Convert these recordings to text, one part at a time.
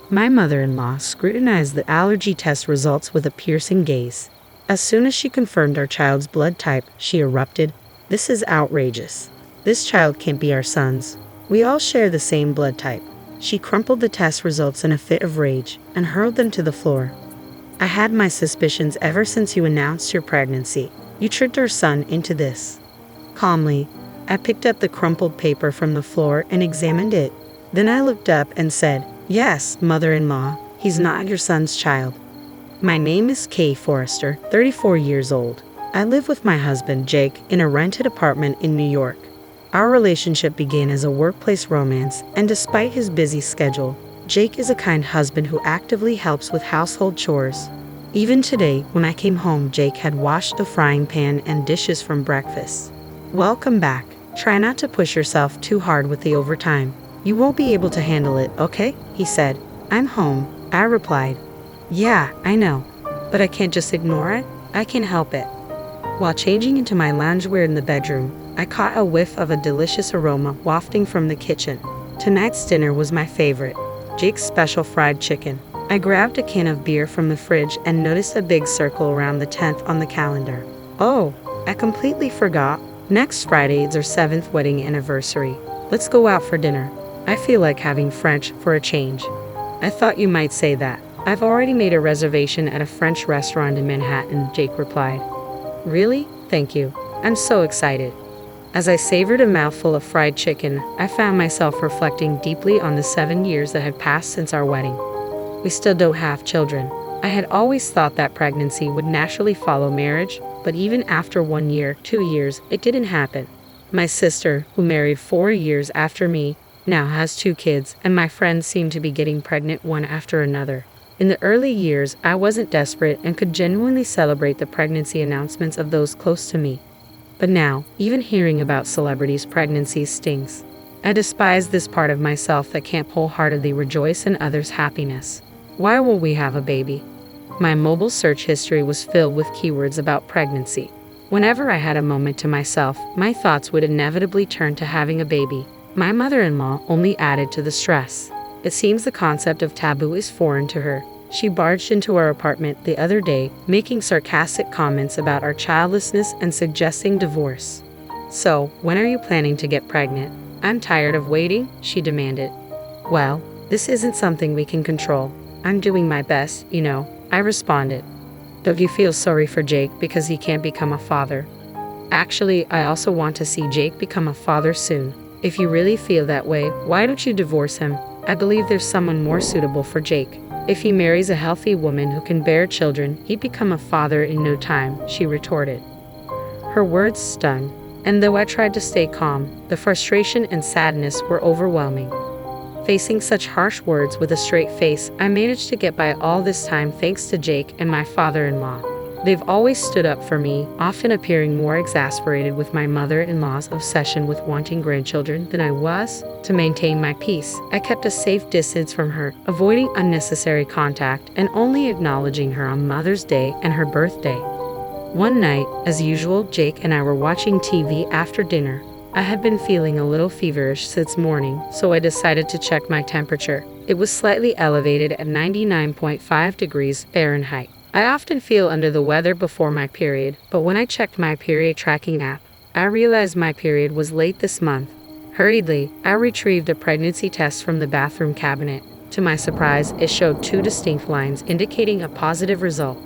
My mother-in-law scrutinized the allergy test results with a piercing gaze. As soon as she confirmed our child's blood type, she erupted, "This is outrageous. This child can't be our son's. We all share the same blood type." She crumpled the test results in a fit of rage and hurled them to the floor. "I had my suspicions ever since you announced your pregnancy. You tricked our son into this." Calmly, I picked up the crumpled paper from the floor and examined it. Then I looked up and said, "Yes, mother-in-law, he's not your son's child. My name is Kay Forrester, 34 years old. I live with my husband, Jake, in a rented apartment in New York. Our relationship began as a workplace romance, and despite his busy schedule, Jake is a kind husband who actively helps with household chores. Even today, when I came home, Jake had washed the frying pan and dishes from breakfast." "Welcome back. Try not to push yourself too hard with the overtime. You won't be able to handle it, okay?" he said. "I'm home," I replied. "Yeah, I know, but I can't just ignore it. I can't help it." While changing into my loungewear in the bedroom, I caught a whiff of a delicious aroma wafting from the kitchen. Tonight's dinner was my favorite, Jake's special fried chicken. I grabbed a can of beer from the fridge and noticed a big circle around the 10th on the calendar. "Oh, I completely forgot. Next Friday is our 7th wedding anniversary. Let's go out for dinner. I feel like having French for a change." "I thought you might say that. I've already made a reservation at a French restaurant in Manhattan," Jake replied. "Really? Thank you. I'm so excited." As I savored a mouthful of fried chicken, I found myself reflecting deeply on the 7 years that had passed since our wedding. We still don't have children. I had always thought that pregnancy would naturally follow marriage, but even after 1 year, 2 years, it didn't happen. My sister, who married 4 years after me, now has 2 kids, and my friends seem to be getting pregnant one after another. In the early years, I wasn't desperate and could genuinely celebrate the pregnancy announcements of those close to me. But now, even hearing about celebrities' pregnancies stings. I despise this part of myself that can't wholeheartedly rejoice in others' happiness. Why will we have a baby? My mobile search history was filled with keywords about pregnancy. Whenever I had a moment to myself, my thoughts would inevitably turn to having a baby. My mother-in-law only added to the stress. It seems the concept of taboo is foreign to her. She barged into our apartment the other day, making sarcastic comments about our childlessness and suggesting divorce. "So, when are you planning to get pregnant?" "I'm tired of waiting," she demanded. "Well, this isn't something we can control. I'm doing my best, you know," I responded. "Don't you feel sorry for Jake because he can't become a father?" "Actually, I also want to see Jake become a father soon. If you really feel that way, why don't you divorce him? I believe there's someone more suitable for Jake. If he marries a healthy woman who can bear children, he'd become a father in no time," she retorted. Her words stung, and though I tried to stay calm, the frustration and sadness were overwhelming. Facing such harsh words with a straight face, I managed to get by all this time thanks to Jake and my father-in-law. They've always stood up for me, often appearing more exasperated with my mother-in-law's obsession with wanting grandchildren than I was. To maintain my peace, I kept a safe distance from her, avoiding unnecessary contact and only acknowledging her on Mother's Day and her birthday. One night, as usual, Jake and I were watching TV after dinner. I had been feeling a little feverish since morning, so I decided to check my temperature. It was slightly elevated at 99.5 degrees Fahrenheit. I often feel under the weather before my period, but when I checked my period tracking app, I realized my period was late this month. Hurriedly, I retrieved a pregnancy test from the bathroom cabinet. To my surprise, it showed 2 distinct lines indicating a positive result.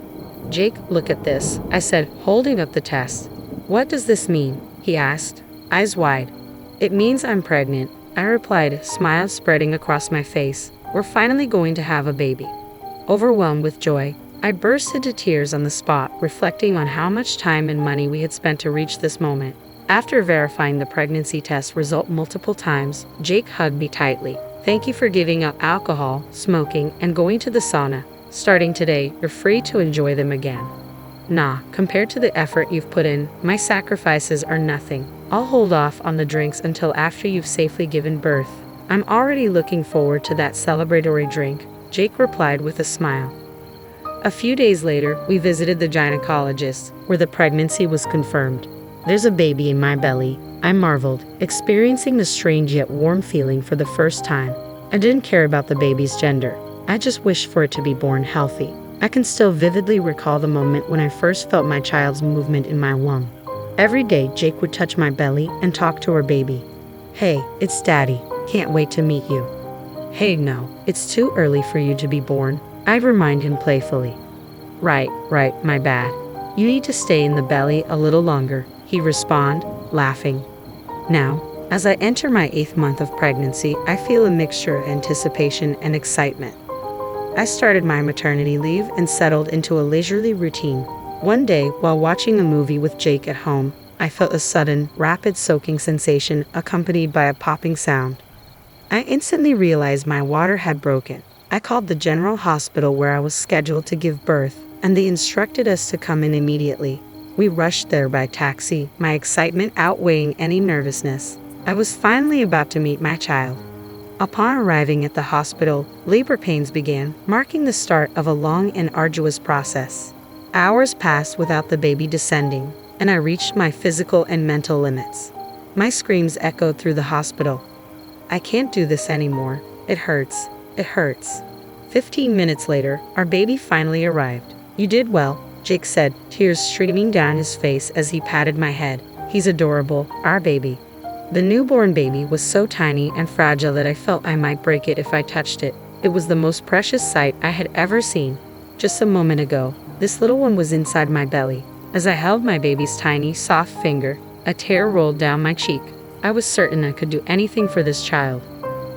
"Jake, look at this," I said, holding up the test. "What does this mean?" he asked, eyes wide. "It means I'm pregnant," I replied, smile spreading across my face. "We're finally going to have a baby." Overwhelmed with joy, I burst into tears on the spot, reflecting on how much time and money we had spent to reach this moment. After verifying the pregnancy test result multiple times, Jake hugged me tightly. "Thank you for giving up alcohol, smoking, and going to the sauna. Starting today, you're free to enjoy them again." "Nah, compared to the effort you've put in, my sacrifices are nothing. I'll hold off on the drinks until after you've safely given birth. I'm already looking forward to that celebratory drink," Jake replied with a smile. A few days later, we visited the gynecologist, where the pregnancy was confirmed. "There's a baby in my belly," I marveled, experiencing the strange yet warm feeling for the first time. I didn't care about the baby's gender. I just wish for it to be born healthy. I can still vividly recall the moment when I first felt my child's movement in my womb. Every day, Jake would touch my belly and talk to her baby. "Hey, it's Daddy. Can't wait to meet you." "Hey, no, it's too early for you to be born," I'd remind him playfully. Right, my bad. You need to stay in the belly a little longer," he'd respond, laughing. Now, as I enter my 8th month of pregnancy, I feel a mixture of anticipation and excitement. I started my maternity leave and settled into a leisurely routine. One day, while watching a movie with Jake at home, I felt a sudden, rapid soaking sensation accompanied by a popping sound. I instantly realized my water had broken. I called the general hospital where I was scheduled to give birth, and they instructed us to come in immediately. We rushed there by taxi, my excitement outweighing any nervousness. I was finally about to meet my child. Upon arriving at the hospital, labor pains began, marking the start of a long and arduous process. Hours passed without the baby descending, and I reached my physical and mental limits. My screams echoed through the hospital. "I can't do this anymore. It hurts. It hurts." 15 minutes later, our baby finally arrived. "You did well," Jake said, tears streaming down his face as he patted my head. "He's adorable, our baby." The newborn baby was so tiny and fragile that I felt I might break it if I touched it. It was the most precious sight I had ever seen. Just a moment ago, this little one was inside my belly. As I held my baby's tiny, soft finger, a tear rolled down my cheek. I was certain I could do anything for this child.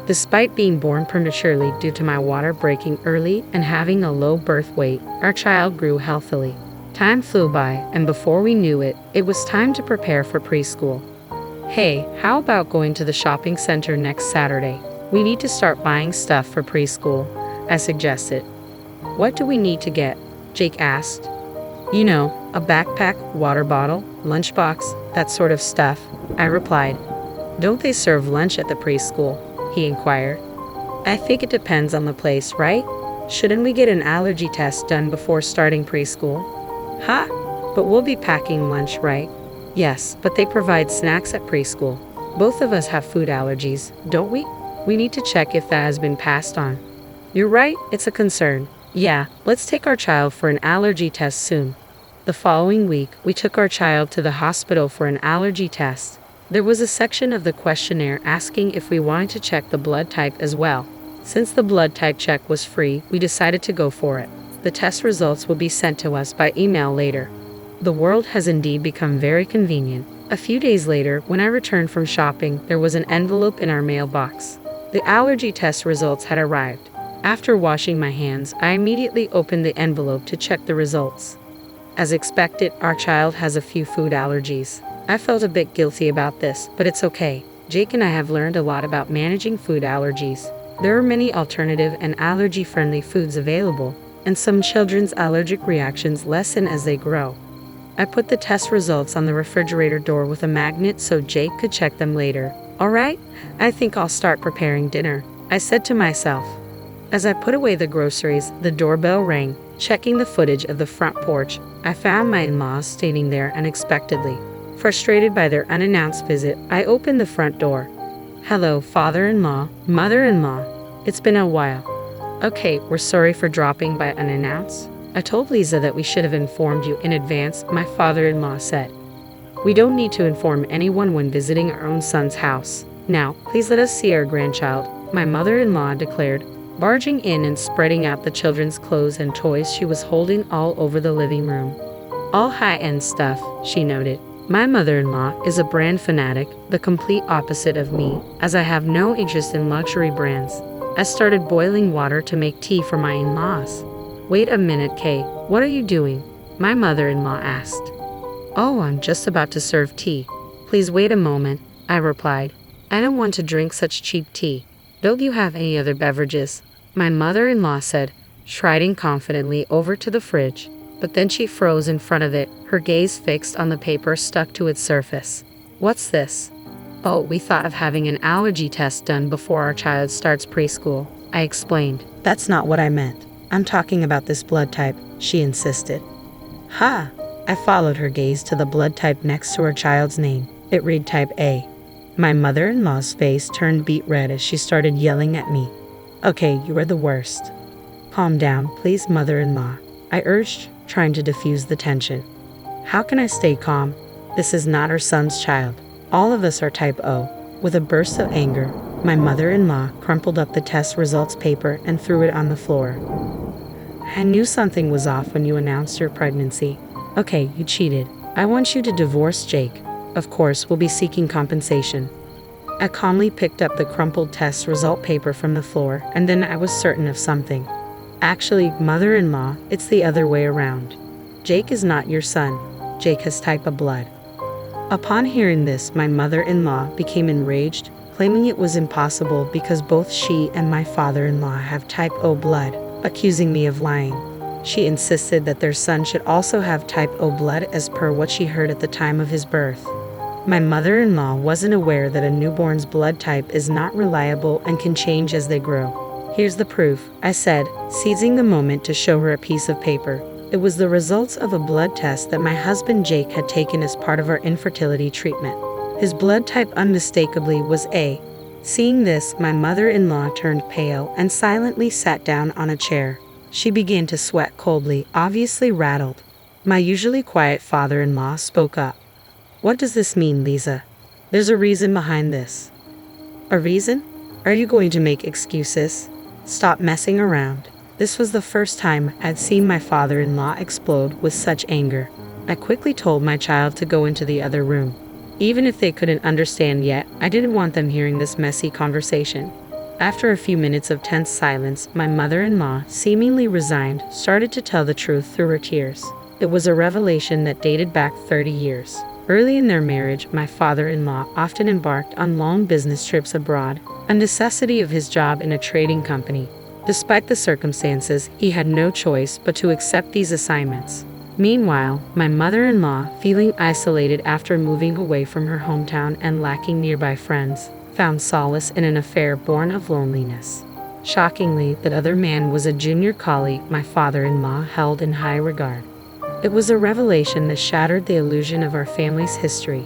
Despite being born prematurely due to my water breaking early and having a low birth weight, our child grew healthily. Time flew by, and before we knew it, it was time to prepare for preschool. "Hey, how about going to the shopping center next Saturday? We need to start buying stuff for preschool," I suggested. "What do we need to get?" Jake asked. "You know, a backpack, water bottle, lunchbox, that sort of stuff," I replied. "Don't they serve lunch at the preschool?" he inquired. "I think it depends on the place, right? Shouldn't we get an allergy test done before starting preschool?" "Huh? But we'll be packing lunch, right?" "Yes, but they provide snacks at preschool. Both of us have food allergies, don't we? We need to check if that has been passed on." "You're right, it's a concern. Yeah, let's take our child for an allergy test soon." The following week, we took our child to the hospital for an allergy test. There was a section of the questionnaire asking if we wanted to check the blood type as well. Since the blood type check was free, we decided to go for it. The test results will be sent to us by email later. The world has indeed become very convenient. A few days later, when I returned from shopping, there was an envelope in our mailbox. The allergy test results had arrived. After washing my hands, I immediately opened the envelope to check the results. As expected, our child has a few food allergies. I felt a bit guilty about this, but it's okay. Jake and I have learned a lot about managing food allergies. There are many alternative and allergy-friendly foods available, and some children's allergic reactions lessen as they grow. I put the test results on the refrigerator door with a magnet so Jake could check them later. "All right, I think I'll start preparing dinner," I said to myself. As I put away the groceries, the doorbell rang. Checking the footage of the front porch, I found my in-laws standing there unexpectedly. Frustrated by their unannounced visit, I opened the front door. "Hello, father-in-law, mother-in-law. It's been a while." "Okay, we're sorry for dropping by unannounced. I told Lisa that we should have informed you in advance," my father-in-law said. "We don't need to inform anyone when visiting our own son's house. Now, please let us see our grandchild," my mother-in-law declared, barging in and spreading out the children's clothes and toys she was holding all over the living room. "All high-end stuff," she noted. My mother-in-law is a brand fanatic, the complete opposite of me, as I have no interest in luxury brands. I started boiling water to make tea for my in-laws. "Wait a minute, Kay, what are you doing?" my mother-in-law asked. "Oh, I'm just about to serve tea. Please wait a moment," I replied. "I don't want to drink such cheap tea. Don't you have any other beverages?" my mother-in-law said, striding confidently over to the fridge. But then she froze in front of it, her gaze fixed on the paper stuck to its surface. "What's this?" "Oh, we thought of having an allergy test done before our child starts preschool," I explained. "That's not what I meant. I'm talking about this blood type," she insisted. "Ha!" I followed her gaze to the blood type next to her child's name. It read type A. My mother-in-law's face turned beet red as she started yelling at me. "Okay, you are the worst." Calm down, please, mother-in-law, I urged, trying to diffuse the tension. How can I stay calm? This is not our son's child. All of us are type O. With a burst of anger, my mother-in-law crumpled up the test results paper and threw it on the floor. I knew something was off when you announced your pregnancy. Okay, you cheated. I want you to divorce Jake. Of course, we'll be seeking compensation. I calmly picked up the crumpled test result paper from the floor, and then I was certain of something. Actually, mother-in-law, it's the other way around. Jake is not your son. Jake has type O blood. Upon hearing this, my mother-in-law became enraged, claiming it was impossible because both she and my father-in-law have type O blood, accusing me of lying. She insisted that their son should also have type O blood as per what she heard at the time of his birth. My mother-in-law wasn't aware that a newborn's blood type is not reliable and can change as they grow. Here's the proof, I said, seizing the moment to show her a piece of paper. It was the results of a blood test that my husband Jake had taken as part of our infertility treatment. His blood type unmistakably was A. Seeing this, my mother-in-law turned pale and silently sat down on a chair. She began to sweat coldly, obviously rattled. My usually quiet father-in-law spoke up. What does this mean, Lisa? There's a reason behind this. A reason? Are you going to make excuses? Stop messing around. This was the first time I'd seen my father-in-law explode with such anger. I quickly told my child to go into the other room. Even if they couldn't understand yet, I didn't want them hearing this messy conversation. After a few minutes of tense silence, my mother-in-law, seemingly resigned, started to tell the truth through her tears. It was a revelation that dated back 30 years. Early in their marriage, my father-in-law often embarked on long business trips abroad, a necessity of his job in a trading company. Despite the circumstances, he had no choice but to accept these assignments. Meanwhile, my mother-in-law, feeling isolated after moving away from her hometown and lacking nearby friends, found solace in an affair born of loneliness. Shockingly, that other man was a junior colleague my father-in-law held in high regard. It was a revelation that shattered the illusion of our family's history.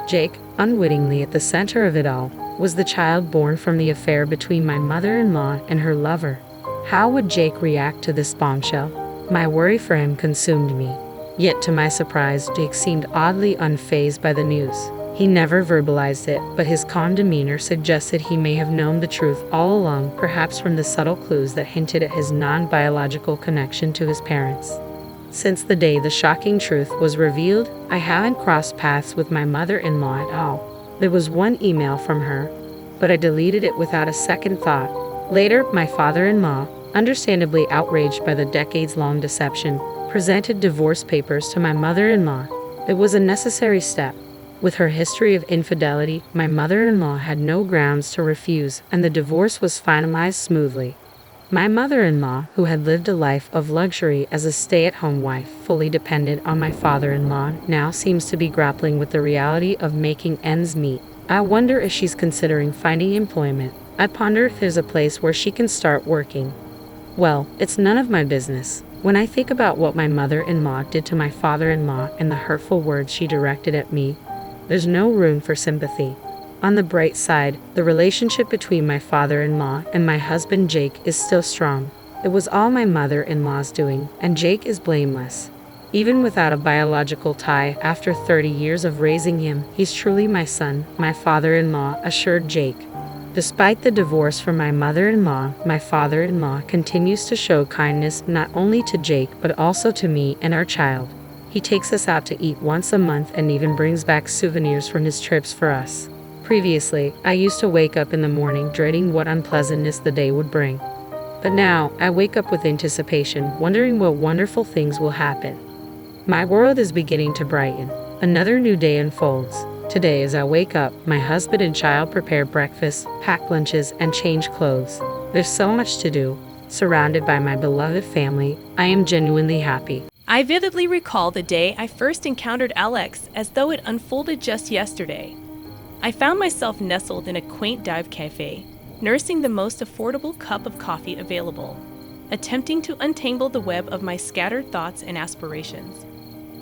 Jake, unwittingly at the center of it all, was the child born from the affair between my mother-in-law and her lover. How would Jake react to this bombshell? My worry for him consumed me. Yet to my surprise, Jake seemed oddly unfazed by the news. He never verbalized it, but his calm demeanor suggested he may have known the truth all along, perhaps from the subtle clues that hinted at his non-biological connection to his parents. Since the day the shocking truth was revealed, I haven't crossed paths with my mother-in-law at all. There was one email from her, but I deleted it without a second thought. Later, my father-in-law, understandably outraged by the decades-long deception, presented divorce papers to my mother-in-law. It was a necessary step. With her history of infidelity, my mother-in-law had no grounds to refuse, and the divorce was finalized smoothly. My mother-in-law, who had lived a life of luxury as a stay-at-home wife, fully dependent on my father-in-law, now seems to be grappling with the reality of making ends meet. I wonder if she's considering finding employment. I ponder if there's a place where she can start working. Well, it's none of my business. When I think about what my mother-in-law did to my father-in-law and the hurtful words she directed at me, there's no room for sympathy. On the bright side, the relationship between my father-in-law and my husband Jake is still strong. It was all my mother-in-law's doing, and Jake is blameless. Even without a biological tie, after 30 years of raising him, he's truly my son, my father-in-law assured Jake. Despite the divorce from my mother-in-law, my father-in-law continues to show kindness not only to Jake but also to me and our child. He takes us out to eat once a month and even brings back souvenirs from his trips for us. Previously, I used to wake up in the morning dreading what unpleasantness the day would bring. But now, I wake up with anticipation, wondering what wonderful things will happen. My world is beginning to brighten. Another new day unfolds. Today, as I wake up, my husband and child prepare breakfast, pack lunches, and change clothes. There's so much to do. Surrounded by my beloved family, I am genuinely happy. I vividly recall the day I first encountered Alex as though it unfolded just yesterday. I found myself nestled in a quaint dive cafe, nursing the most affordable cup of coffee available, attempting to untangle the web of my scattered thoughts and aspirations.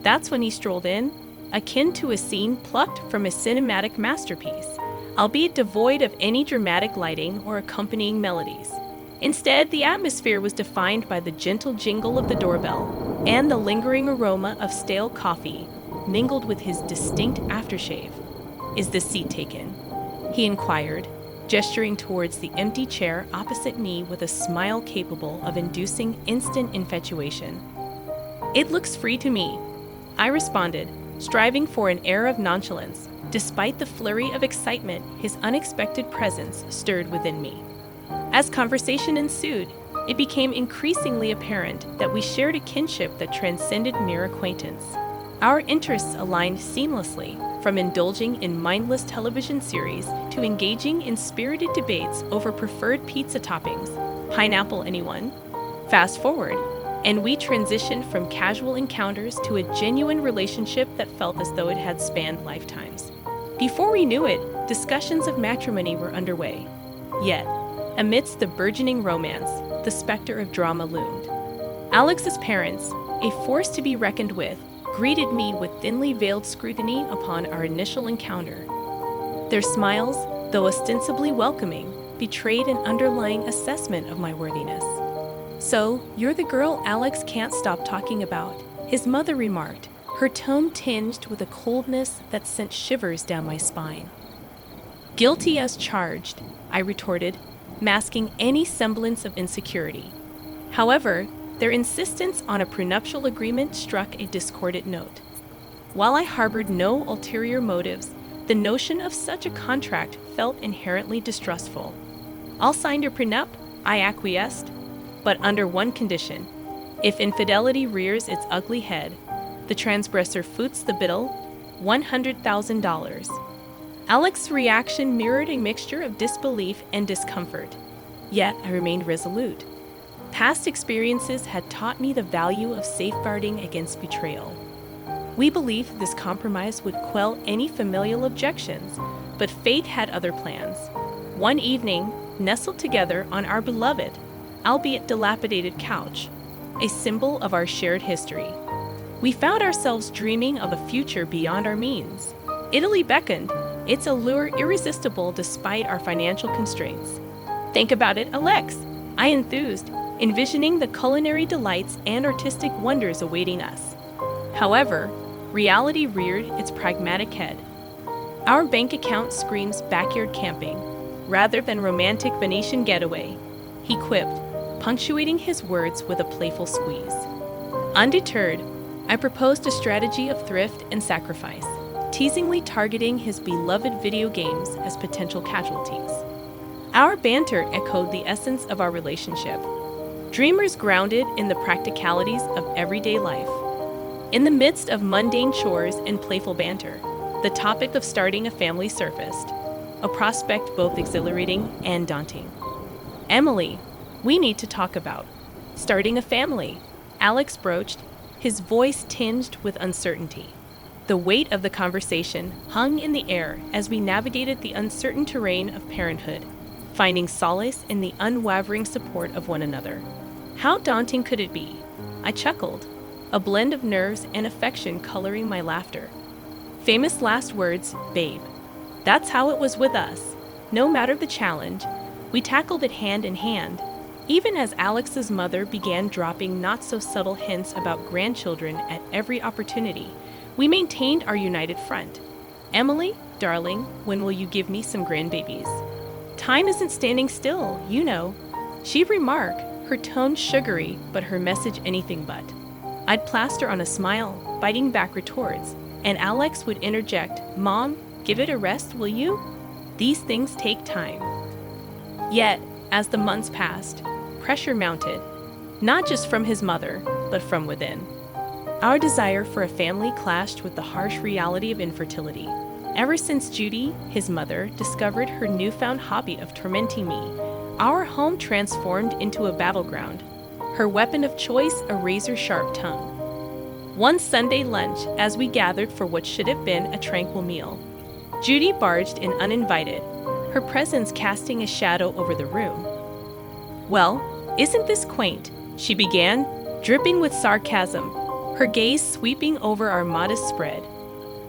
That's when he strolled in, akin to a scene plucked from a cinematic masterpiece, albeit devoid of any dramatic lighting or accompanying melodies. Instead, the atmosphere was defined by the gentle jingle of the doorbell and the lingering aroma of stale coffee mingled with his distinct aftershave. "Is this seat taken?" he inquired, gesturing towards the empty chair opposite me with a smile capable of inducing instant infatuation. "It looks free to me," I responded, striving for an air of nonchalance, despite the flurry of excitement his unexpected presence stirred within me. As conversation ensued, it became increasingly apparent that we shared a kinship that transcended mere acquaintance. Our interests aligned seamlessly, from indulging in mindless television series to engaging in spirited debates over preferred pizza toppings. Pineapple, anyone? Fast forward, and we transitioned from casual encounters to a genuine relationship that felt as though it had spanned lifetimes. Before we knew it, discussions of matrimony were underway. Yet, amidst the burgeoning romance, the specter of drama loomed. Alex's parents, a force to be reckoned with, greeted me with thinly veiled scrutiny upon our initial encounter. Their smiles, though ostensibly welcoming, betrayed an underlying assessment of my worthiness. "So, you're the girl Alex can't stop talking about," his mother remarked, her tone tinged with a coldness that sent shivers down my spine. "Guilty as charged," I retorted, masking any semblance of insecurity. However, their insistence on a prenuptial agreement struck a discordant note. While I harbored no ulterior motives, the notion of such a contract felt inherently distrustful. "I'll sign your prenup," I acquiesced, "but under one condition. If infidelity rears its ugly head, the transgressor foots the bill, $100,000. Alex's reaction mirrored a mixture of disbelief and discomfort. Yet I remained resolute. Past experiences had taught me the value of safeguarding against betrayal. We believed this compromise would quell any familial objections, but fate had other plans. One evening, nestled together on our beloved, albeit dilapidated couch, a symbol of our shared history, we found ourselves dreaming of a future beyond our means. Italy beckoned, its allure irresistible despite our financial constraints. "Think about it, Alex," I enthused, envisioning the culinary delights and artistic wonders awaiting us. However, reality reared its pragmatic head. "Our bank account screams backyard camping, rather than romantic Venetian getaway," he quipped, punctuating his words with a playful squeeze. Undeterred, I proposed a strategy of thrift and sacrifice, teasingly targeting his beloved video games as potential casualties. Our banter echoed the essence of our relationship. Dreamers grounded in the practicalities of everyday life. In the midst of mundane chores and playful banter, the topic of starting a family surfaced, a prospect both exhilarating and daunting. "Emily, we need to talk about starting a family," Alex broached, his voice tinged with uncertainty. The weight of the conversation hung in the air as we navigated the uncertain terrain of parenthood, finding solace in the unwavering support of one another. How daunting could it be? I chuckled, a blend of nerves and affection coloring my laughter. Famous last words, babe. That's how it was with us. No matter the challenge, we tackled it hand in hand, even as Alex's mother began dropping not-so-subtle hints about grandchildren at every opportunity. We maintained our united front. "Emily, darling, when will you give me some grandbabies?" "Time isn't standing still, you know," she'd remark, her tone sugary but her message anything but. I'd plaster on a smile, biting back retorts, and Alex would interject, "Mom, give it a rest, will you? These things take time." Yet, as the months passed, pressure mounted, not just from his mother, but from within. Our desire for a family clashed with the harsh reality of infertility. Ever since Judy, his mother, discovered her newfound hobby of tormenting me, our home transformed into a battleground, her weapon of choice a razor-sharp tongue. One Sunday lunch, as we gathered for what should have been a tranquil meal, Judy barged in uninvited, her presence casting a shadow over the room. "Well, isn't this quaint?" she began, dripping with sarcasm, her gaze sweeping over our modest spread.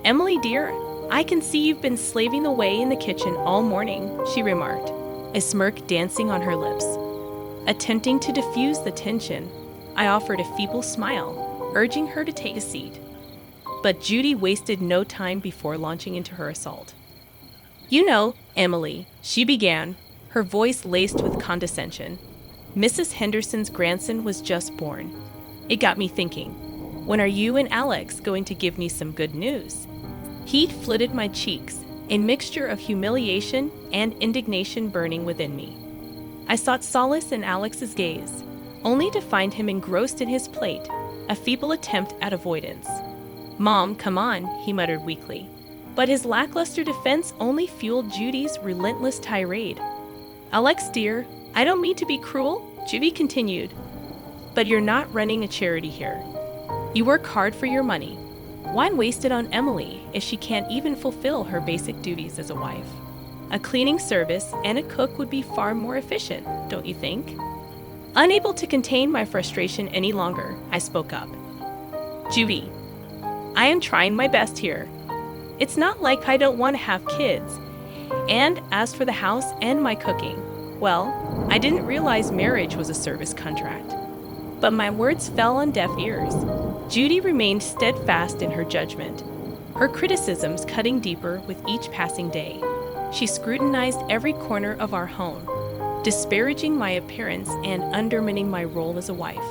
"Emily, dear, I can see you've been slaving away in the kitchen all morning," she remarked, a smirk dancing on her lips. Attempting to diffuse the tension, I offered a feeble smile, urging her to take a seat. But Judy wasted no time before launching into her assault. "You know, Emily," she began, her voice laced with condescension. "Mrs. Henderson's grandson was just born. It got me thinking, when are you and Alex going to give me some good news?" Heat flooded my cheeks, a mixture of humiliation and indignation burning within me. I sought solace in Alex's gaze, only to find him engrossed in his plate, a feeble attempt at avoidance. "Mom, come on," he muttered weakly. But his lackluster defense only fueled Judy's relentless tirade. "Alex, dear, I don't mean to be cruel," Judy continued, "but you're not running a charity here. You work hard for your money. Why waste it on Emily if she can't even fulfill her basic duties as a wife? A cleaning service and a cook would be far more efficient, don't you think?" Unable to contain my frustration any longer, I spoke up. "Judy, I am trying my best here. It's not like I don't want to have kids. And as for the house and my cooking, well, I didn't realize marriage was a service contract." But my words fell on deaf ears. Judy remained steadfast in her judgment, her criticisms cutting deeper with each passing day. She scrutinized every corner of our home, disparaging my appearance and undermining my role as a wife.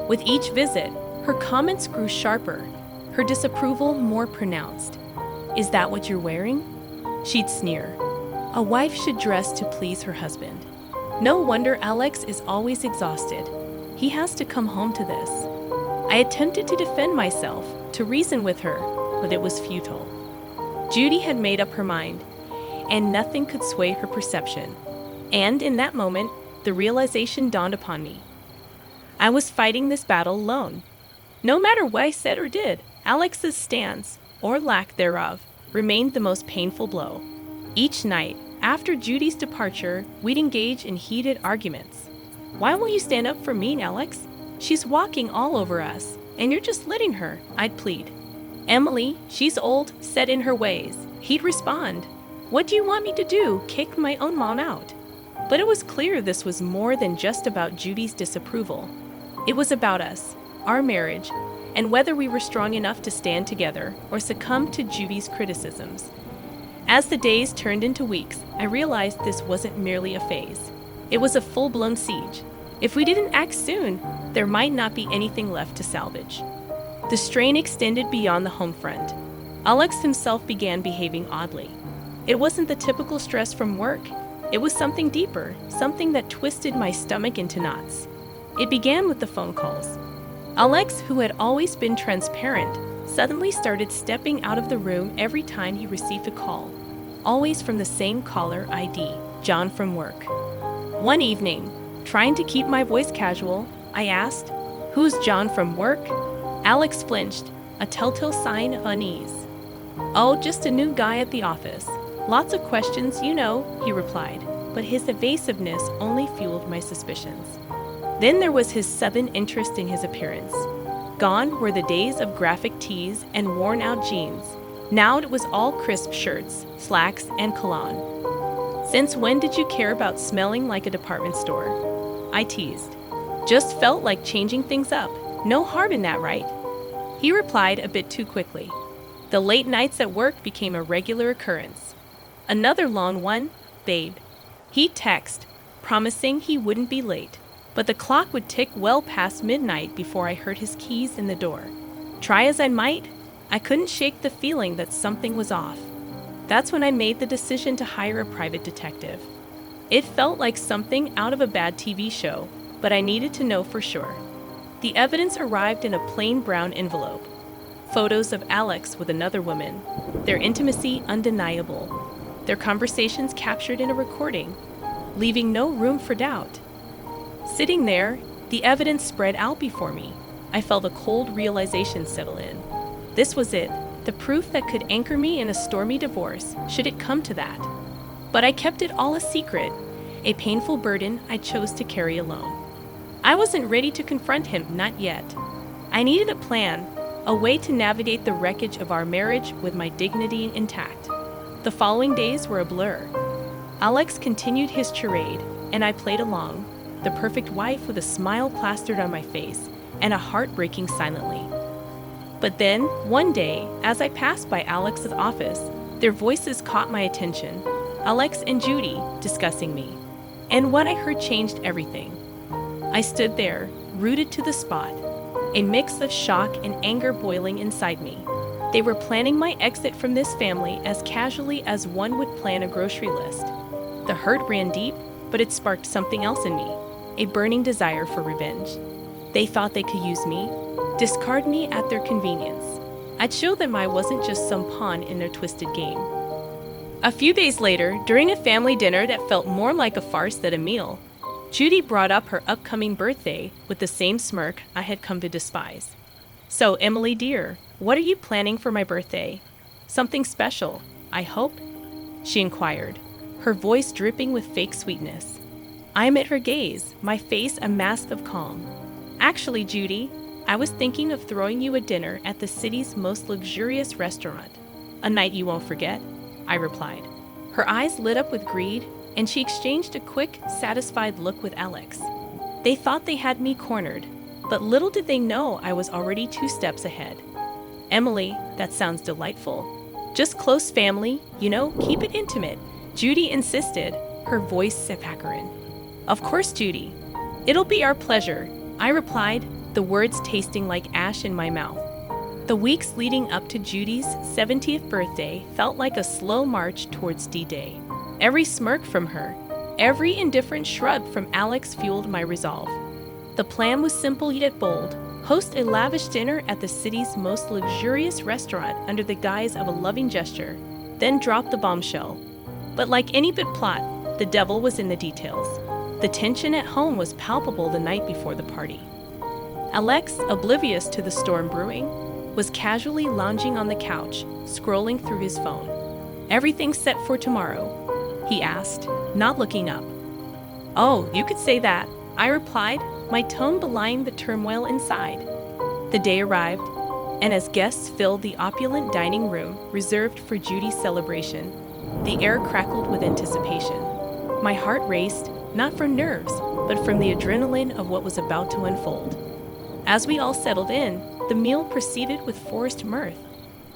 With each visit, her comments grew sharper, her disapproval more pronounced. "Is that what you're wearing?" She'd sneer. "A wife should dress to please her husband. No wonder Alex is always exhausted. He has to come home to this." I attempted to defend myself, to reason with her, but it was futile. Judy had made up her mind, and nothing could sway her perception. And in that moment, the realization dawned upon me. I was fighting this battle alone. No matter what I said or did, Alex's stance, or lack thereof, remained the most painful blow. Each night, after Judy's departure, we'd engage in heated arguments. "Why won't you stand up for me, Alex? She's walking all over us, and you're just letting her," I'd plead. "Emily, she's old, set in her ways," he'd respond. "What do you want me to do? Kick my own mom out?" But it was clear this was more than just about Judy's disapproval. It was about us, our marriage, and whether we were strong enough to stand together or succumb to Judy's criticisms. As the days turned into weeks, I realized this wasn't merely a phase. It was a full-blown siege. If we didn't act soon, there might not be anything left to salvage. The strain extended beyond the home front. Alex himself began behaving oddly. It wasn't the typical stress from work. It was something deeper, something that twisted my stomach into knots. It began with the phone calls. Alex, who had always been transparent, suddenly started stepping out of the room every time he received a call, always from the same caller ID, John from work. One evening, trying to keep my voice casual, I asked, "Who's John from work?" Alex flinched, a telltale sign of unease. "Oh, just a new guy at the office. Lots of questions, you know," he replied, but his evasiveness only fueled my suspicions. Then there was his sudden interest in his appearance. Gone were the days of graphic tees and worn-out jeans. Now it was all crisp shirts, slacks, and cologne. "Since when did you care about smelling like a department store?" I teased. "Just felt like changing things up. No harm in that, right?" He replied a bit too quickly. The late nights at work became a regular occurrence. "Another long one, babe." He'd text, promising he wouldn't be late, but the clock would tick well past midnight before I heard his keys in the door. Try as I might, I couldn't shake the feeling that something was off. That's when I made the decision to hire a private detective. It felt like something out of a bad TV show, but I needed to know for sure. The evidence arrived in a plain brown envelope. Photos of Alex with another woman, their intimacy undeniable, their conversations captured in a recording, leaving no room for doubt. Sitting there, the evidence spread out before me. I felt a cold realization settle in. This was it, the proof that could anchor me in a stormy divorce, should it come to that. But I kept it all a secret, a painful burden I chose to carry alone. I wasn't ready to confront him, not yet. I needed a plan, a way to navigate the wreckage of our marriage with my dignity intact. The following days were a blur. Alex continued his charade, and I played along, the perfect wife with a smile plastered on my face and a heart breaking silently. But then, one day, as I passed by Alex's office, their voices caught my attention. Alex and Judy discussing me. And what I heard changed everything. I stood there, rooted to the spot, a mix of shock and anger boiling inside me. They were planning my exit from this family as casually as one would plan a grocery list. The hurt ran deep, but it sparked something else in me, a burning desire for revenge. They thought they could use me, discard me at their convenience. I'd show them I wasn't just some pawn in their twisted game. A few days later, during a family dinner that felt more like a farce than a meal, Judy brought up her upcoming birthday with the same smirk I had come to despise. "So, Emily dear, what are you planning for my birthday? Something special, I hope?" she inquired, her voice dripping with fake sweetness. I met her gaze, my face a mask of calm. "Actually, Judy, I was thinking of throwing you a dinner at the city's most luxurious restaurant. A night you won't forget," I replied. Her eyes lit up with greed, and she exchanged a quick, satisfied look with Alex. They thought they had me cornered, but little did they know I was already 2 steps ahead. "Emily, that sounds delightful. Just close family, keep it intimate," Judy insisted, her voice saccharine. "Of course, Judy. It'll be our pleasure," I replied, the words tasting like ash in my mouth. The weeks leading up to Judy's 70th birthday felt like a slow march towards D-Day. Every smirk from her, every indifferent shrug from Alex fueled my resolve. The plan was simple yet bold: host a lavish dinner at the city's most luxurious restaurant under the guise of a loving gesture, then drop the bombshell. But like any good plot, the devil was in the details. The tension at home was palpable the night before the party. Alex, oblivious to the storm brewing, was casually lounging on the couch, scrolling through his phone. "Everything's set for tomorrow?" he asked, not looking up. "Oh, you could say that," I replied, my tone belying the turmoil inside. The day arrived, and as guests filled the opulent dining room reserved for Judy's celebration, the air crackled with anticipation. My heart raced, not from nerves, but from the adrenaline of what was about to unfold. As we all settled in, the meal proceeded with forced mirth.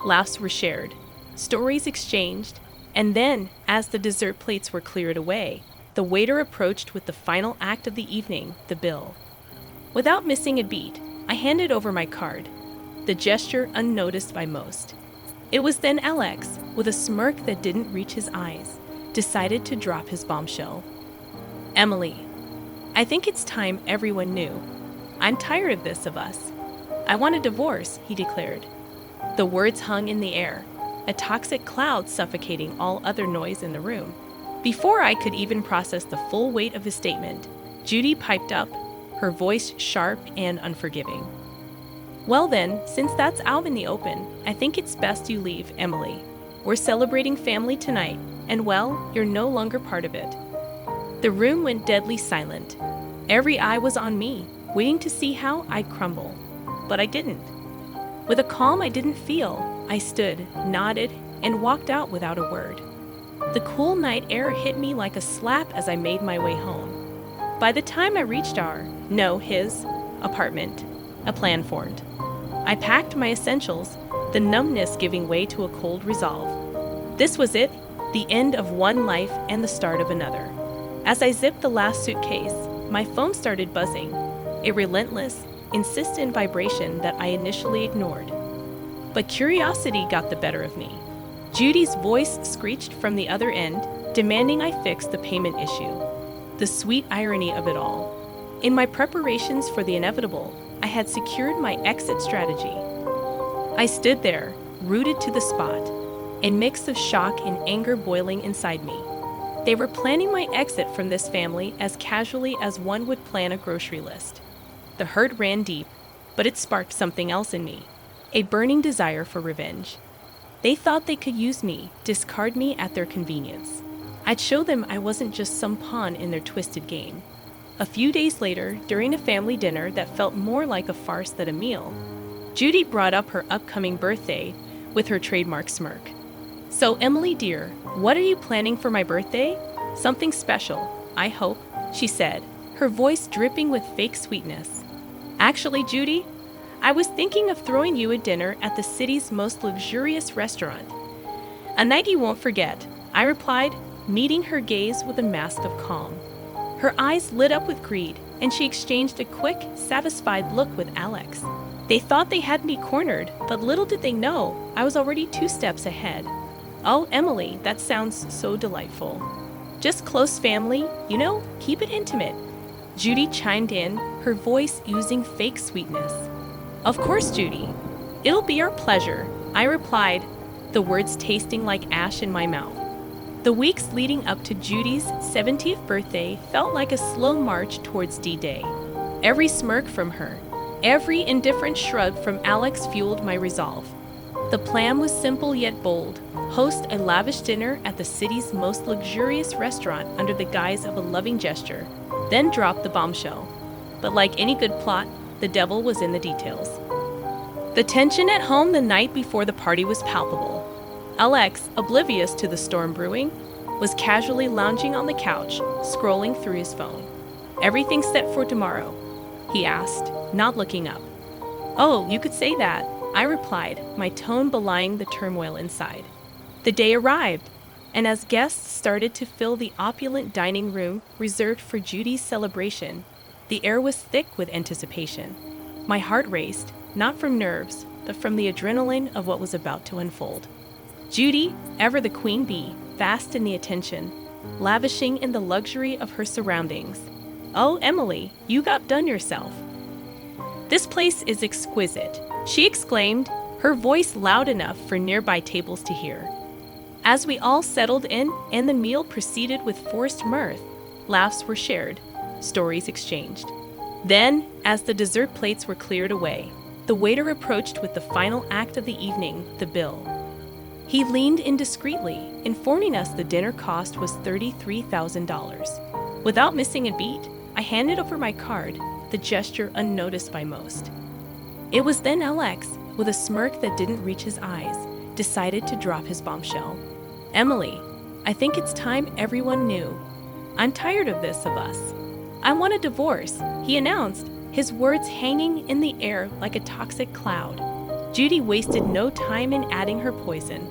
Laughs were shared, stories exchanged, and then, as the dessert plates were cleared away, the waiter approached with the final act of the evening, the bill. Without missing a beat, I handed over my card, the gesture unnoticed by most. It was then Alex, with a smirk that didn't reach his eyes, decided to drop his bombshell. "Emily, I think it's time everyone knew. I'm tired of this of us. I want a divorce," he declared. The words hung in the air, a toxic cloud suffocating all other noise in the room. Before I could even process the full weight of his statement, Judy piped up, her voice sharp and unforgiving. "Well then, since that's out in the open, I think it's best you leave, Emily. We're celebrating family tonight, and well, you're no longer part of it." The room went deadly silent. Every eye was on me, waiting to see how I'd crumble. But I didn't. With a calm I didn't feel, I stood, nodded, and walked out without a word. The cool night air hit me like a slap as I made my way home. By the time I reached his apartment, a plan formed. I packed my essentials, the numbness giving way to a cold resolve. This was it, the end of one life and the start of another. As I zipped the last suitcase, my phone started buzzing, a relentless, insistent vibration that I initially ignored. But curiosity got the better of me. Judy's voice screeched from the other end, demanding I fix the payment issue. The sweet irony of it all. In my preparations for the inevitable, I had secured my exit strategy. I stood there, rooted to the spot, a mix of shock and anger boiling inside me. They were planning my exit from this family as casually as one would plan a grocery list. The hurt ran deep, but it sparked something else in me, a burning desire for revenge. They thought they could use me, discard me at their convenience. I'd show them I wasn't just some pawn in their twisted game. A few days later, during a family dinner that felt more like a farce than a meal, Judy brought up her upcoming birthday with her trademark smirk. "So, Emily dear, what are you planning for my birthday? Something special, I hope," she said, her voice dripping with fake sweetness. "Actually, Judy, I was thinking of throwing you a dinner at the city's most luxurious restaurant. A night you won't forget," I replied, meeting her gaze with a mask of calm. Her eyes lit up with greed, and she exchanged a quick, satisfied look with Alex. They thought they had me cornered, but little did they know I was already 2 steps ahead. "Oh, Emily, that sounds so delightful. Just close family, keep it intimate," Judy chimed in, her voice oozing fake sweetness. "Of course, Judy. It'll be our pleasure," I replied, the words tasting like ash in my mouth. The weeks leading up to Judy's 70th birthday felt like a slow march towards D-Day. Every smirk from her, every indifferent shrug from Alex fueled my resolve. The plan was simple yet bold: host a lavish dinner at the city's most luxurious restaurant under the guise of a loving gesture, then drop the bombshell. But like any good plot, the devil was in the details. The tension at home the night before the party was palpable. Alex, oblivious to the storm brewing, was casually lounging on the couch, scrolling through his phone. "Everything set for tomorrow?" he asked, not looking up. "Oh, you could say that," I replied, my tone belying the turmoil inside. The day arrived, and as guests started to fill the opulent dining room reserved for Judy's celebration, the air was thick with anticipation. My heart raced, not from nerves, but from the adrenaline of what was about to unfold. Judy, ever the queen bee, basked in the attention, lavishing in the luxury of her surroundings. "Oh, Emily, you got done yourself. This place is exquisite," she exclaimed, her voice loud enough for nearby tables to hear. As we all settled in and the meal proceeded with forced mirth, laughs were shared, stories exchanged. Then, as the dessert plates were cleared away, the waiter approached with the final act of the evening, the bill. He leaned in discreetly, informing us the dinner cost was $33,000. Without missing a beat, I handed over my card, the gesture unnoticed by most. It was then Alex, with a smirk that didn't reach his eyes, decided to drop his bombshell. "Emily, I think it's time everyone knew. I'm tired of this of us. I want a divorce," he announced, his words hanging in the air like a toxic cloud. Judy wasted no time in adding her poison.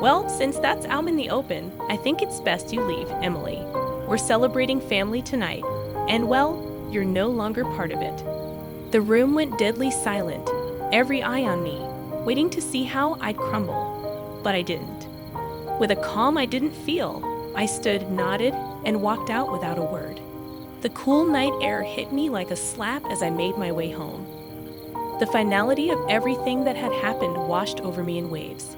"Well, since that's out in the open, I think it's best you leave, Emily. We're celebrating family tonight, and well, you're no longer part of it." The room went deadly silent, every eye on me, waiting to see how I'd crumble. But I didn't. With a calm I didn't feel, I stood, nodded, and walked out without a word. The cool night air hit me like a slap as I made my way home. The finality of everything that had happened washed over me in waves.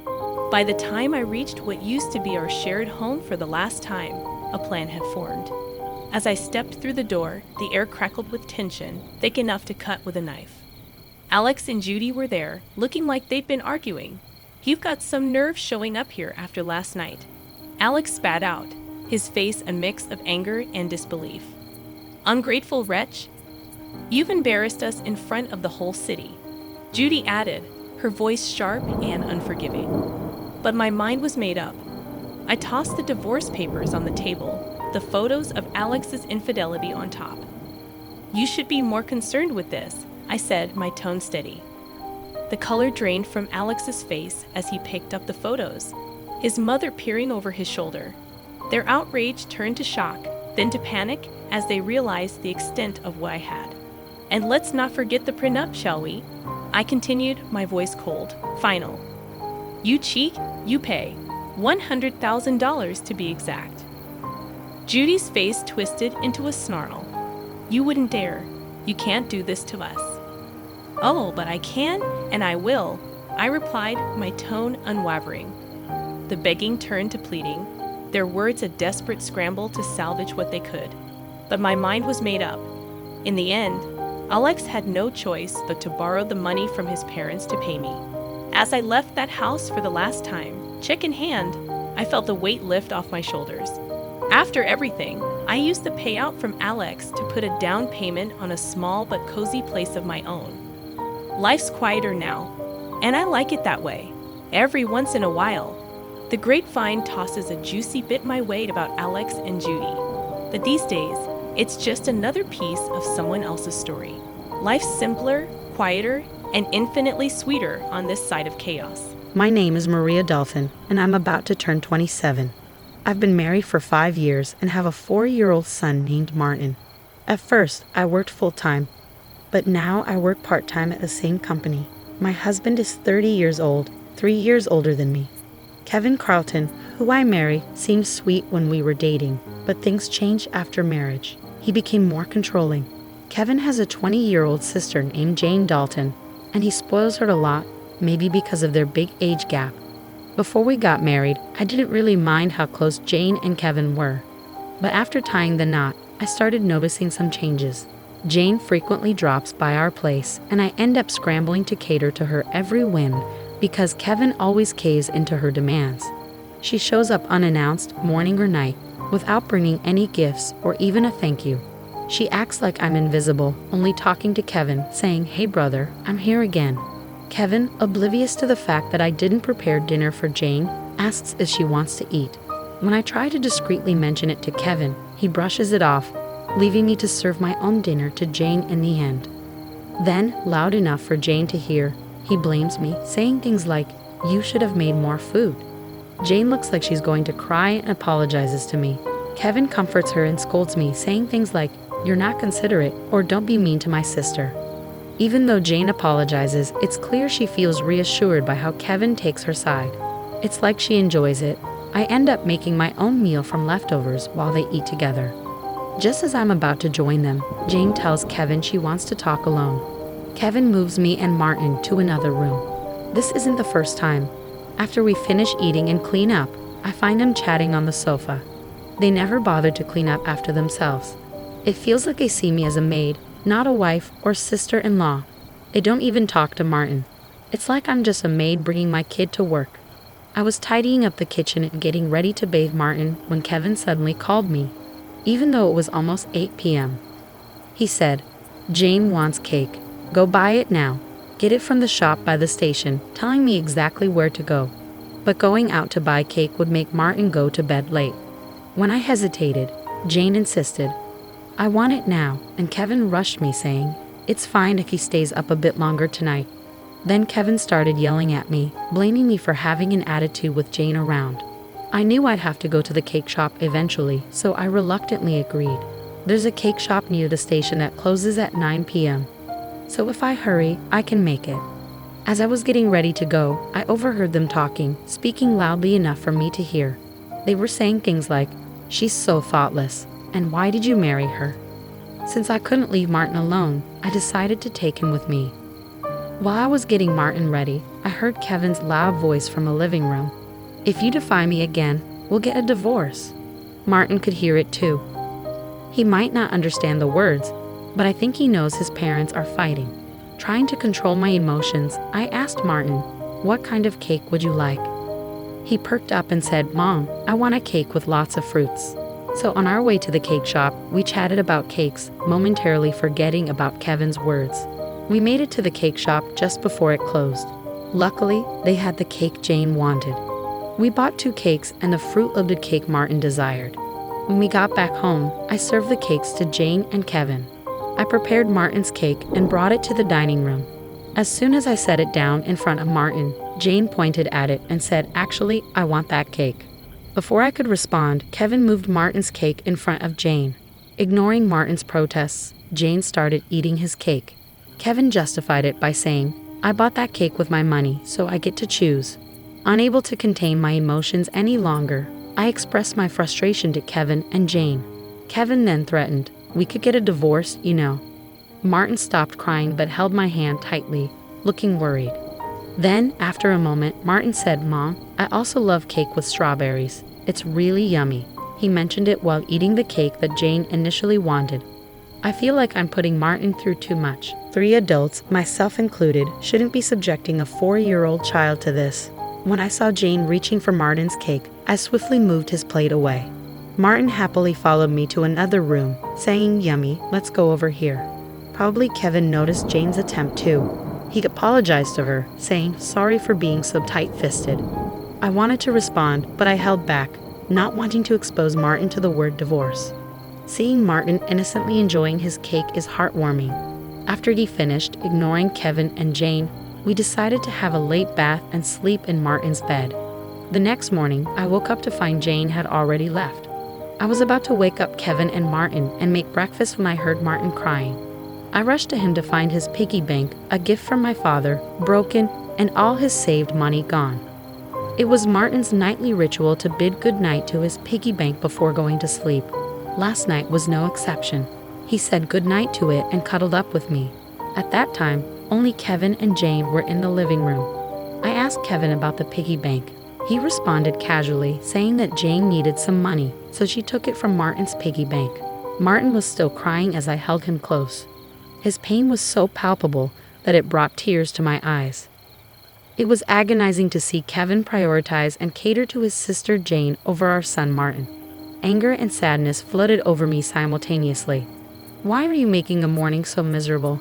By the time I reached what used to be our shared home for the last time, a plan had formed. As I stepped through the door, the air crackled with tension, thick enough to cut with a knife. Alex and Judy were there, looking like they'd been arguing. "You've got some nerve showing up here after last night." Alex spat out, his face a mix of anger and disbelief. "Ungrateful wretch. You've embarrassed us in front of the whole city," Judy added, her voice sharp and unforgiving. But my mind was made up. I tossed the divorce papers on the table, the photos of Alex's infidelity on top. "You should be more concerned with this," I said, my tone steady. The color drained from Alex's face as he picked up the photos, his mother peering over his shoulder. Their outrage turned to shock, then to panic as they realized the extent of what I had. "And let's not forget the prenup, shall we?" I continued, my voice cold, final. "You cheat, you pay. $100,000 to be exact." Judy's face twisted into a snarl. "You wouldn't dare. You can't do this to us." "Oh, but I can, and I will," I replied, my tone unwavering. The begging turned to pleading, their words a desperate scramble to salvage what they could. But my mind was made up. In the end, Alex had no choice but to borrow the money from his parents to pay me. As I left that house for the last time, check in hand, I felt the weight lift off my shoulders. After everything, I used the payout from Alex to put a down payment on a small but cozy place of my own. Life's quieter now, and I like it that way. Every once in a while, the grapevine tosses a juicy bit my way about Alex and Judy. But these days, It's just another piece of someone else's story. Life's simpler, quieter, and infinitely sweeter on this side of chaos. My name is Maria Dolphin, and I'm about to turn 27. I've been married for 5 years and have a 4-year-old son named Martin. At first, I worked full-time, but now I work part-time at the same company. My husband is 30 years old, 3 years older than me. Kevin Carlton, who I marry, seemed sweet when we were dating, but things changed after marriage. He became more controlling. Kevin has a 20-year-old sister named Jane Dalton, and he spoils her a lot, maybe because of their big age gap. Before we got married, I didn't really mind how close Jane and Kevin were. But after tying the knot, I started noticing some changes. Jane frequently drops by our place, and I end up scrambling to cater to her every whim because Kevin always caves into her demands. She shows up unannounced, morning or night, without bringing any gifts or even a thank you. She acts like I'm invisible, only talking to Kevin, saying, "Hey brother, I'm here again." Kevin, oblivious to the fact that I didn't prepare dinner for Jane, asks if she wants to eat. When I try to discreetly mention it to Kevin, he brushes it off, leaving me to serve my own dinner to Jane in the end. Then, loud enough for Jane to hear, he blames me, saying things like, "You should have made more food." Jane looks like she's going to cry and apologizes to me. Kevin comforts her and scolds me, saying things like, "You're not considerate," or "Don't be mean to my sister." Even though Jane apologizes, it's clear she feels reassured by how Kevin takes her side. It's like she enjoys it. I end up making my own meal from leftovers while they eat together. Just as I'm about to join them, Jane tells Kevin she wants to talk alone. Kevin moves me and Martin to another room. This isn't the first time. After we finish eating and clean up, I find them chatting on the sofa. They never bothered to clean up after themselves. It feels like they see me as a maid, not a wife or sister-in-law. They don't even talk to Martin. It's like I'm just a maid bringing my kid to work. I was tidying up the kitchen and getting ready to bathe Martin when Kevin suddenly called me, even though it was almost 8 p.m. He said, "Jane wants cake. Go buy it now. Get it from the shop by the station," telling me exactly where to go. But going out to buy cake would make Martin go to bed late. When I hesitated, Jane insisted, "I want it now," and Kevin rushed me, saying, "It's fine if he stays up a bit longer tonight." Then Kevin started yelling at me, blaming me for having an attitude with Jane around. I knew I'd have to go to the cake shop eventually, so I reluctantly agreed. There's a cake shop near the station that closes at 9 p.m., so if I hurry, I can make it. As I was getting ready to go, I overheard them talking, speaking loudly enough for me to hear. They were saying things like, "She's so thoughtless," and "Why did you marry her?" Since I couldn't leave Martin alone, I decided to take him with me. While I was getting Martin ready, I heard Kevin's loud voice from a living room. "If you defy me again, we'll get a divorce." Martin could hear it too. He might not understand the words, but I think he knows his parents are fighting. Trying to control my emotions, I asked Martin, "What kind of cake would you like?" He perked up and said, "Mom, I want a cake with lots of fruits." So on our way to the cake shop, we chatted about cakes, momentarily forgetting about Kevin's words. We made it to the cake shop just before it closed. Luckily, they had the cake Jane wanted. We bought 2 cakes and the fruit-loaded cake Martin desired. When we got back home, I served the cakes to Jane and Kevin. I prepared Martin's cake and brought it to the dining room. As soon as I set it down in front of Martin, Jane pointed at it and said, "Actually, I want that cake." Before I could respond, Kevin moved Martin's cake in front of Jane. Ignoring Martin's protests, Jane started eating his cake. Kevin justified it by saying, "I bought that cake with my money, so I get to choose." Unable to contain my emotions any longer, I expressed my frustration to Kevin and Jane. Kevin then threatened, "We could get a divorce, you know." Martin stopped crying but held my hand tightly, looking worried. Then, after a moment, Martin said, "Mom, I also love cake with strawberries. It's really yummy." He mentioned it while eating the cake that Jane initially wanted. I feel like I'm putting Martin through too much. 3 adults, myself included, shouldn't be subjecting a 4-year-old child to this. When I saw Jane reaching for Martin's cake, I swiftly moved his plate away. Martin happily followed me to another room, saying, "Yummy, let's go over here." Probably Kevin noticed Jane's attempt too. He apologized to her, saying, "Sorry for being so tight-fisted." I wanted to respond, but I held back, not wanting to expose Martin to the word divorce. Seeing Martin innocently enjoying his cake is heartwarming. After he finished, ignoring Kevin and Jane, we decided to have a late bath and sleep in Martin's bed. The next morning, I woke up to find Jane had already left. I was about to wake up Kevin and Martin and make breakfast when I heard Martin crying. I rushed to him to find his piggy bank, a gift from my father, broken, and all his saved money gone. It was Martin's nightly ritual to bid goodnight to his piggy bank before going to sleep. Last night was no exception. He said goodnight to it and cuddled up with me. At that time, only Kevin and Jane were in the living room. I asked Kevin about the piggy bank. He responded casually, saying that Jane needed some money, so she took it from Martin's piggy bank. Martin was still crying as I held him close. His pain was so palpable that it brought tears to my eyes. It was agonizing to see Kevin prioritize and cater to his sister Jane over our son Martin. Anger and sadness flooded over me simultaneously. "Why are you making a morning so miserable?"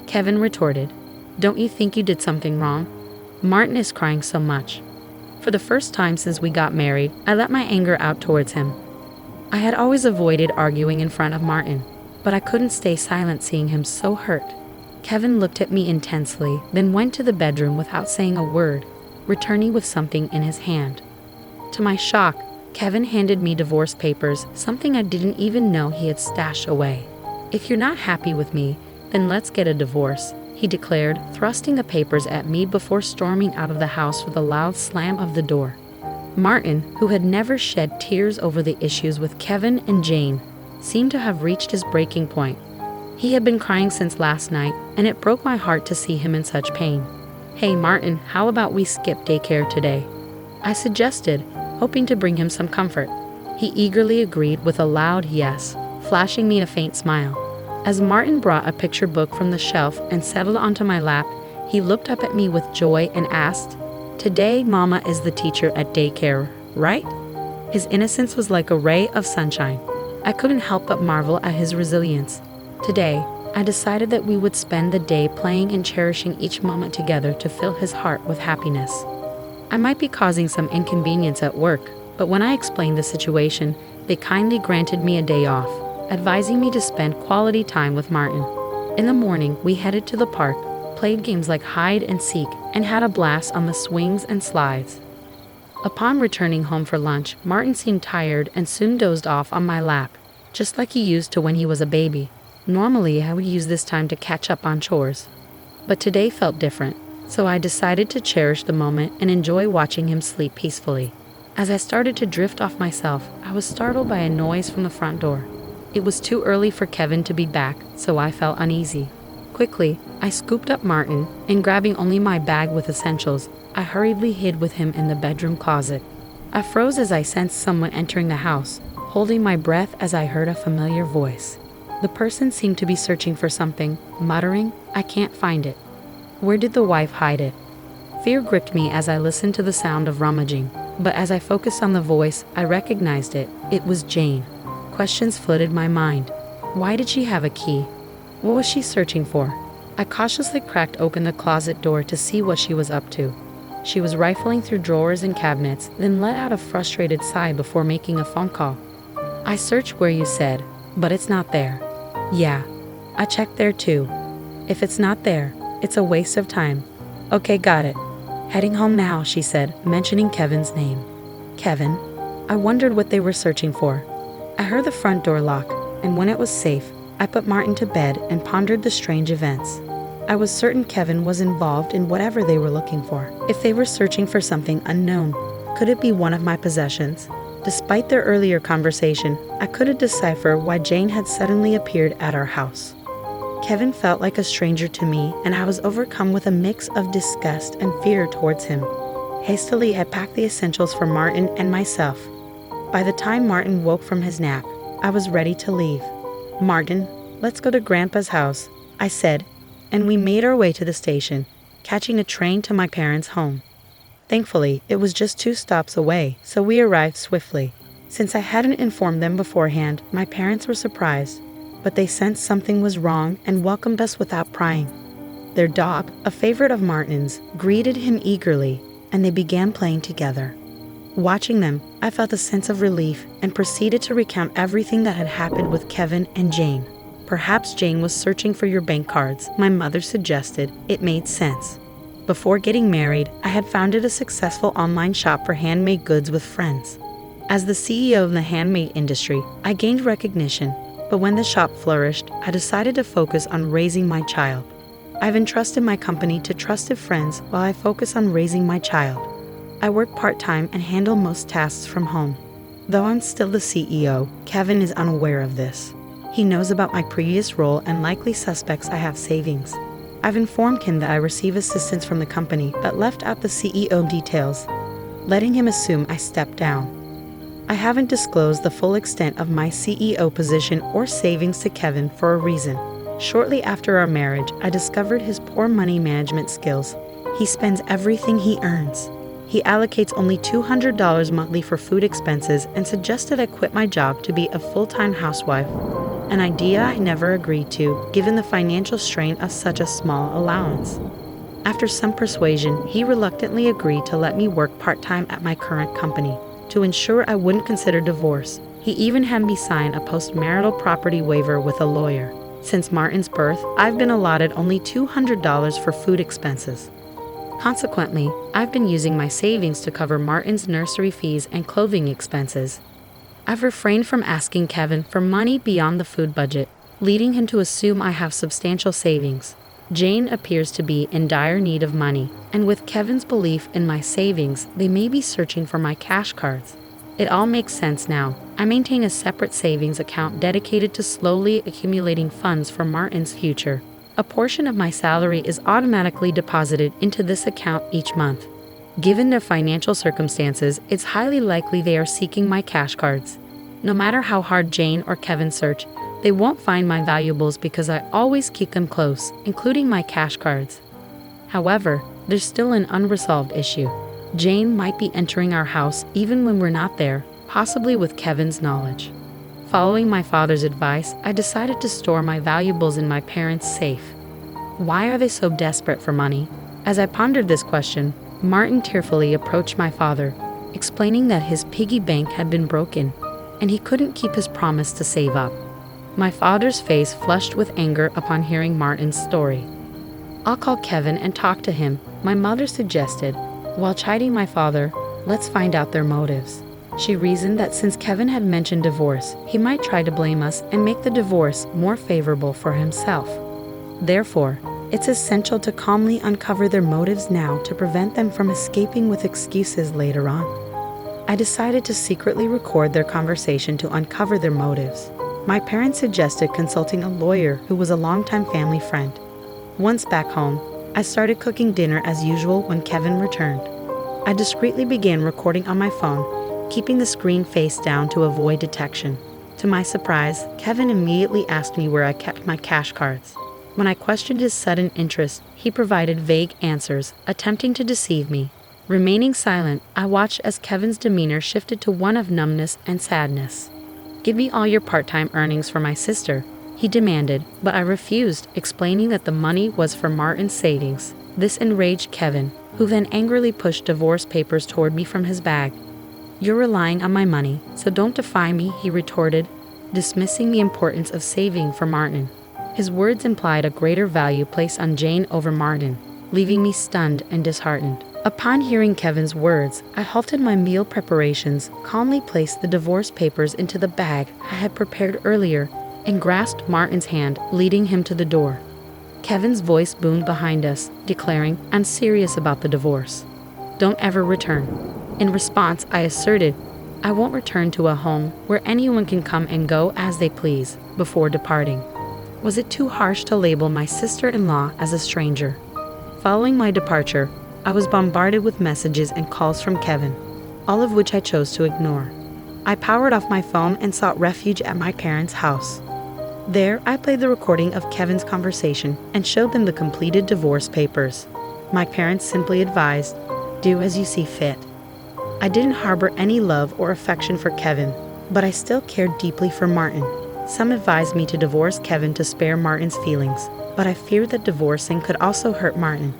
Kevin retorted. "Don't you think you did something wrong? Martin is crying so much." For the first time since we got married, I let my anger out towards him. I had always avoided arguing in front of Martin, but I couldn't stay silent seeing him so hurt. Kevin looked at me intensely, then went to the bedroom without saying a word, returning with something in his hand. To my shock, Kevin handed me divorce papers, something I didn't even know he had stashed away. "If you're not happy with me, then let's get a divorce," he declared, thrusting the papers at me before storming out of the house with a loud slam of the door. Martin, who had never shed tears over the issues with Kevin and Jane, seemed to have reached his breaking point. He had been crying since last night, and it broke my heart to see him in such pain. "Hey Martin, how about we skip daycare today?" I suggested, hoping to bring him some comfort. He eagerly agreed with a loud yes, flashing me a faint smile. As Martin brought a picture book from the shelf and settled onto my lap, he looked up at me with joy and asked, "Today, Mama is the teacher at daycare, right?" His innocence was like a ray of sunshine. I couldn't help but marvel at his resilience. Today, I decided that we would spend the day playing and cherishing each moment together to fill his heart with happiness. I might be causing some inconvenience at work, but when I explained the situation, they kindly granted me a day off, advising me to spend quality time with Martin. In the morning, we headed to the park, played games like hide and seek, and had a blast on the swings and slides. Upon returning home for lunch, Martin seemed tired and soon dozed off on my lap, just like he used to when he was a baby. Normally, I would use this time to catch up on chores, but today felt different, so I decided to cherish the moment and enjoy watching him sleep peacefully. As I started to drift off myself, I was startled by a noise from the front door. It was too early for Kevin to be back, so I felt uneasy. Quickly, I scooped up Martin, and grabbing only my bag with essentials, I hurriedly hid with him in the bedroom closet. I froze as I sensed someone entering the house, holding my breath as I heard a familiar voice. The person seemed to be searching for something, muttering, "I can't find it." Where did the wife hide it? Fear gripped me as I listened to the sound of rummaging, but as I focused on the voice, I recognized it. It was Jane. Questions flooded my mind. Why did she have a key? What was she searching for? I cautiously cracked open the closet door to see what she was up to. She was rifling through drawers and cabinets, then let out a frustrated sigh before making a phone call. "I searched where you said, but it's not there." "Yeah, I checked there too. If it's not there, it's a waste of time." "Okay, got it. Heading home now," she said, mentioning Kevin's name. Kevin? I wondered what they were searching for. I heard the front door lock, and when it was safe, I put Martin to bed and pondered the strange events. I was certain Kevin was involved in whatever they were looking for. If they were searching for something unknown, could it be one of my possessions? Despite their earlier conversation, I couldn't decipher why Jane had suddenly appeared at our house. Kevin felt like a stranger to me, and I was overcome with a mix of disgust and fear towards him. Hastily, I packed the essentials for Martin and myself. By the time Martin woke from his nap, I was ready to leave. "Martin, let's go to Grandpa's house," I said, and we made our way to the station, catching a train to my parents' home. Thankfully, it was just 2 stops away, so we arrived swiftly. Since I hadn't informed them beforehand, my parents were surprised, but they sensed something was wrong and welcomed us without prying. Their dog, a favorite of Martin's, greeted him eagerly, and they began playing together. Watching them, I felt a sense of relief and proceeded to recount everything that had happened with Kevin and Jane. Perhaps Jane was searching for your bank cards, my mother suggested. It made sense. Before getting married, I had founded a successful online shop for handmade goods with friends. As the CEO of the handmade industry, I gained recognition, but when the shop flourished, I decided to focus on raising my child. I've entrusted my company to trusted friends while I focus on raising my child. I work part-time and handle most tasks from home. Though I'm still the CEO, Kevin is unaware of this. He knows about my previous role and likely suspects I have savings. I've informed him that I receive assistance from the company but left out the CEO details, letting him assume I stepped down. I haven't disclosed the full extent of my CEO position or savings to Kevin for a reason. Shortly after our marriage, I discovered his poor money management skills. He spends everything he earns. He allocates only $200 monthly for food expenses and suggested I quit my job to be a full-time housewife, an idea I never agreed to given the financial strain of such a small allowance. After some persuasion, he reluctantly agreed to let me work part-time at my current company. To ensure I wouldn't consider divorce, he even had me sign a post-marital property waiver with a lawyer. Since Martin's birth, I've been allotted only $200 for food expenses. Consequently, I've been using my savings to cover Martin's nursery fees and clothing expenses. I've refrained from asking Kevin for money beyond the food budget, leading him to assume I have substantial savings. Jane appears to be in dire need of money, and with Kevin's belief in my savings, they may be searching for my cash cards. It all makes sense now. I maintain a separate savings account dedicated to slowly accumulating funds for Martin's future. A portion of my salary is automatically deposited into this account each month. Given their financial circumstances, it's highly likely they are seeking my cash cards. No matter how hard Jane or Kevin search, they won't find my valuables because I always keep them close, including my cash cards. However, there's still an unresolved issue. Jane might be entering our house even when we're not there, possibly with Kevin's knowledge. Following my father's advice, I decided to store my valuables in my parents' safe. Why are they so desperate for money? As I pondered this question, Martin tearfully approached my father, explaining that his piggy bank had been broken, and he couldn't keep his promise to save up. My father's face flushed with anger upon hearing Martin's story. "I'll call Kevin and talk to him," my mother suggested. While chiding my father, "Let's find out their motives." She reasoned that since Kevin had mentioned divorce, he might try to blame us and make the divorce more favorable for himself. Therefore, it's essential to calmly uncover their motives now to prevent them from escaping with excuses later on. I decided to secretly record their conversation to uncover their motives. My parents suggested consulting a lawyer who was a longtime family friend. Once back home, I started cooking dinner as usual when Kevin returned. I discreetly began recording on my phone, keeping the screen face down to avoid detection. To my surprise, Kevin immediately asked me where I kept my cash cards. When I questioned his sudden interest, he provided vague answers, attempting to deceive me. Remaining silent, I watched as Kevin's demeanor shifted to one of numbness and sadness. "Give me all your part-time earnings for my sister," he demanded, but I refused, explaining that the money was for Martin's savings. This enraged Kevin, who then angrily pushed divorce papers toward me from his bag. "You're relying on my money, so don't defy me," he retorted, dismissing the importance of saving for Martin. His words implied a greater value placed on Jane over Martin, leaving me stunned and disheartened. Upon hearing Kevin's words, I halted my meal preparations, calmly placed the divorce papers into the bag I had prepared earlier, and grasped Martin's hand, leading him to the door. Kevin's voice boomed behind us, declaring, "I'm serious about the divorce. Don't ever return." In response, I asserted, "I won't return to a home where anyone can come and go as they please," before departing. Was it too harsh to label my sister-in-law as a stranger? Following my departure, I was bombarded with messages and calls from Kevin, all of which I chose to ignore. I powered off my phone and sought refuge at my parents' house. There, I played the recording of Kevin's conversation and showed them the completed divorce papers. My parents simply advised, "Do as you see fit." I didn't harbor any love or affection for Kevin, but I still cared deeply for Martin. Some advised me to divorce Kevin to spare Martin's feelings, but I feared that divorcing could also hurt Martin.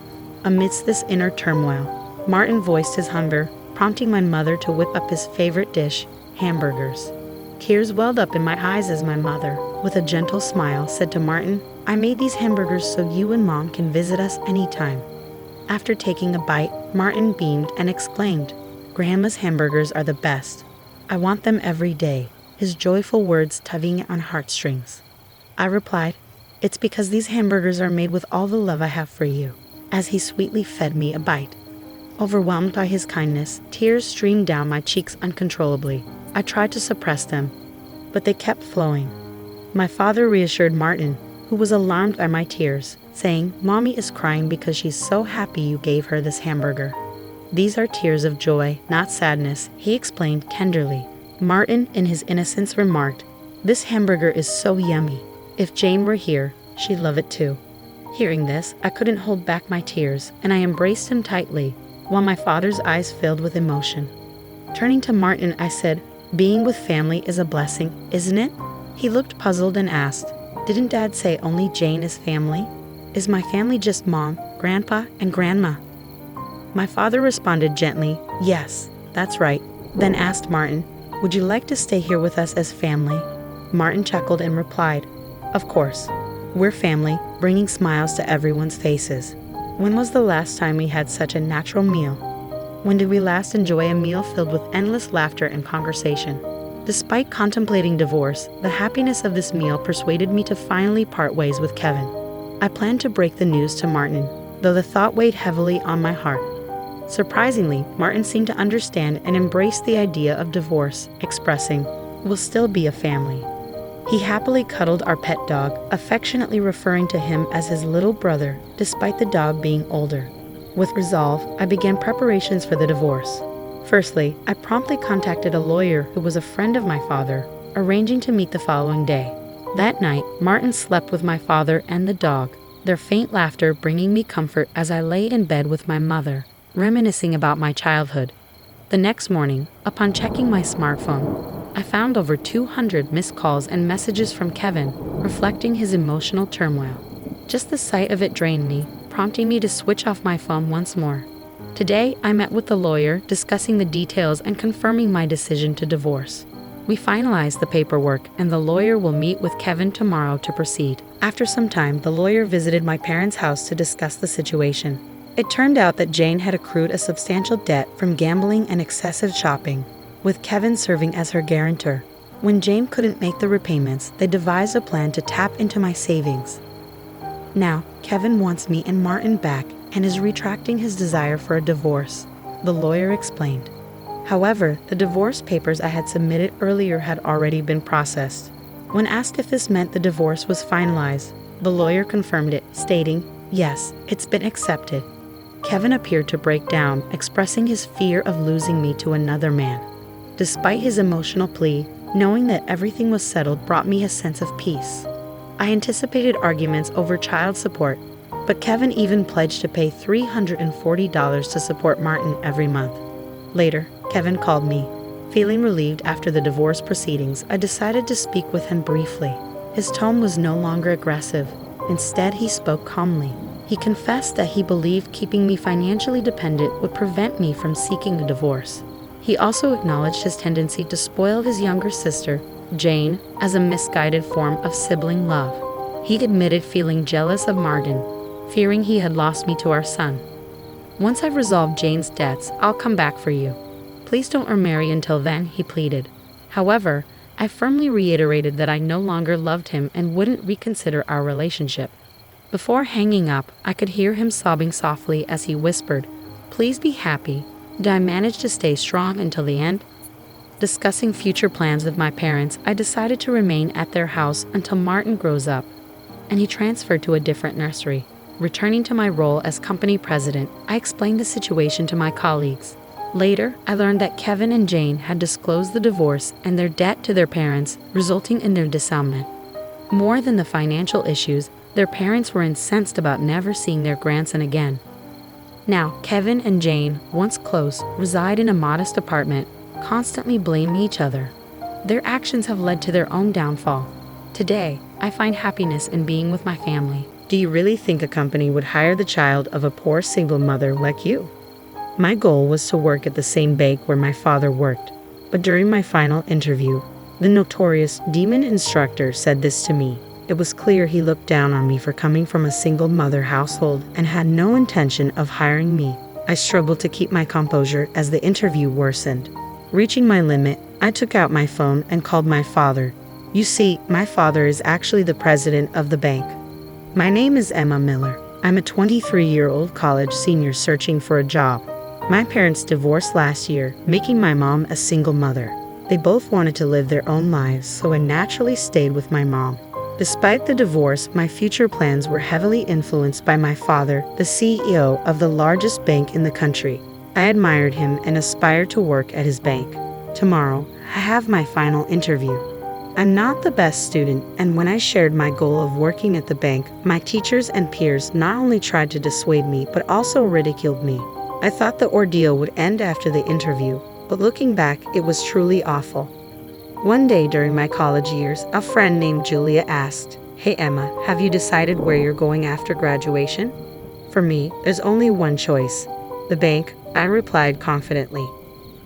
Amidst this inner turmoil, Martin voiced his hunger, prompting my mother to whip up his favorite dish, hamburgers. Tears welled up in my eyes as my mother, with a gentle smile, said to Martin, "I made these hamburgers so you and Mom can visit us anytime." After taking a bite, Martin beamed and exclaimed, "Grandma's hamburgers are the best. I want them every day," his joyful words tugging on heartstrings. I replied, "It's because these hamburgers are made with all the love I have for you," as he sweetly fed me a bite. Overwhelmed by his kindness, tears streamed down my cheeks uncontrollably. I tried to suppress them, but they kept flowing. My father reassured Martin, who was alarmed by my tears, saying, "Mommy is crying because she's so happy you gave her this hamburger. These are tears of joy, not sadness," he explained tenderly. Martin, in his innocence, remarked, "This hamburger is so yummy. If Jane were here, she'd love it too." Hearing this, I couldn't hold back my tears, and I embraced him tightly, while my father's eyes filled with emotion. Turning to Martin, I said, "Being with family is a blessing, isn't it?" He looked puzzled and asked, "Didn't Dad say only Jane is family? Is my family just Mom, Grandpa, and Grandma?" My father responded gently, "Yes, that's right," then asked Martin, "Would you like to stay here with us as family?" Martin chuckled and replied, "Of course. We're family," bringing smiles to everyone's faces. When was the last time we had such a natural meal? When did we last enjoy a meal filled with endless laughter and conversation? Despite contemplating divorce, the happiness of this meal persuaded me to finally part ways with Kevin. I planned to break the news to Martin, though the thought weighed heavily on my heart. Surprisingly, Martin seemed to understand and embrace the idea of divorce, expressing, "We'll still be a family." He happily cuddled our pet dog, affectionately referring to him as his little brother, despite the dog being older. With resolve, I began preparations for the divorce. Firstly, I promptly contacted a lawyer who was a friend of my father, arranging to meet the following day. That night, Martin slept with my father and the dog, their faint laughter bringing me comfort as I lay in bed with my mother, reminiscing about my childhood. The next morning, upon checking my smartphone, I found over 200 missed calls and messages from Kevin, reflecting his emotional turmoil. Just the sight of it drained me, prompting me to switch off my phone once more. Today, I met with the lawyer, discussing the details and confirming my decision to divorce. We finalized the paperwork, and the lawyer will meet with Kevin tomorrow to proceed. After some time, the lawyer visited my parents' house to discuss the situation. It turned out that Jane had accrued a substantial debt from gambling and excessive shopping, with Kevin serving as her guarantor. When Jane couldn't make the repayments, they devised a plan to tap into my savings. Now, Kevin wants me and Martin back and is retracting his desire for a divorce, the lawyer explained. However, the divorce papers I had submitted earlier had already been processed. When asked if this meant the divorce was finalized, the lawyer confirmed it, stating, "Yes, it's been accepted." Kevin appeared to break down, expressing his fear of losing me to another man. Despite his emotional plea, knowing that everything was settled brought me a sense of peace. I anticipated arguments over child support, but Kevin even pledged to pay $340 to support Martin every month. Later, Kevin called me. Feeling relieved after the divorce proceedings, I decided to speak with him briefly. His tone was no longer aggressive. Instead, he spoke calmly. He confessed that he believed keeping me financially dependent would prevent me from seeking a divorce. He also acknowledged his tendency to spoil his younger sister, Jane, as a misguided form of sibling love. He admitted feeling jealous of Martin, fearing he had lost me to our son. "Once I've resolved Jane's debts, I'll come back for you. Please don't remarry until then," he pleaded. However, I firmly reiterated that I no longer loved him and wouldn't reconsider our relationship. Before hanging up, I could hear him sobbing softly as he whispered, "Please be happy. Did I manage to stay strong until the end?" Discussing future plans with my parents, I decided to remain at their house until Martin grows up, and he transferred to a different nursery. Returning to my role as company president, I explained the situation to my colleagues. Later, I learned that Kevin and Jane had disclosed the divorce and their debt to their parents, resulting in their disarmament. More than the financial issues, their parents were incensed about never seeing their grandson again. Now, Kevin and Jane, once close, reside in a modest apartment, constantly blaming each other. Their actions have led to their own downfall. Today, I find happiness in being with my family. Do you really think a company would hire the child of a poor single mother like you? My goal was to work at the same bank where my father worked, but during my final interview, the notorious demon instructor said this to me. It was clear he looked down on me for coming from a single mother household and had no intention of hiring me. I struggled to keep my composure as the interview worsened. Reaching my limit, I took out my phone and called my father. You see, my father is actually the president of the bank. My name is Emma Miller. I'm a 23-year-old college senior searching for a job. My parents divorced last year, making my mom a single mother. They both wanted to live their own lives, so I naturally stayed with my mom. Despite the divorce, my future plans were heavily influenced by my father, the CEO of the largest bank in the country. I admired him and aspired to work at his bank. Tomorrow, I have my final interview. I'm not the best student, and when I shared my goal of working at the bank, my teachers and peers not only tried to dissuade me, but also ridiculed me. I thought the ordeal would end after the interview, but looking back, it was truly awful. One day during my college years, a friend named Julia asked, "Hey Emma, have you decided where you're going after graduation?" For me, there's only one choice. The bank, I replied confidently.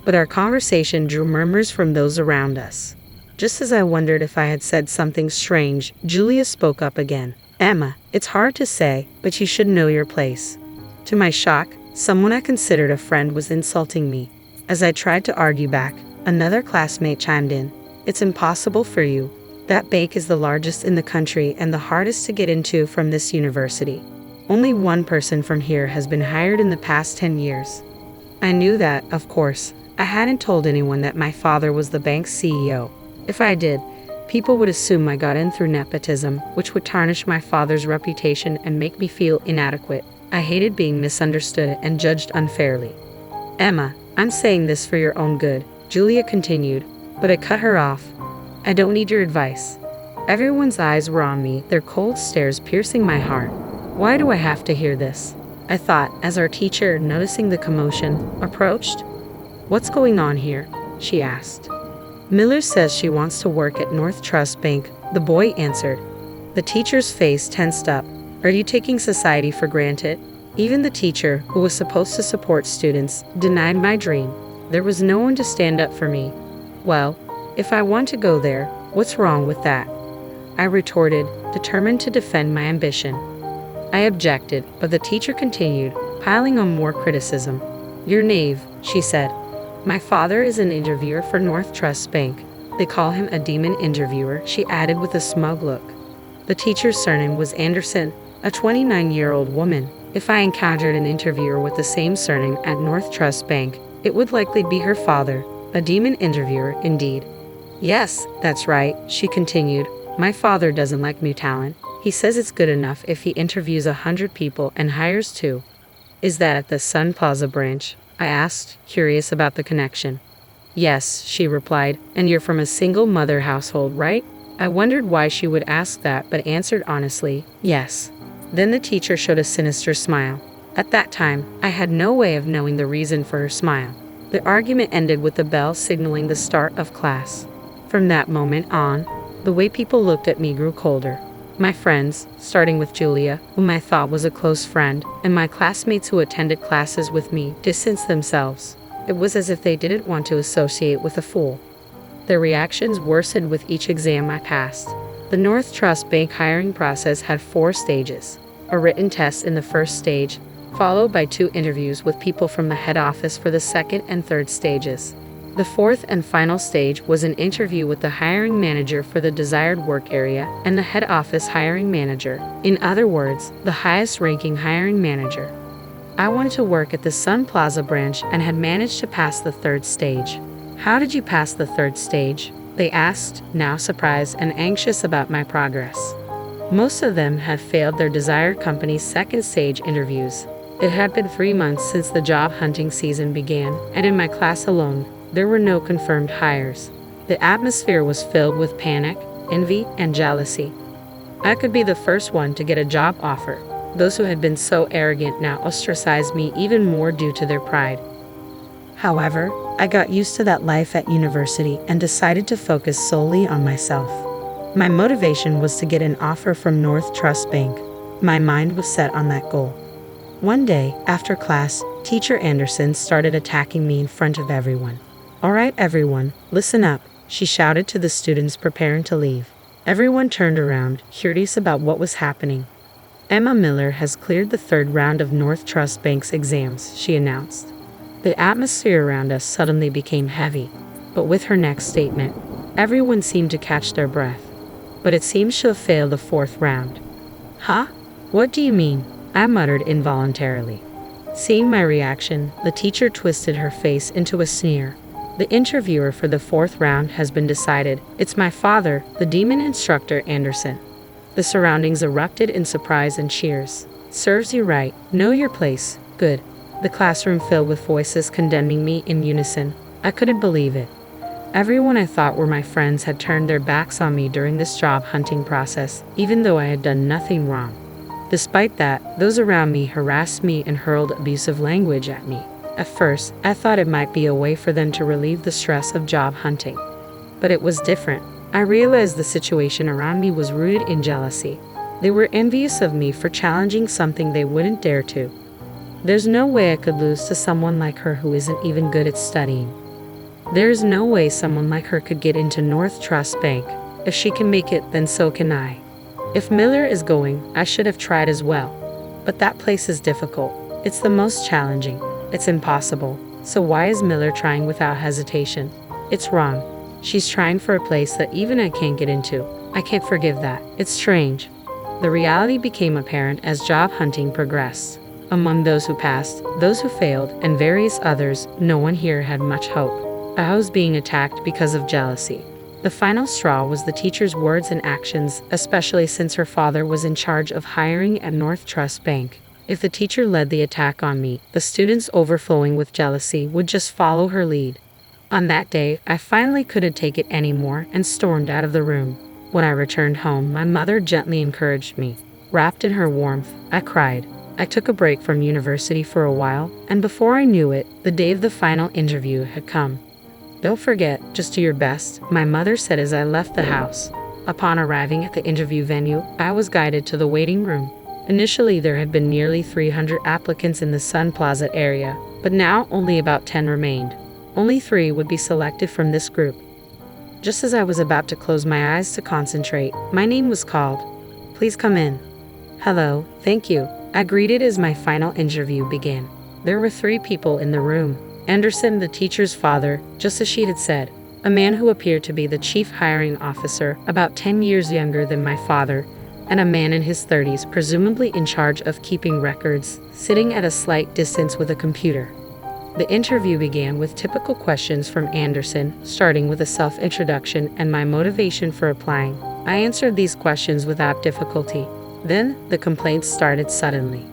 But our conversation drew murmurs from those around us. Just as I wondered if I had said something strange, Julia spoke up again. "Emma, it's hard to say, but you should know your place." To my shock, someone I considered a friend was insulting me. As I tried to argue back, another classmate chimed in. "It's impossible for you. That bank is the largest in the country and the hardest to get into from this university. Only one person from here has been hired in the past 10 years. I knew that, of course. I hadn't told anyone that my father was the bank's CEO. If I did, people would assume I got in through nepotism, which would tarnish my father's reputation and make me feel inadequate. I hated being misunderstood and judged unfairly. "Emma, I'm saying this for your own good," Julia continued, but I cut her off. "I don't need your advice." Everyone's eyes were on me, their cold stares piercing my heart. "Why do I have to hear this?" I thought, as our teacher, noticing the commotion, approached. "What's going on here?" she asked. "Miller says she wants to work at North Trust Bank," the boy answered. The teacher's face tensed up. "Are you taking society for granted?" Even the teacher, who was supposed to support students, denied my dream. There was no one to stand up for me. "Well, if I want to go there, what's wrong with that?" I retorted, determined to defend my ambition. I objected, but the teacher continued, piling on more criticism. "You're naive," she said. "My father is an interviewer for North Trust Bank. They call him a demon interviewer," she added with a smug look. The teacher's surname was Anderson, a 29-year-old woman. If I encountered an interviewer with the same surname at North Trust Bank, it would likely be her father, a demon interviewer indeed. "Yes, that's right," she continued. "My father doesn't like new talent. He says it's good enough if he interviews 100 people and hires 2. "Is that at the Sun Plaza branch?" I asked, curious about the connection. "Yes," she replied, "and you're from a single mother household, right?" I wondered why she would ask that, but answered honestly, "Yes." Then the teacher showed a sinister smile. At that time, I had no way of knowing the reason for her smile. The argument ended with the bell signaling the start of class. From that moment on, the way people looked at me grew colder. My friends, starting with Julia, whom I thought was a close friend, and my classmates who attended classes with me, distanced themselves. It was as if they didn't want to associate with a fool. Their reactions worsened with each exam I passed. The North Trust Bank hiring process had 4 stages. A written test in the first stage, followed by 2 interviews with people from the head office for the second and third stages. The fourth and final stage was an interview with the hiring manager for the desired work area and the head office hiring manager. In other words, the highest-ranking hiring manager. I wanted to work at the Sun Plaza branch and had managed to pass the 3rd stage. "How did you pass the 3rd stage?" they asked, now surprised and anxious about my progress. Most of them had failed their desired company's 2nd stage interviews. It had been 3 months since the job hunting season began, and in my class alone, there were no confirmed hires. The atmosphere was filled with panic, envy, and jealousy. I could be the first one to get a job offer. Those who had been so arrogant now ostracized me even more due to their pride. However, I got used to that life at university and decided to focus solely on myself. My motivation was to get an offer from North Trust Bank. My mind was set on that goal. One day, after class, Teacher Anderson started attacking me in front of everyone. "All right, everyone, listen up," she shouted to the students preparing to leave. Everyone turned around, curious about what was happening. "Emma Miller has cleared the third round of North Trust Bank's exams," she announced. The atmosphere around us suddenly became heavy, but with her next statement, everyone seemed to catch their breath. "But it seems she'll fail the fourth round." "Huh? What do you mean?" I muttered involuntarily. Seeing my reaction, the teacher twisted her face into a sneer. "The interviewer for the fourth round has been decided. It's my father, the demon instructor Anderson." The surroundings erupted in surprise and cheers. "Serves you right. Know your place. Good." The classroom filled with voices condemning me in unison. I couldn't believe it. Everyone I thought were my friends had turned their backs on me during this job hunting process, even though I had done nothing wrong. Despite that, those around me harassed me and hurled abusive language at me. At first, I thought it might be a way for them to relieve the stress of job hunting. But it was different. I realized the situation around me was rooted in jealousy. They were envious of me for challenging something they wouldn't dare to. There's no way I could lose to someone like her who isn't even good at studying. There's no way someone like her could get into North Trust Bank. If she can make it, then so can I. If Miller is going, I should have tried as well. But that place is difficult. It's the most challenging. It's impossible. So why is Miller trying without hesitation? It's wrong. She's trying for a place that even I can't get into. I can't forgive that. It's strange. The reality became apparent as job hunting progressed. Among those who passed, those who failed, and various others, no one here had much hope. I was being attacked because of jealousy. The final straw was the teacher's words and actions, especially since her father was in charge of hiring at North Trust Bank. If the teacher led the attack on me, the students overflowing with jealousy would just follow her lead. On that day, I finally couldn't take it anymore and stormed out of the room. When I returned home, my mother gently encouraged me. Wrapped in her warmth, I cried. I took a break from university for a while, and before I knew it, the day of the final interview had come. "Don't forget, just do your best," my mother said as I left the house. Upon arriving at the interview venue, I was guided to the waiting room. Initially, there had been nearly 300 applicants in the Sun Plaza area, but now only about 10 remained. Only 3 would be selected from this group. Just as I was about to close my eyes to concentrate, my name was called. "Please come in." "Hello, thank you," I greeted as my final interview began. There were 3 people in the room. Anderson, the teacher's father, just as she had said, a man who appeared to be the chief hiring officer, about 10 years younger than my father, and a man in his 30s, presumably in charge of keeping records, sitting at a slight distance with a computer. The interview began with typical questions from Anderson, starting with a self-introduction and my motivation for applying. I answered these questions without difficulty. Then, the complaints started suddenly.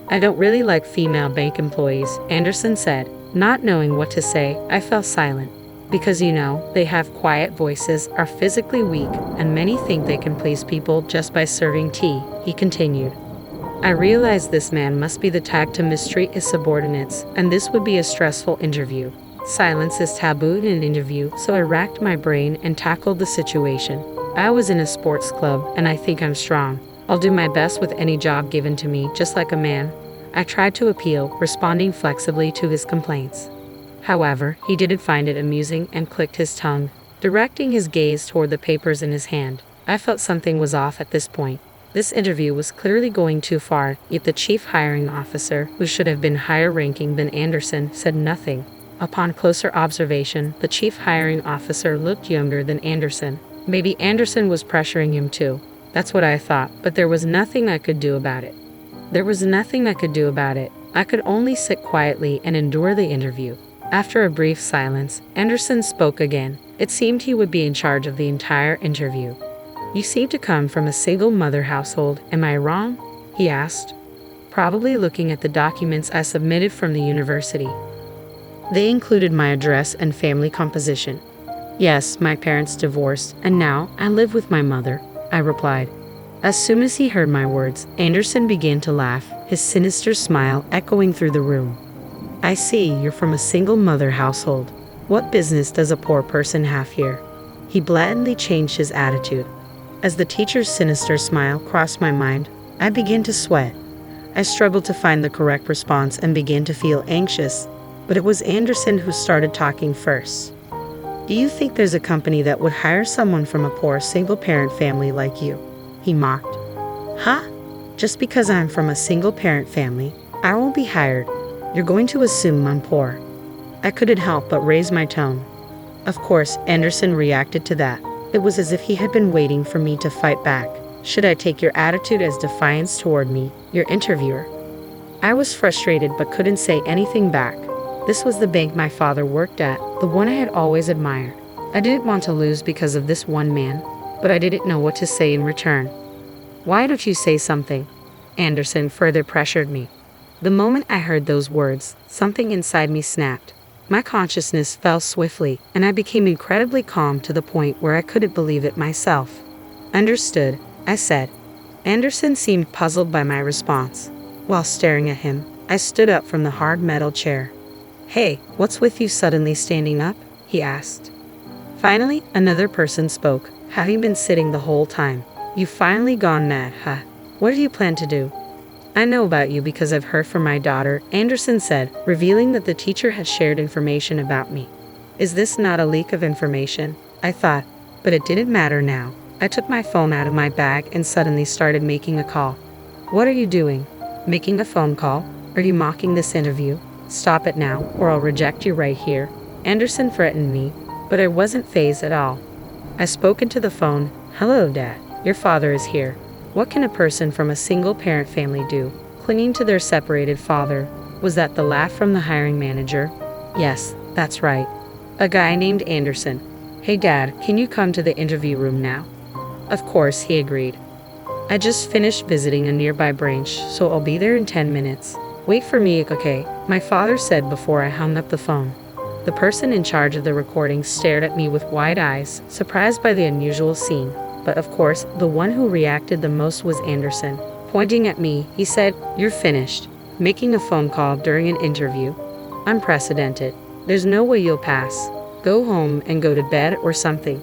"I don't really like female bank employees," Anderson said. Not knowing what to say, I fell silent. "Because they have quiet voices, are physically weak, and many think they can please people just by serving tea," he continued. I realized this man must be the type to mistreat his subordinates, and this would be a stressful interview. Silence is taboo in an interview, so I racked my brain and tackled the situation. I was in a sports club, and I think I'm strong. I'll do my best with any job given to me, just like a man. I tried to appeal, responding flexibly to his complaints. However, he didn't find it amusing and clicked his tongue, directing his gaze toward the papers in his hand. I felt something was off at this point. This interview was clearly going too far, yet the chief hiring officer, who should have been higher ranking than Anderson, said nothing. Upon closer observation, the chief hiring officer looked younger than Anderson. Maybe Anderson was pressuring him too. That's what I thought, but there was nothing I could do about it. I could only sit quietly and endure the interview. After a brief silence, Anderson spoke again. It seemed he would be in charge of the entire interview. "You seem to come from a single-mother household, am I wrong?" he asked, probably looking at the documents I submitted from the university. They included my address and family composition. "Yes, my parents divorced, and now I live with my mother," I replied. As soon as he heard my words, Anderson began to laugh, his sinister smile echoing through the room. "I see you're from a single-mother household. What business does a poor person have here?" He blatantly changed his attitude. As the teacher's sinister smile crossed my mind, I began to sweat. I struggled to find the correct response and began to feel anxious, but it was Anderson who started talking first. Do you think there's a company that would hire someone from a poor single-parent family like you? He mocked. Huh? Just because I'm from a single-parent family, I won't be hired. You're going to assume I'm poor. I couldn't help but raise my tone. Of course, Anderson reacted to that. It was as if he had been waiting for me to fight back. Should I take your attitude as defiance toward me, your interviewer? I was frustrated but couldn't say anything back. This was the bank my father worked at, the one I had always admired. I didn't want to lose because of this one man, but I didn't know what to say in return. Why don't you say something? Anderson further pressured me. The moment I heard those words, something inside me snapped. My consciousness fell swiftly, and I became incredibly calm to the point where I couldn't believe it myself. Understood, I said. Anderson seemed puzzled by my response. While staring at him, I stood up from the hard metal chair. Hey, what's with you suddenly standing up? He asked. Finally, another person spoke. Have you been sitting the whole time? You've finally gone mad, huh? What do you plan to do? I know about you because I've heard from my daughter, Anderson said, revealing that the teacher had shared information about me. Is this not a leak of information? I thought, but it didn't matter now. I took my phone out of my bag and suddenly started making a call. What are you doing? Making a phone call? Are you mocking this interview? Stop it now, or I'll reject you right here. Anderson threatened me, but I wasn't fazed at all. I spoke into the phone. Hello, Dad. Your father is here. What can a person from a single-parent family do? Clinging to their separated father. Was that the laugh from the hiring manager? Yes, that's right. A guy named Anderson. Hey, Dad, can you come to the interview room now? Of course, he agreed. I just finished visiting a nearby branch, so I'll be there in 10 minutes. Wait for me, okay? My father said before I hung up the phone. The person in charge of the recording stared at me with wide eyes, surprised by the unusual scene. But of course, the one who reacted the most was Anderson. Pointing at me, he said, You're finished. Making a phone call during an interview? Unprecedented. There's no way you'll pass. Go home and go to bed or something.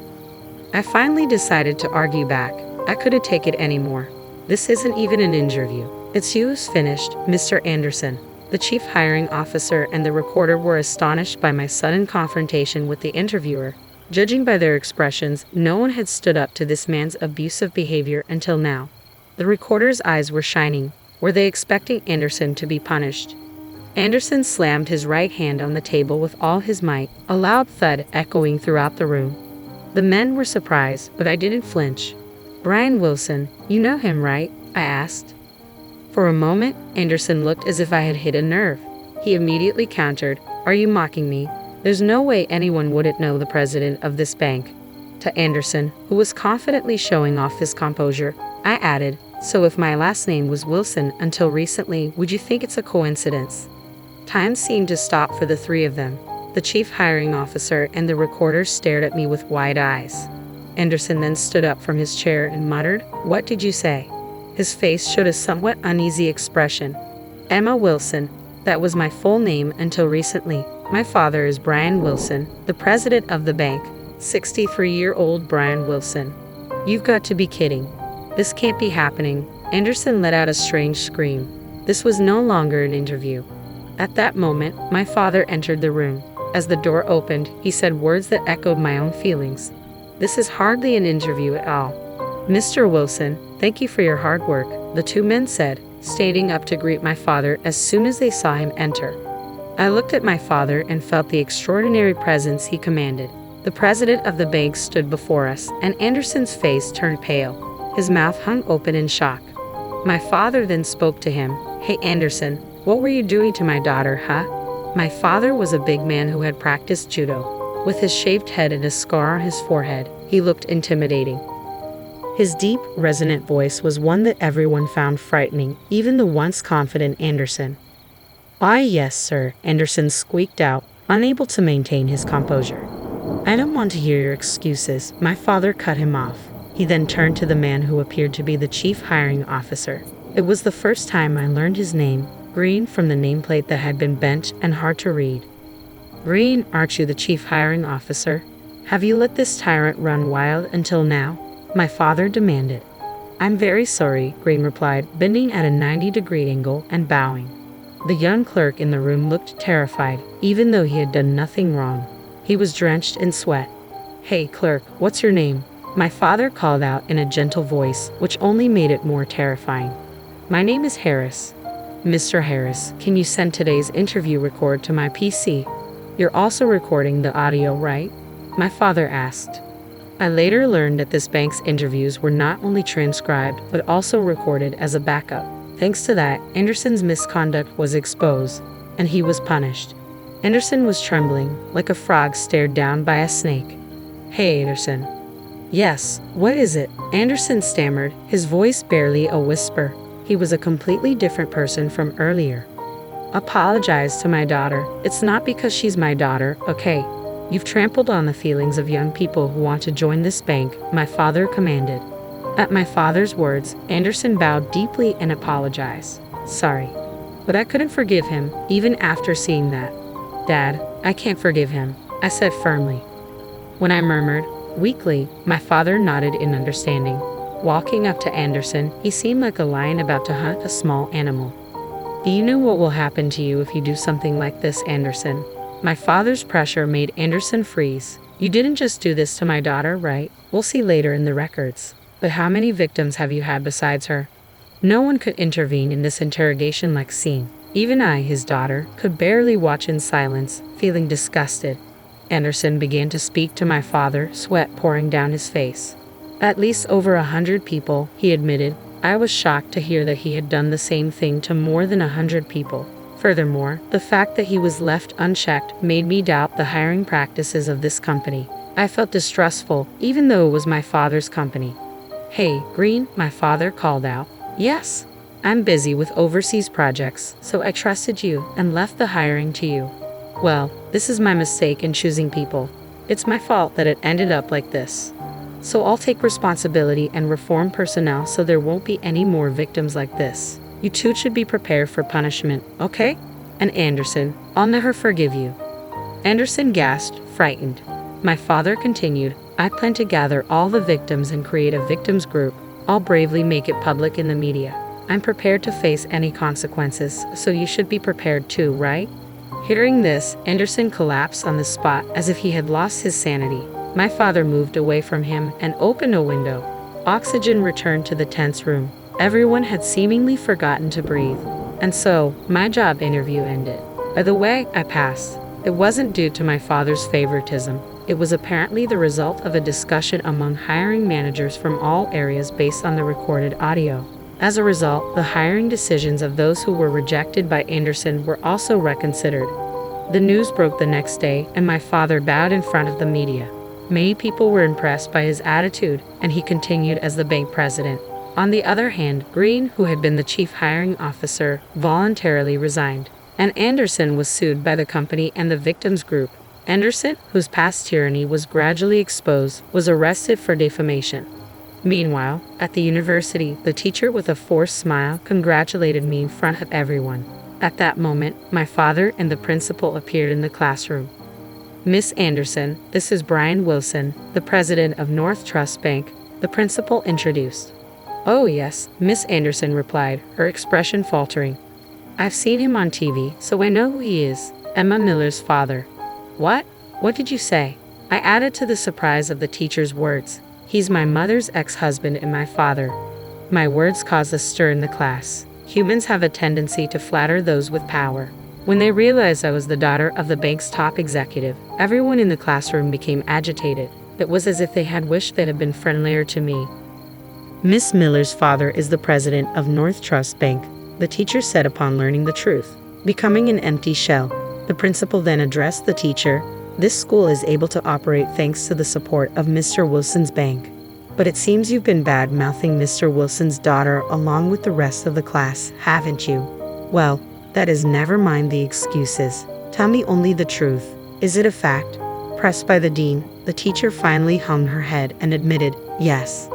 I finally decided to argue back. I couldn't take it anymore. This isn't even an interview. It's you who's finished, Mr. Anderson. The chief hiring officer and the recorder were astonished by my sudden confrontation with the interviewer. Judging by their expressions, no one had stood up to this man's abusive behavior until now. The recorder's eyes were shining. Were they expecting Anderson to be punished? Anderson slammed his right hand on the table with all his might, a loud thud echoing throughout the room. The men were surprised, but I didn't flinch. Brian Wilson, you know him, right? I asked. For a moment, Anderson looked as if I had hit a nerve. He immediately countered, Are you mocking me? There's no way anyone wouldn't know the president of this bank. To Anderson, who was confidently showing off his composure, I added, So if my last name was Wilson until recently, would you think it's a coincidence? Time seemed to stop for the three of them. The chief hiring officer and the recorder stared at me with wide eyes. Anderson then stood up from his chair and muttered, What did you say? His face showed a somewhat uneasy expression. Emma Wilson. That was my full name until recently. My father is Brian Wilson, the president of the bank. 63-year-old Brian Wilson. You've got to be kidding. This can't be happening. Anderson let out a strange scream. This was no longer an interview. At that moment, my father entered the room. As the door opened, he said words that echoed my own feelings. This is hardly an interview at all. Mr. Wilson, thank you for your hard work, the two men said, standing up to greet my father as soon as they saw him enter. I looked at my father and felt the extraordinary presence he commanded. The president of the bank stood before us, and Anderson's face turned pale. His mouth hung open in shock. My father then spoke to him. Hey, Anderson, what were you doing to my daughter, huh? My father was a big man who had practiced judo. With his shaved head and a scar on his forehead, he looked intimidating. His deep, resonant voice was one that everyone found frightening, even the once confident Anderson. Why, yes, sir, Anderson squeaked out, unable to maintain his composure. I don't want to hear your excuses. My father cut him off. He then turned to the man who appeared to be the chief hiring officer. It was the first time I learned his name, Green, from the nameplate that had been bent and hard to read. Green, aren't you the chief hiring officer? Have you let this tyrant run wild until now? My father demanded. I'm very sorry, Green replied, bending at a 90-degree angle and bowing. The young clerk in the room looked terrified, even though he had done nothing wrong. He was drenched in sweat. Hey, clerk, what's your name? My father called out in a gentle voice, which only made it more terrifying. My name is Harris. Mr. Harris, can you send today's interview record to my PC? You're also recording the audio, right? My father asked. I later learned that this bank's interviews were not only transcribed, but also recorded as a backup. Thanks to that, Anderson's misconduct was exposed, and he was punished. Anderson was trembling, like a frog stared down by a snake. Hey, Anderson. Yes, what is it? Anderson stammered, his voice barely a whisper. He was a completely different person from earlier. Apologize to my daughter. It's not because she's my daughter, okay? You've trampled on the feelings of young people who want to join this bank, my father commanded. At my father's words, Anderson bowed deeply and apologized. Sorry. But I couldn't forgive him, even after seeing that. Dad, I can't forgive him, I said firmly. When I murmured, weakly, my father nodded in understanding. Walking up to Anderson, he seemed like a lion about to hunt a small animal. Do you know what will happen to you if you do something like this, Anderson? My father's pressure made Anderson freeze. You didn't just do this to my daughter, right? We'll see later in the records. But how many victims have you had besides her? No one could intervene in this interrogation-like scene. Even I, his daughter, could barely watch in silence, feeling disgusted. Anderson began to speak to my father, sweat pouring down his face. At least over 100 people, he admitted. I was shocked to hear that he had done the same thing to more than 100 people. Furthermore, the fact that he was left unchecked made me doubt the hiring practices of this company. I felt distrustful, even though it was my father's company. Hey, Green, my father called out. Yes, I'm busy with overseas projects, so I trusted you and left the hiring to you. Well, this is my mistake in choosing people. It's my fault that it ended up like this. So I'll take responsibility and reform personnel so there won't be any more victims like this. You two should be prepared for punishment, okay? And Anderson, I'll never forgive you. Anderson gasped, frightened. My father continued, I plan to gather all the victims and create a victims group. I'll bravely make it public in the media. I'm prepared to face any consequences, so you should be prepared too, right? Hearing this, Anderson collapsed on the spot as if he had lost his sanity. My father moved away from him and opened a window. Oxygen returned to the tense room. Everyone had seemingly forgotten to breathe. And so, my job interview ended. By the way, I passed. It wasn't due to my father's favoritism. It was apparently the result of a discussion among hiring managers from all areas based on the recorded audio. As a result, the hiring decisions of those who were rejected by Anderson were also reconsidered. The news broke the next day, and my father bowed in front of the media. Many people were impressed by his attitude, and he continued as the bank president. On the other hand, Green, who had been the chief hiring officer, voluntarily resigned, and Anderson was sued by the company and the victims group. Anderson, whose past tyranny was gradually exposed, was arrested for defamation. Meanwhile, at the university, the teacher with a forced smile congratulated me in front of everyone. At that moment, my father and the principal appeared in the classroom. Miss Anderson, this is Brian Wilson, the president of North Trust Bank, the principal introduced. Oh yes, Miss Anderson replied, her expression faltering. I've seen him on TV, so I know who he is, Emma Miller's father. What? What did you say? I added to the surprise of the teacher's words. He's my mother's ex-husband and my father. My words caused a stir in the class. Humans have a tendency to flatter those with power. When they realized I was the daughter of the bank's top executive, everyone in the classroom became agitated. It was as if they had wished they had been friendlier to me. Miss Miller's father is the president of North Trust Bank, the teacher said upon learning the truth, becoming an empty shell. The principal then addressed the teacher. This school is able to operate thanks to the support of Mr. Wilson's bank. But it seems you've been bad-mouthing Mr. Wilson's daughter along with the rest of the class, haven't you? Well, that is never mind the excuses. Tell me only the truth. Is it a fact? Pressed by the dean, the teacher finally hung her head and admitted, yes.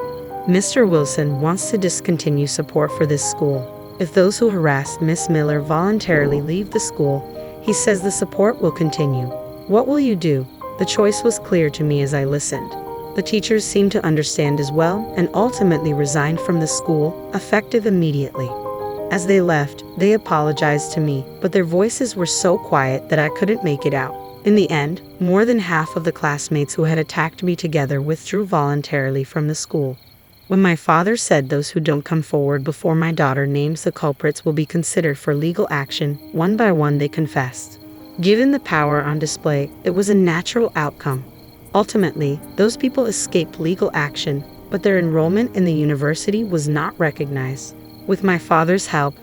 Mr. Wilson wants to discontinue support for this school. If those who harassed Miss Miller voluntarily leave the school, he says the support will continue. What will you do? The choice was clear to me as I listened. The teachers seemed to understand as well and ultimately resigned from the school, effective immediately. As they left, they apologized to me, but their voices were so quiet that I couldn't make it out. In the end, more than half of the classmates who had attacked me together withdrew voluntarily from the school. When my father said those who don't come forward before my daughter names the culprits will be considered for legal action, one by one they confessed. Given the power on display, it was a natural outcome. Ultimately, those people escaped legal action, but their enrollment in the university was not recognized. With my father's help,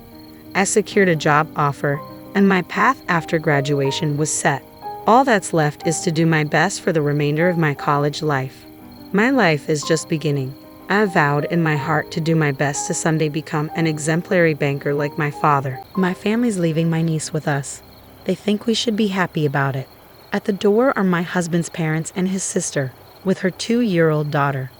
I secured a job offer, and my path after graduation was set. All that's left is to do my best for the remainder of my college life. My life is just beginning. I vowed in my heart to do my best to someday become an exemplary banker like my father. My family's leaving my niece with us. They think we should be happy about it. At the door are my husband's parents and his sister, with her 2-year-old daughter.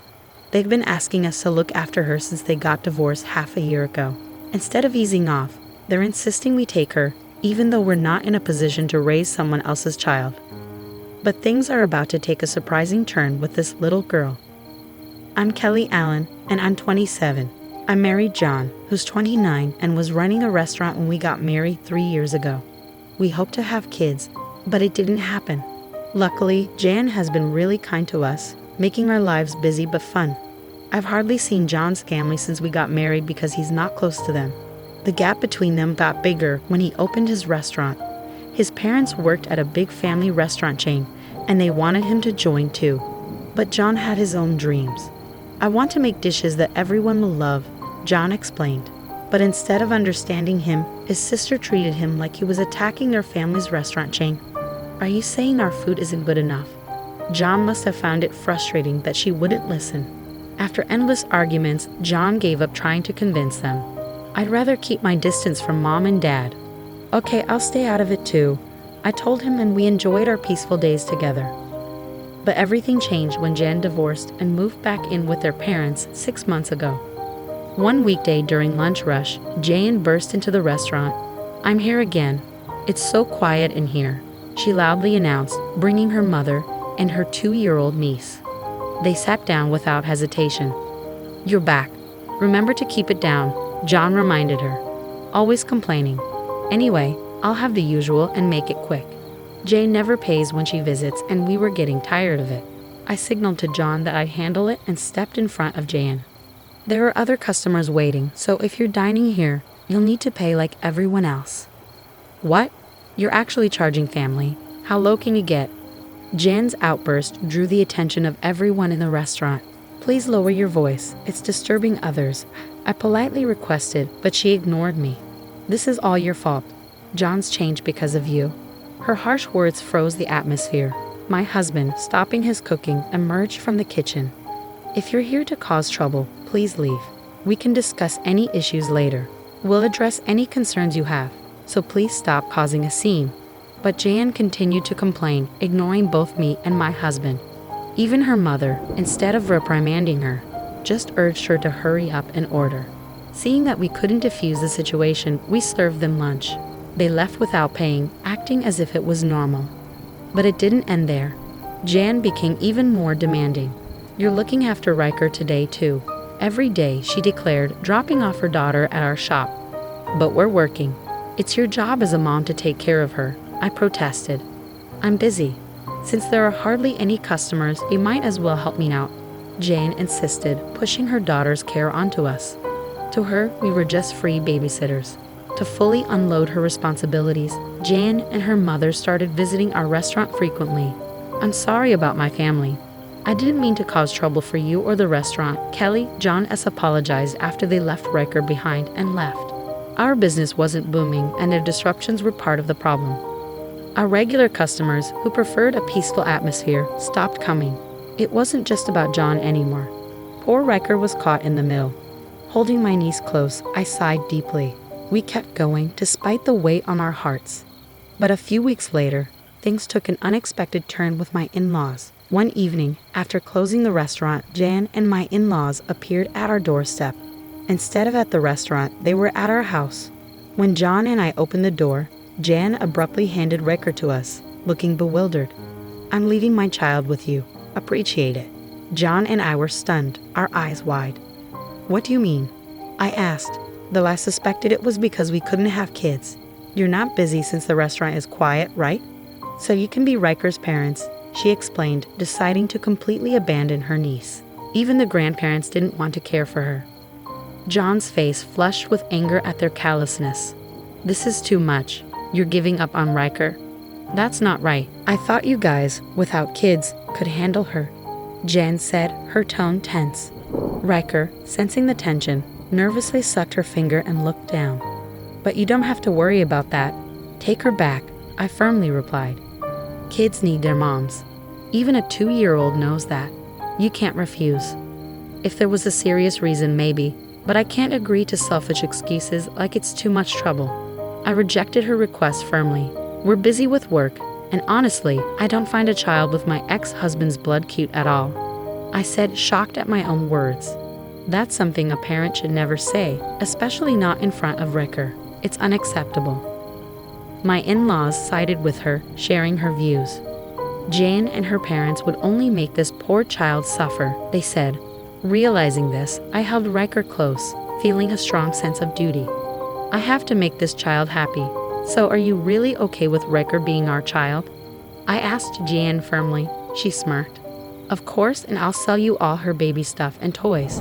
They've been asking us to look after her since they got divorced half a year ago. Instead of easing off, they're insisting we take her, even though we're not in a position to raise someone else's child. But things are about to take a surprising turn with this little girl. I'm Kelly Allen, and I'm 27. I married John, who's 29 and was running a restaurant when we got married 3 years ago. We hoped to have kids, but it didn't happen. Luckily, Jan has been really kind to us, making our lives busy but fun. I've hardly seen John's family since we got married because he's not close to them. The gap between them got bigger when he opened his restaurant. His parents worked at a big family restaurant chain, and they wanted him to join too. But John had his own dreams. I want to make dishes that everyone will love, John explained. But instead of understanding him, his sister treated him like he was attacking their family's restaurant chain. Are you saying our food isn't good enough? John must have found it frustrating that she wouldn't listen. After endless arguments, John gave up trying to convince them. I'd rather keep my distance from Mom and Dad. Okay, I'll stay out of it too, I told him, and we enjoyed our peaceful days together. But everything changed when Jan divorced and moved back in with their parents 6 months ago. One weekday during lunch rush, Jan burst into the restaurant. I'm here again. It's so quiet in here, she loudly announced, bringing her mother and her 2-year-old niece. They sat down without hesitation. You're back. Remember to keep it down, John reminded her. Always complaining. Anyway, I'll have the usual and make it quick. Jane never pays when she visits, and we were getting tired of it. I signaled to John that I'd handle it and stepped in front of Jan. There are other customers waiting, so if you're dining here, you'll need to pay like everyone else. What? You're actually charging family? How low can you get? Jan's outburst drew the attention of everyone in the restaurant. Please lower your voice. It's disturbing others, I politely requested, but she ignored me. This is all your fault. John's changed because of you. Her harsh words froze the atmosphere. My husband, stopping his cooking, emerged from the kitchen. If you're here to cause trouble, please leave. We can discuss any issues later. We'll address any concerns you have, so please stop causing a scene. But Jan continued to complain, ignoring both me and my husband. Even her mother, instead of reprimanding her, just urged her to hurry up and order. Seeing that we couldn't defuse the situation, we served them lunch. They left without paying, acting as if it was normal. But it didn't end there. Jan became even more demanding. You're looking after Riker today too. Every day, she declared, dropping off her daughter at our shop. But we're working. It's your job as a mom to take care of her, I protested. I'm busy. Since there are hardly any customers, you might as well help me out, Jane insisted, pushing her daughter's care onto us. To her, we were just free babysitters. To fully unload her responsibilities, Jan and her mother started visiting our restaurant frequently. I'm sorry about my family. I didn't mean to cause trouble for you or the restaurant, Kelly, John S. apologized after they left Riker behind and left. Our business wasn't booming, and their disruptions were part of the problem. Our regular customers, who preferred a peaceful atmosphere, stopped coming. It wasn't just about John anymore. Poor Riker was caught in the middle. Holding my niece close, I sighed deeply. We kept going despite the weight on our hearts. But a few weeks later, things took an unexpected turn with my in-laws. One evening, after closing the restaurant, Jan and my in-laws appeared at our doorstep. Instead of at the restaurant, they were at our house. When John and I opened the door, Jan abruptly handed Riker to us, looking bewildered. I'm leaving my child with you. Appreciate it. John and I were stunned, our eyes wide. What do you mean? I asked, though I suspected it was because we couldn't have kids. You're not busy since the restaurant is quiet, right? So you can be Riker's parents, she explained, deciding to completely abandon her niece. Even the grandparents didn't want to care for her. John's face flushed with anger at their callousness. This is too much. You're giving up on Riker. That's not right. I thought you guys, without kids, could handle her, Jan said, her tone tense. Riker, sensing the tension, nervously sucked her finger and looked down. But you don't have to worry about that. Take her back, I firmly replied. Kids need their moms. Even a 2-year-old knows that. You can't refuse. If there was a serious reason, maybe, but I can't agree to selfish excuses like it's too much trouble. I rejected her request firmly. We're busy with work, and honestly, I don't find a child with my ex-husband's blood cute at all. I said, shocked at my own words. That's something a parent should never say, especially not in front of Riker. It's unacceptable. My in-laws sided with her, sharing her views. Jane and her parents would only make this poor child suffer, they said. Realizing this, I held Riker close, feeling a strong sense of duty. I have to make this child happy. So are you really okay with Riker being our child? I asked Jan firmly. She smirked. Of course, and I'll sell you all her baby stuff and toys.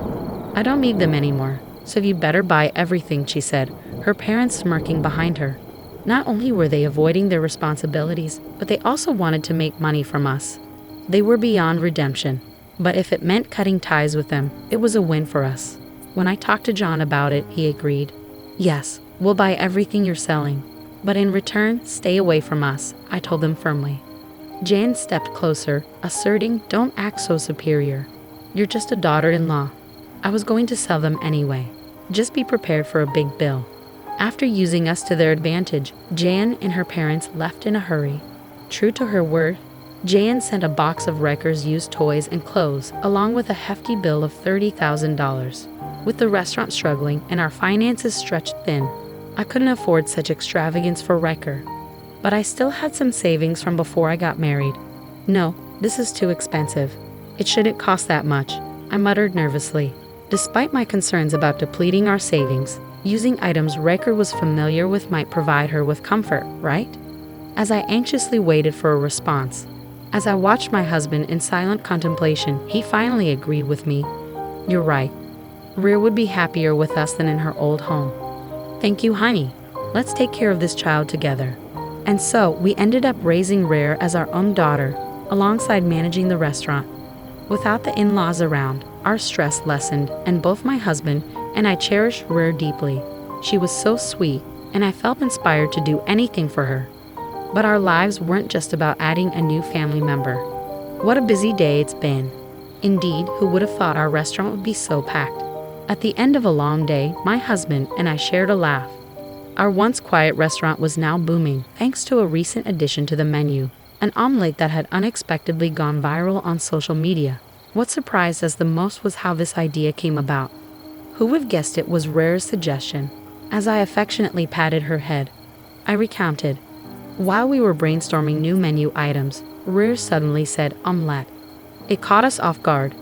I don't need them anymore, so you better buy everything, she said, her parents smirking behind her. Not only were they avoiding their responsibilities, but they also wanted to make money from us. They were beyond redemption, but if it meant cutting ties with them, it was a win for us. When I talked to John about it, he agreed. Yes, we'll buy everything you're selling. But in return, stay away from us, I told them firmly. Jan stepped closer, asserting, don't act so superior. You're just a daughter-in-law. I was going to sell them anyway. Just be prepared for a big bill. After using us to their advantage, Jan and her parents left in a hurry. True to her word, Jan sent a box of Riker's used toys and clothes, along with a hefty bill of $30,000. With the restaurant struggling and our finances stretched thin, I couldn't afford such extravagance for Riker. But I still had some savings from before I got married. No, this is too expensive. It shouldn't cost that much, I muttered nervously. Despite my concerns about depleting our savings, using items Riker was familiar with might provide her with comfort, right? As I anxiously waited for a response, as I watched my husband in silent contemplation, he finally agreed with me. You're right. Rhea would be happier with us than in her old home. Thank you, honey. Let's take care of this child together. And so, we ended up raising Rhea as our own daughter, alongside managing the restaurant. Without the in-laws around, our stress lessened, and both my husband and I cherished Rhea deeply. She was so sweet, and I felt inspired to do anything for her. But our lives weren't just about adding a new family member. What a busy day it's been. Indeed, who would have thought our restaurant would be so packed? At the end of a long day, my husband and I shared a laugh. Our once quiet restaurant was now booming thanks to a recent addition to the menu, an omelette that had unexpectedly gone viral on social media. What surprised us the most was how this idea came about. Who would have guessed it was Rhea's suggestion? As I affectionately patted her head, I recounted. While we were brainstorming new menu items, Rhea suddenly said omelette. It caught us off guard.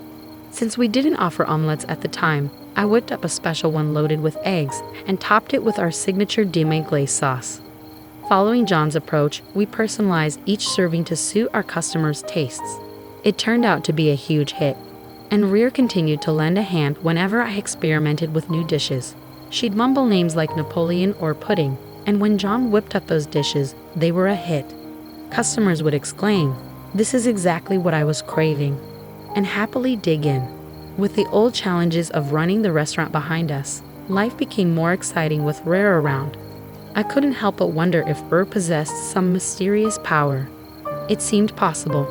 Since we didn't offer omelettes at the time, I whipped up a special one loaded with eggs and topped it with our signature demi glace sauce. Following John's approach, we personalized each serving to suit our customers' tastes. It turned out to be a huge hit, and Rhea continued to lend a hand whenever I experimented with new dishes. She'd mumble names like Napoleon or pudding, and when John whipped up those dishes, they were a hit. Customers would exclaim, "This is exactly what I was craving," and happily dig in. With the old challenges of running the restaurant behind us, life became more exciting with Rhea around. I couldn't help but wonder if Rhea possessed some mysterious power. It seemed possible.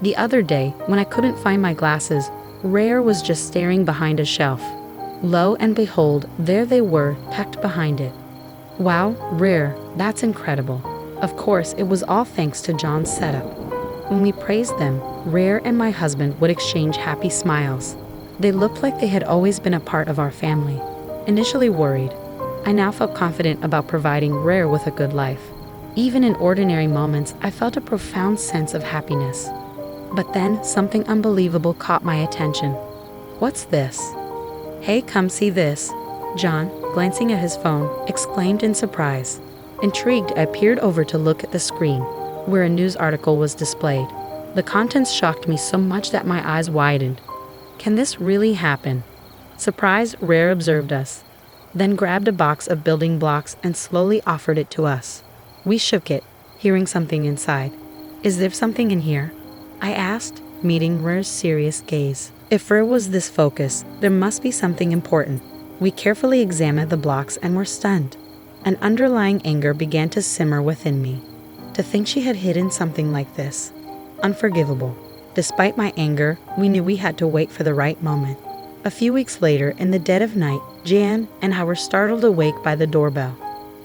The other day, when I couldn't find my glasses, Rhea was just staring behind a shelf. Lo and behold, there they were, tucked behind it. Wow, Rhea, that's incredible. Of course, it was all thanks to John's setup. When we praised them, Rhea and my husband would exchange happy smiles. They looked like they had always been a part of our family. Initially worried, I now felt confident about providing Rhea with a good life. Even in ordinary moments, I felt a profound sense of happiness. But then something unbelievable caught my attention. "What's this?" "Hey, come see this." John, glancing at his phone, exclaimed in surprise. Intrigued, I peered over to look at the screen, where a news article was displayed. The contents shocked me so much that my eyes widened. Can this really happen? Surprised, Rare observed us, then grabbed a box of building blocks and slowly offered it to us. We shook it, hearing something inside. "Is there something in here?" I asked, meeting Rare's serious gaze. If Rare was this focused, there must be something important. We carefully examined the blocks and were stunned. An underlying anger began to simmer within me. To think she had hidden something like this. Unforgivable. Despite my anger, we knew we had to wait for the right moment. A few weeks later, in the dead of night, Jan and I were startled awake by the doorbell.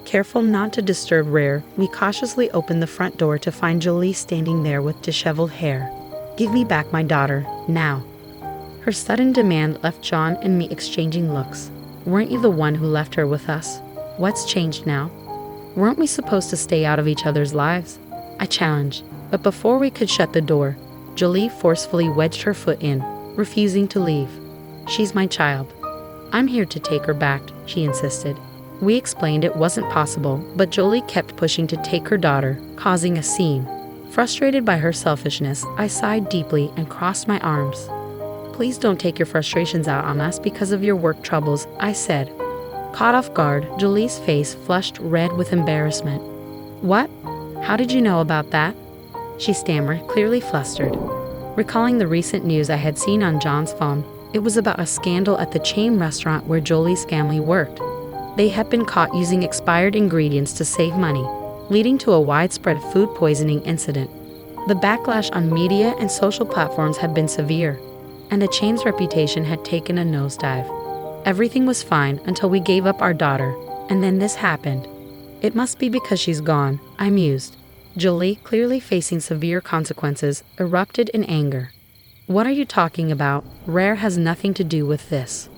Careful not to disturb Rare, we cautiously opened the front door to find Jolie standing there with disheveled hair. "Give me back my daughter, now." Her sudden demand left John and me exchanging looks. "Weren't you the one who left her with us? What's changed now? Weren't we supposed to stay out of each other's lives?" I challenged, but before we could shut the door, Jolie forcefully wedged her foot in, refusing to leave. "She's my child. I'm here to take her back," she insisted. We explained it wasn't possible, but Jolie kept pushing to take her daughter, causing a scene. Frustrated by her selfishness, I sighed deeply and crossed my arms. "Please don't take your frustrations out on us because of your work troubles," I said. Caught off guard, Jolie's face flushed red with embarrassment. "What? How did you know about that?" she stammered, clearly flustered. Recalling the recent news I had seen on John's phone, it was about a scandal at the chain restaurant where Jolie's family worked. They had been caught using expired ingredients to save money, leading to a widespread food poisoning incident. The backlash on media and social platforms had been severe, and the chain's reputation had taken a nosedive. Everything was fine until we gave up our daughter, and then this happened. "It must be because she's gone," I mused. Jolie, clearly facing severe consequences, erupted in anger. "What are you talking about? Rare has nothing to do with this."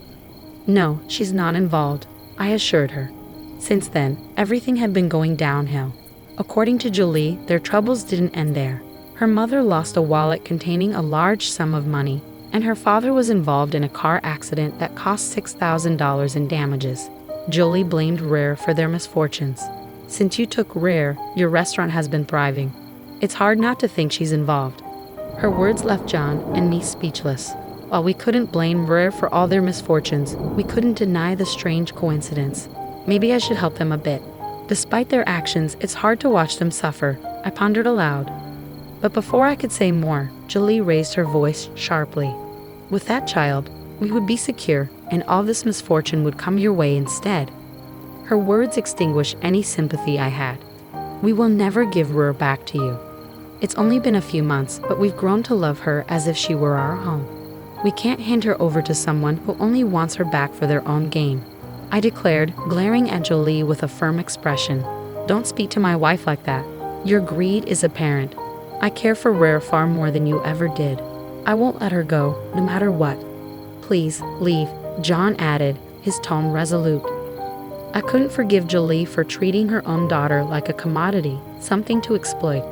"No, she's not involved," I assured her. Since then, everything had been going downhill. According to Jolie, their troubles didn't end there. Her mother lost a wallet containing a large sum of money, and her father was involved in a car accident that cost $6,000 in damages. Jolie blamed Rare for their misfortunes. "Since you took Rare, your restaurant has been thriving. It's hard not to think she's involved." Her words left John and me speechless. While we couldn't blame Rare for all their misfortunes, we couldn't deny the strange coincidence. Maybe I should help them a bit. Despite their actions, it's hard to watch them suffer, I pondered aloud. But before I could say more, Jolie raised her voice sharply. "With that child, we would be secure, and all this misfortune would come your way instead." Her words extinguished any sympathy I had. "We will never give Rare back to you. It's only been a few months, but we've grown to love her as if she were our own. We can't hand her over to someone who only wants her back for their own gain," I declared, glaring at Jolie with a firm expression. "Don't speak to my wife like that. Your greed is apparent. I care for Rare far more than you ever did. I won't let her go, no matter what." "Please, leave," John added, his tone resolute. I couldn't forgive Jolie for treating her own daughter like a commodity, something to exploit.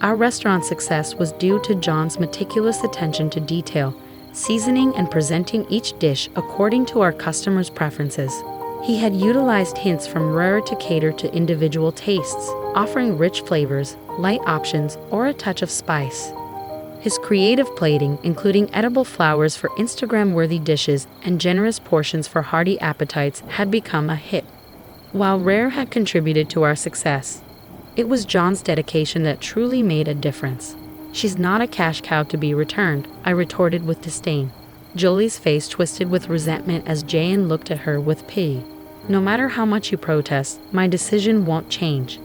Our restaurant's success was due to John's meticulous attention to detail, seasoning and presenting each dish according to our customers' preferences. He had utilized hints from Rare to cater to individual tastes, offering rich flavors, light options, or a touch of spice. His creative plating, including edible flowers for Instagram-worthy dishes and generous portions for hearty appetites, had become a hit. While Rare had contributed to our success, it was John's dedication that truly made a difference. "She's not a cash cow to be returned," I retorted with disdain. Jolie's face twisted with resentment as Jan looked at her with pity. "No matter how much you protest, my decision won't change."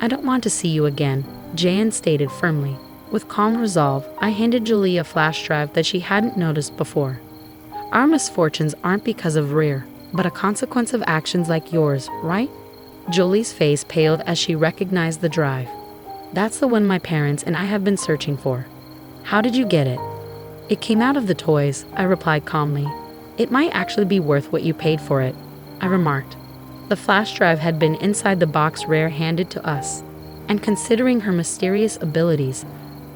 "I don't want to see you again," Jan stated firmly. With calm resolve, I handed Jolie a flash drive that she hadn't noticed before. "Our misfortunes aren't because of Rare, but a consequence of actions like yours, right?" Jolie's face paled as she recognized the drive. "That's the one my parents and I have been searching for." "How did you get it?" "It came out of the toys," I replied calmly. "It might actually be worth what you paid for it," I remarked. The flash drive had been inside the box Rare handed to us, and considering her mysterious abilities,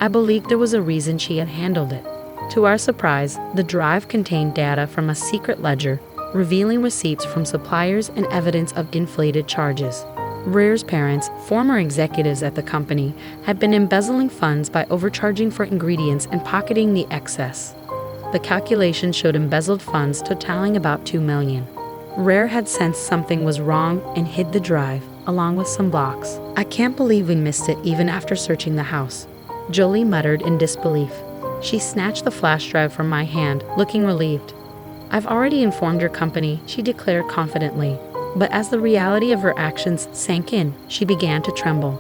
I believed there was a reason she had handled it. To our surprise, the drive contained data from a secret ledger, revealing receipts from suppliers and evidence of inflated charges. Rare's parents, former executives at the company, had been embezzling funds by overcharging for ingredients and pocketing the excess. The calculation showed embezzled funds totaling about $2 million. Rare had sensed something was wrong and hid the drive, along with some blocks. "I can't believe we missed it even after searching the house," Jolie muttered in disbelief. She snatched the flash drive from my hand, looking relieved. "I've already informed your company," she declared confidently. But as the reality of her actions sank in, she began to tremble.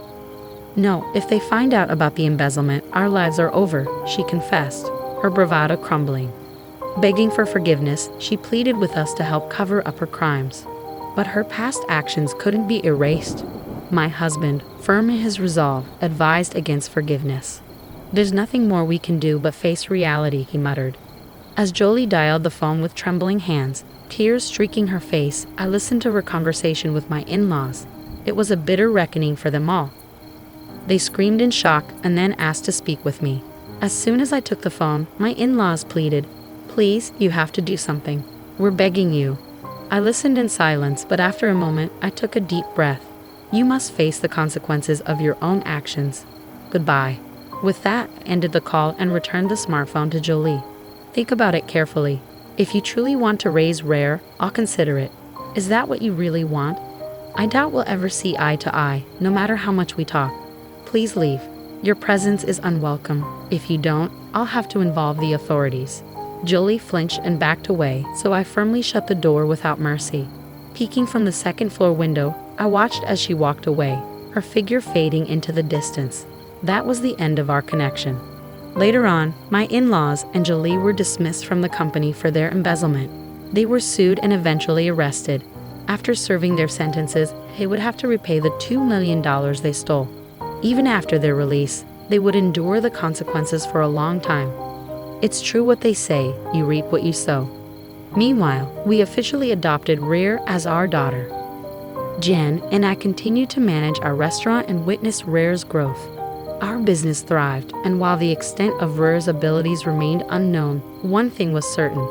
"No, if they find out about the embezzlement, our lives are over," she confessed, her bravado crumbling. Begging for forgiveness, she pleaded with us to help cover up her crimes. But her past actions couldn't be erased. My husband, firm in his resolve, advised against forgiveness. "There's nothing more we can do but face reality," he muttered. As Jolie dialed the phone with trembling hands, tears streaking her face, I listened to her conversation with my in-laws. It was a bitter reckoning for them all. They screamed in shock and then asked to speak with me. As soon as I took the phone, my in-laws pleaded, "Please, you have to do something. We're begging you." I listened in silence, but after a moment, I took a deep breath. "You must face the consequences of your own actions. Goodbye." With that, I ended the call and returned the smartphone to Jolie. "Think about it carefully. If you truly want to raise Rare, I'll consider it. Is that what you really want? I doubt we'll ever see eye to eye, no matter how much we talk. Please leave. Your presence is unwelcome. If you don't, I'll have to involve the authorities." Jolie flinched and backed away, so I firmly shut the door without mercy. Peeking from the second-floor window, I watched as she walked away, her figure fading into the distance. That was the end of our connection. Later on, my in-laws and Jolie were dismissed from the company for their embezzlement. They were sued and eventually arrested. After serving their sentences, they would have to repay the $2 million they stole. Even after their release, they would endure the consequences for a long time. It's true what they say, you reap what you sow. Meanwhile, we officially adopted Rare as our daughter. Jen and I continued to manage our restaurant and witness Rare's growth. Our business thrived, and while the extent of Rare's abilities remained unknown, one thing was certain.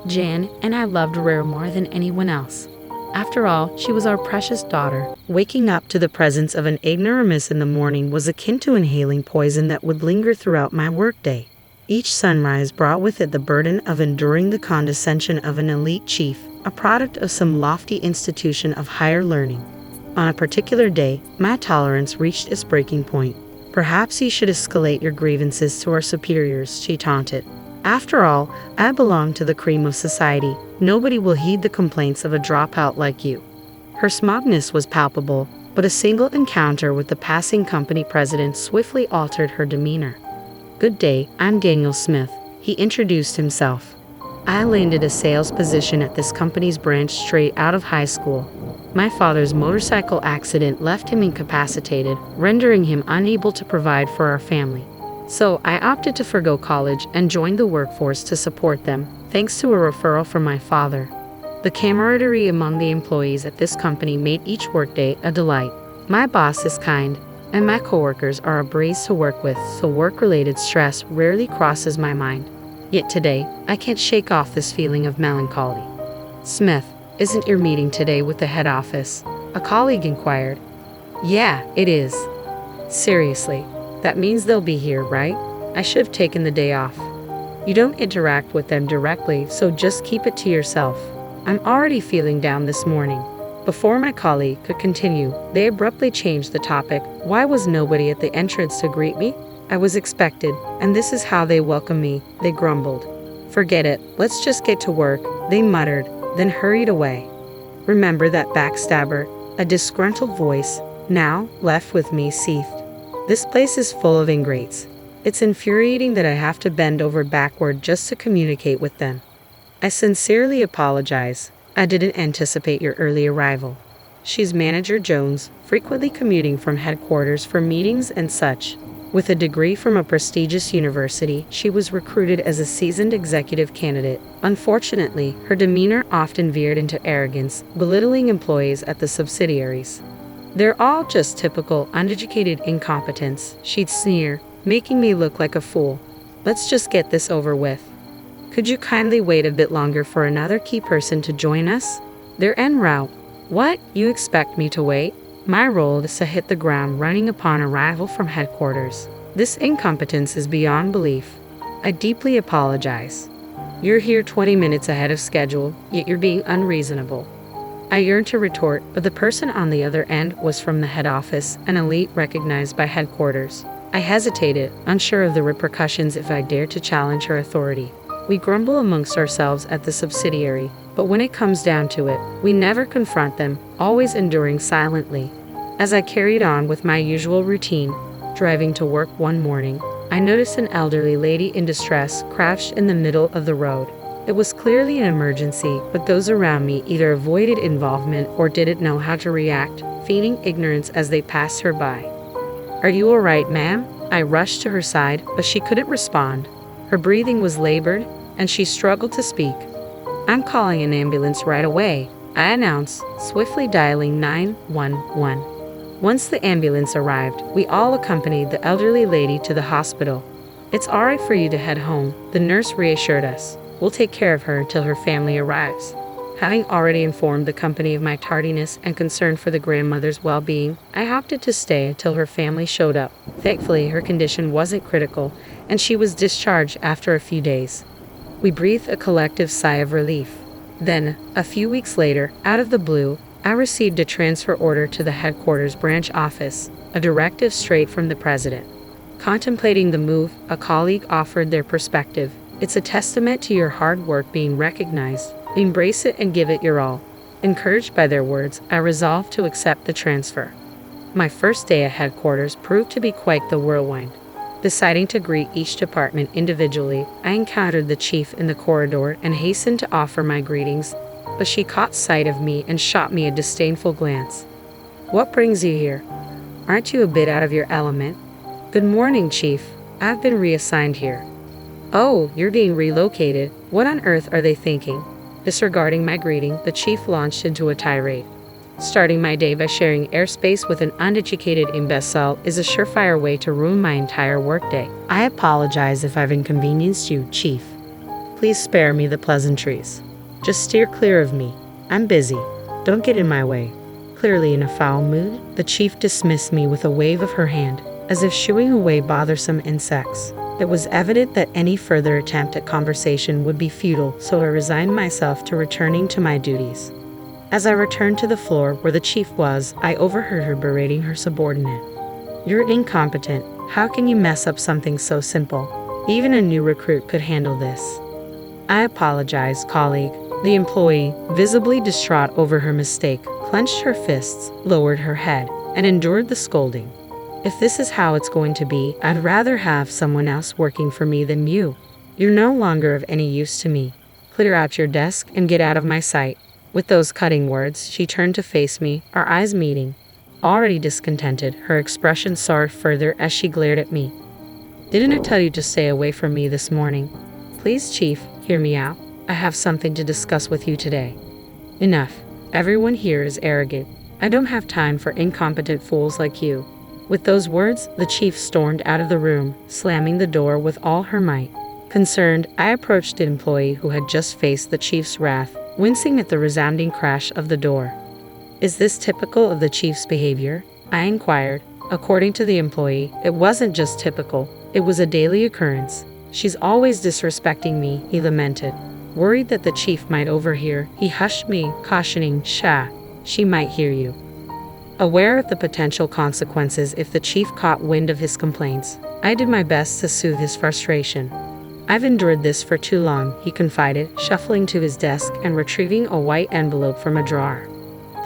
Jan and I loved Rare more than anyone else. After all, she was our precious daughter. Waking up to the presence of an ignoramus in the morning was akin to inhaling poison that would linger throughout my workday. Each sunrise brought with it the burden of enduring the condescension of an elite chief, a product of some lofty institution of higher learning. On a particular day, my tolerance reached its breaking point. "Perhaps you should escalate your grievances to our superiors," she taunted. "After all, I belong to the cream of society. Nobody will heed the complaints of a dropout like you." Her smugness was palpable, but a single encounter with the passing company president swiftly altered her demeanor. "Good day, I'm Daniel Smith," he introduced himself. "I landed a sales position at this company's branch straight out of high school. My father's motorcycle accident left him incapacitated, rendering him unable to provide for our family. So I opted to forgo college and joined the workforce to support them, thanks to a referral from my father." The camaraderie among the employees at this company made each workday a delight. My boss is kind, and my coworkers are a breeze to work with, so work-related stress rarely crosses my mind. Yet today, I can't shake off this feeling of melancholy. "Smith, isn't your meeting today with the head office?" a colleague inquired. "Yeah, it is." "Seriously, that means they'll be here, right? I should have taken the day off." "You don't interact with them directly, so just keep it to yourself. I'm already feeling down this morning." Before my colleague could continue, they abruptly changed the topic. "Why was nobody at the entrance to greet me? I was expected, and this is how they welcome me," they grumbled. "Forget it, let's just get to work," they muttered, then hurried away. "Remember that backstabber?" A disgruntled voice, now left with me, seethed. "This place is full of ingrates. It's infuriating that I have to bend over backward just to communicate with them. I sincerely apologize. I didn't anticipate your early arrival." She's Manager Jones, frequently commuting from headquarters for meetings and such. With a degree from a prestigious university, she was recruited as a seasoned executive candidate. Unfortunately, her demeanor often veered into arrogance, belittling employees at the subsidiaries. "They're all just typical, uneducated incompetents," she'd sneer, making me look like a fool. Let's just get this over with. Could you kindly wait a bit longer for another key person to join us? They're en route. What? You expect me to wait? My role is to hit the ground running upon arrival from headquarters. This incompetence is beyond belief. I deeply apologize. You're here 20 minutes ahead of schedule, yet you're being unreasonable. I yearned to retort, but the person on the other end was from the head office, an elite recognized by headquarters. I hesitated, unsure of the repercussions if I dared to challenge her authority. We grumble amongst ourselves at the subsidiary, but when it comes down to it, we never confront them, always enduring silently. As I carried on with my usual routine, driving to work one morning, I noticed an elderly lady in distress crouched in the middle of the road. It was clearly an emergency, but those around me either avoided involvement or didn't know how to react, feigning ignorance as they passed her by. "Are you all right, ma'am?" I rushed to her side, but she couldn't respond. Her breathing was labored, and she struggled to speak. "I'm calling an ambulance right away," I announced, swiftly dialing 911. Once the ambulance arrived, we all accompanied the elderly lady to the hospital. "It's all right for you to head home," the nurse reassured us. "We'll take care of her until her family arrives." Having already informed the company of my tardiness and concern for the grandmother's well-being, I opted to stay until her family showed up. Thankfully, her condition wasn't critical, and she was discharged after a few days. We breathed a collective sigh of relief. Then, a few weeks later, out of the blue, I received a transfer order to the headquarters branch office, a directive straight from the president. Contemplating the move, a colleague offered their perspective. "It's a testament to your hard work being recognized. Embrace it and give it your all." Encouraged by their words, I resolved to accept the transfer. My first day at headquarters proved to be quite the whirlwind. Deciding to greet each department individually, I encountered the chief in the corridor and hastened to offer my greetings, but she caught sight of me and shot me a disdainful glance. "What brings you here? Aren't you a bit out of your element?" "Good morning, Chief. I've been reassigned here." "Oh, you're being relocated. What on earth are they thinking?" Disregarding my greeting, the chief launched into a tirade. "Starting my day by sharing airspace with an uneducated imbecile is a surefire way to ruin my entire workday. I apologize if I've inconvenienced you, Chief. Please spare me the pleasantries. Just steer clear of me. I'm busy. Don't get in my way." Clearly in a foul mood, the chief dismissed me with a wave of her hand, as if shooing away bothersome insects. It was evident that any further attempt at conversation would be futile, so I resigned myself to returning to my duties. As I returned to the floor where the chief was, I overheard her berating her subordinate. "You're incompetent. How can you mess up something so simple? Even a new recruit could handle this." "I apologize, colleague." The employee, visibly distraught over her mistake, clenched her fists, lowered her head, and endured the scolding. "If this is how it's going to be, I'd rather have someone else working for me than you. You're no longer of any use to me. Clear out your desk and get out of my sight." With those cutting words, she turned to face me, our eyes meeting. Already discontented, her expression soared further as she glared at me. "Didn't I tell you to stay away from me this morning? Please, Chief, hear me out. I have something to discuss with you today." "Enough. Everyone here is arrogant. I don't have time for incompetent fools like you." With those words, the chief stormed out of the room, slamming the door with all her might. Concerned, I approached the employee who had just faced the chief's wrath, wincing at the resounding crash of the door. "Is this typical of the chief's behavior?" I inquired. According to the employee, it wasn't just typical, it was a daily occurrence. "She's always disrespecting me," he lamented. Worried that the chief might overhear, he hushed me, cautioning, "Shh, she might hear you." Aware of the potential consequences if the chief caught wind of his complaints, I did my best to soothe his frustration. "I've endured this for too long," he confided, shuffling to his desk and retrieving a white envelope from a drawer.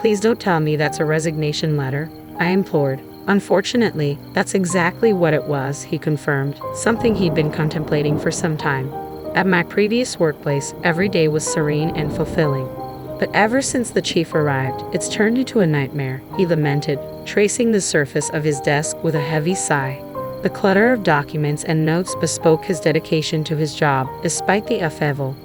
"Please don't tell me that's a resignation letter," I implored. "Unfortunately, that's exactly what it was," he confirmed, something he'd been contemplating for some time. "At my previous workplace, every day was serene and fulfilling. But ever since the chief arrived, it's turned into a nightmare," he lamented, tracing the surface of his desk with a heavy sigh. The clutter of documents and notes bespoke his dedication to his job, despite the upheaval.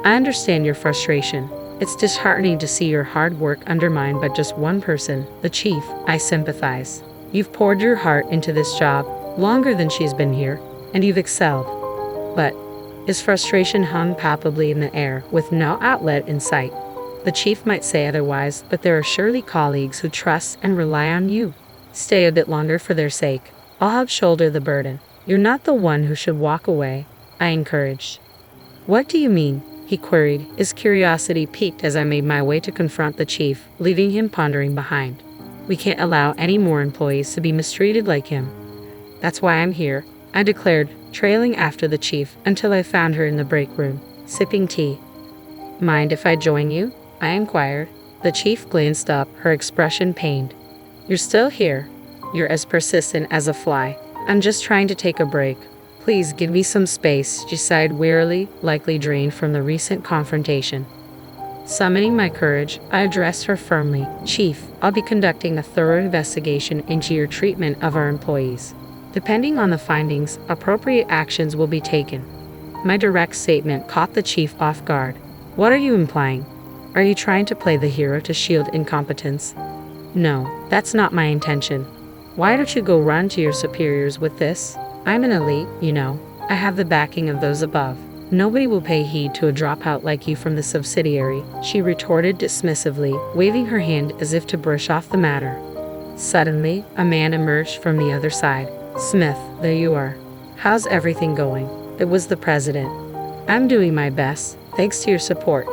"I understand your frustration. It's disheartening to see your hard work undermined by just one person, the chief. I sympathize. You've poured your heart into this job, Longer than she's been here, and you've excelled. But his frustration hung palpably in the air, with no outlet in sight. The chief might say otherwise, but there are surely colleagues who trust and rely on you. Stay a bit longer for their sake. I'll help shoulder the burden. You're not the one who should walk away, I encouraged. What do you mean? He queried, his curiosity piqued as I made my way to confront the chief, leaving him pondering behind. We can't allow any more employees to be mistreated like him. That's why I'm here, I declared, trailing after the chief until I found her in the break room, sipping tea. Mind if I join you? I inquired. The chief glanced up, her expression pained. You're still here. You're as persistent as a fly. I'm just trying to take a break. Please give me some space, she sighed wearily, likely drained from the recent confrontation. Summoning my courage, I addressed her firmly. Chief, I'll be conducting a thorough investigation into your treatment of our employees. Depending on the findings, appropriate actions will be taken. My direct statement caught the chief off guard. What are you implying? Are you trying to play the hero to shield incompetence? No, that's not my intention. Why don't you go run to your superiors with this? I'm an elite, you know. I have the backing of those above. Nobody will pay heed to a dropout like you from the subsidiary, she retorted dismissively, waving her hand as if to brush off the matter. Suddenly, a man emerged from the other side. Smith, there you are. How's everything going? It was the president. I'm doing my best, thanks to your support.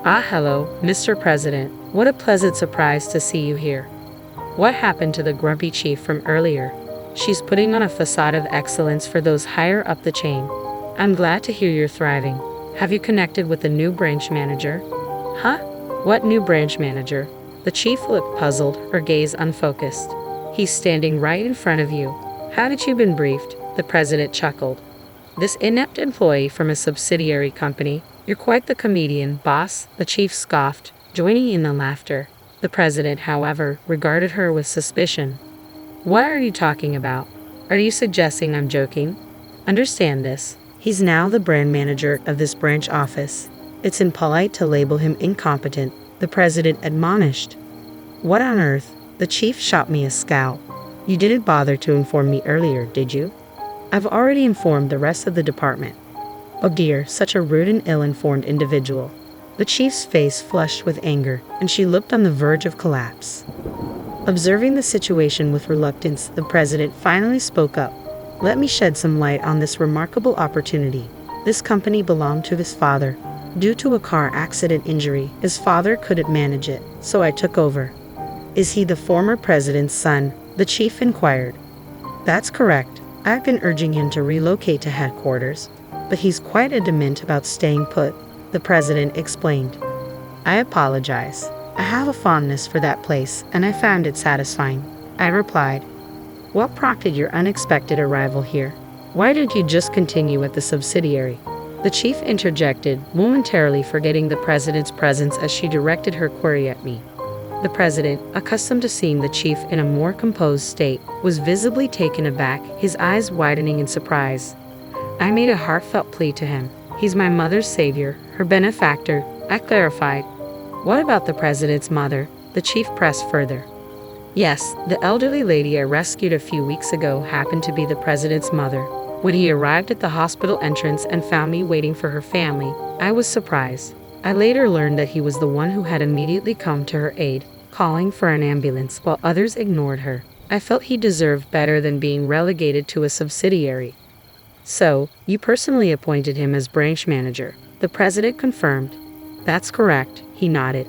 Ah, hello, Mr. President. What a pleasant surprise to see you here. What happened to the grumpy chief from earlier? She's putting on a facade of excellence for those higher up the chain. I'm glad to hear you're thriving. Have you connected with the new branch manager? Huh? What new branch manager? The chief looked puzzled, her gaze unfocused. He's standing right in front of you. Hadn't you been briefed? The president chuckled. This inept employee from a subsidiary company. You're quite the comedian, boss, the chief scoffed, joining in the laughter. The president, however, regarded her with suspicion. What are you talking about? Are you suggesting I'm joking? Understand this. He's now the brand manager of this branch office. It's impolite to label him incompetent, the president admonished. What on earth? The chief shot me a scowl. You didn't bother to inform me earlier, did you? I've already informed the rest of the department. Oh dear, such a rude and ill-informed individual. The chief's face flushed with anger, and she looked on the verge of collapse. Observing the situation with reluctance, the president finally spoke up. Let me shed some light on this remarkable opportunity. This company belonged to his father. Due to a car accident injury, his father couldn't manage it, so I took over. Is he the former president's son? The chief inquired. That's correct. I've been urging him to relocate to headquarters, but he's quite adamant about staying put, the president explained. I apologize. I have a fondness for that place, and I found it satisfying, I replied. What prompted your unexpected arrival here? Why didn't you just continue at the subsidiary? The chief interjected, momentarily forgetting the president's presence as she directed her query at me. The president, accustomed to seeing the chief in a more composed state, was visibly taken aback, his eyes widening in surprise. I made a heartfelt plea to him. He's my mother's savior, her benefactor, I clarified. What about the president's mother? The chief pressed further. Yes, the elderly lady I rescued a few weeks ago happened to be the president's mother. When he arrived at the hospital entrance and found me waiting for her family, I was surprised. I later learned that he was the one who had immediately come to her aid, calling for an ambulance while others ignored her. I felt he deserved better than being relegated to a subsidiary. So, you personally appointed him as branch manager, the president confirmed. That's correct, he nodded.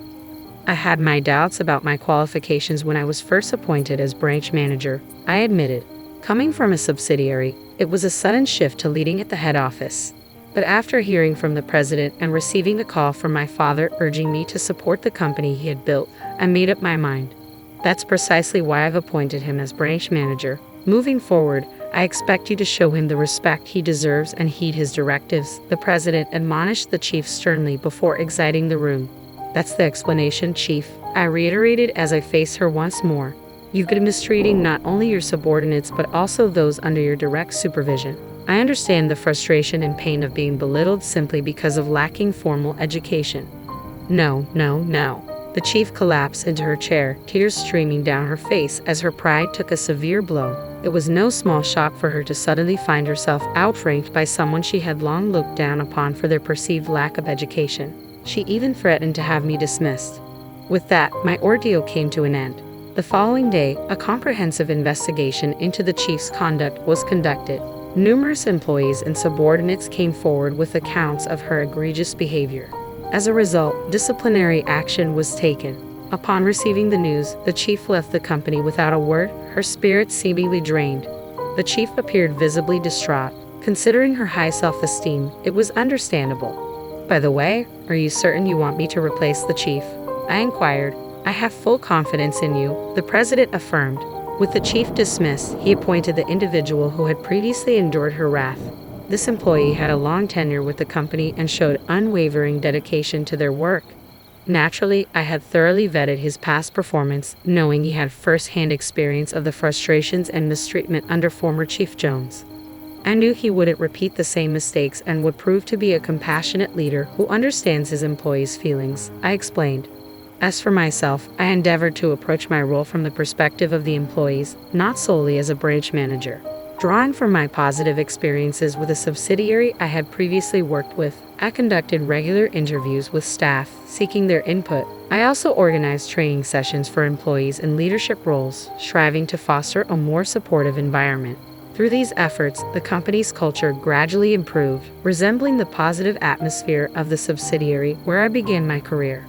I had my doubts about my qualifications when I was first appointed as branch manager, I admitted. Coming from a subsidiary, it was a sudden shift to leading at the head office. But after hearing from the president and receiving a call from my father urging me to support the company he had built, I made up my mind. That's precisely why I've appointed him as branch manager. Moving forward, I expect you to show him the respect he deserves and heed his directives, the president admonished the chief sternly before exiting the room. That's the explanation, chief, I reiterated as I faced her once more. You've been mistreating not only your subordinates but also those under your direct supervision. I understand the frustration and pain of being belittled simply because of lacking formal education. No. The chief collapsed into her chair, tears streaming down her face as her pride took a severe blow. It was no small shock for her to suddenly find herself outranked by someone she had long looked down upon for their perceived lack of education. She even threatened to have me dismissed. With that, my ordeal came to an end. The following day, a comprehensive investigation into the chief's conduct was conducted. Numerous employees and subordinates came forward with accounts of her egregious behavior. As a result, disciplinary action was taken. Upon receiving the news, the chief left the company without a word, her spirits seemingly drained. The chief appeared visibly distraught. Considering her high self-esteem, it was understandable. "By the way, are you certain you want me to replace the chief?" I inquired. "I have full confidence in you," the president affirmed. With the chief dismissed, he appointed the individual who had previously endured her wrath. This employee had a long tenure with the company and showed unwavering dedication to their work. Naturally, I had thoroughly vetted his past performance, knowing he had first-hand experience of the frustrations and mistreatment under former Chief Jones. I knew he wouldn't repeat the same mistakes and would prove to be a compassionate leader who understands his employees' feelings, I explained. As for myself, I endeavored to approach my role from the perspective of the employees, not solely as a branch manager. Drawing from my positive experiences with a subsidiary I had previously worked with, I conducted regular interviews with staff, seeking their input. I also organized training sessions for employees in leadership roles, striving to foster a more supportive environment. Through these efforts, the company's culture gradually improved, resembling the positive atmosphere of the subsidiary where I began my career.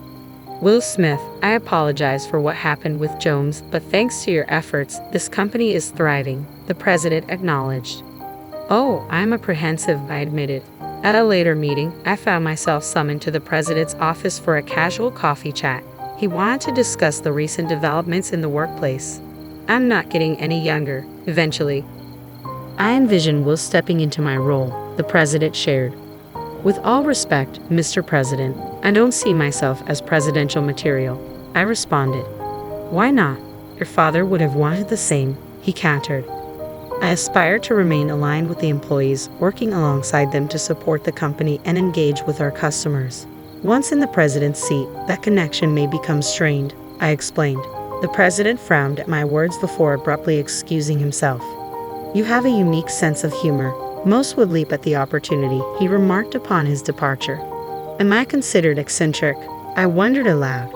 Will Smith, I apologize for what happened with Jones, but thanks to your efforts, this company is thriving, the president acknowledged. "Oh, I'm apprehensive," I admitted. At a later meeting, I found myself summoned to the president's office for a casual coffee chat. He wanted to discuss the recent developments in the workplace. I'm not getting any younger, eventually. I envision Will stepping into my role, the president shared. "With all respect, Mr. President, I don't see myself as presidential material," I responded. "Why not? Your father would have wanted the same," he countered. I aspire to remain aligned with the employees, working alongside them to support the company and engage with our customers. Once in the president's seat, that connection may become strained, I explained. The president frowned at my words before abruptly excusing himself. "You have a unique sense of humor. Most would leap at the opportunity," he remarked upon his departure. Am I considered eccentric? I wondered aloud.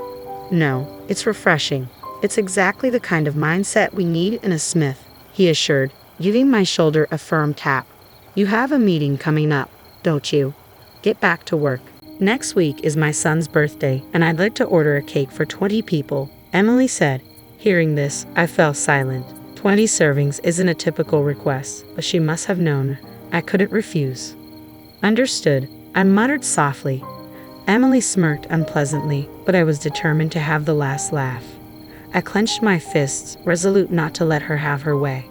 No, it's refreshing. It's exactly the kind of mindset we need in a Smith, he assured, giving my shoulder a firm tap. You have a meeting coming up, don't you? Get back to work. Next week is my son's birthday, and I'd like to order a cake for 20 people, Emily said. Hearing this, I fell silent. 20 servings isn't a typical request, but she must have known I couldn't refuse. Understood, I muttered softly. Emily smirked unpleasantly, but I was determined to have the last laugh. I clenched my fists, resolute not to let her have her way.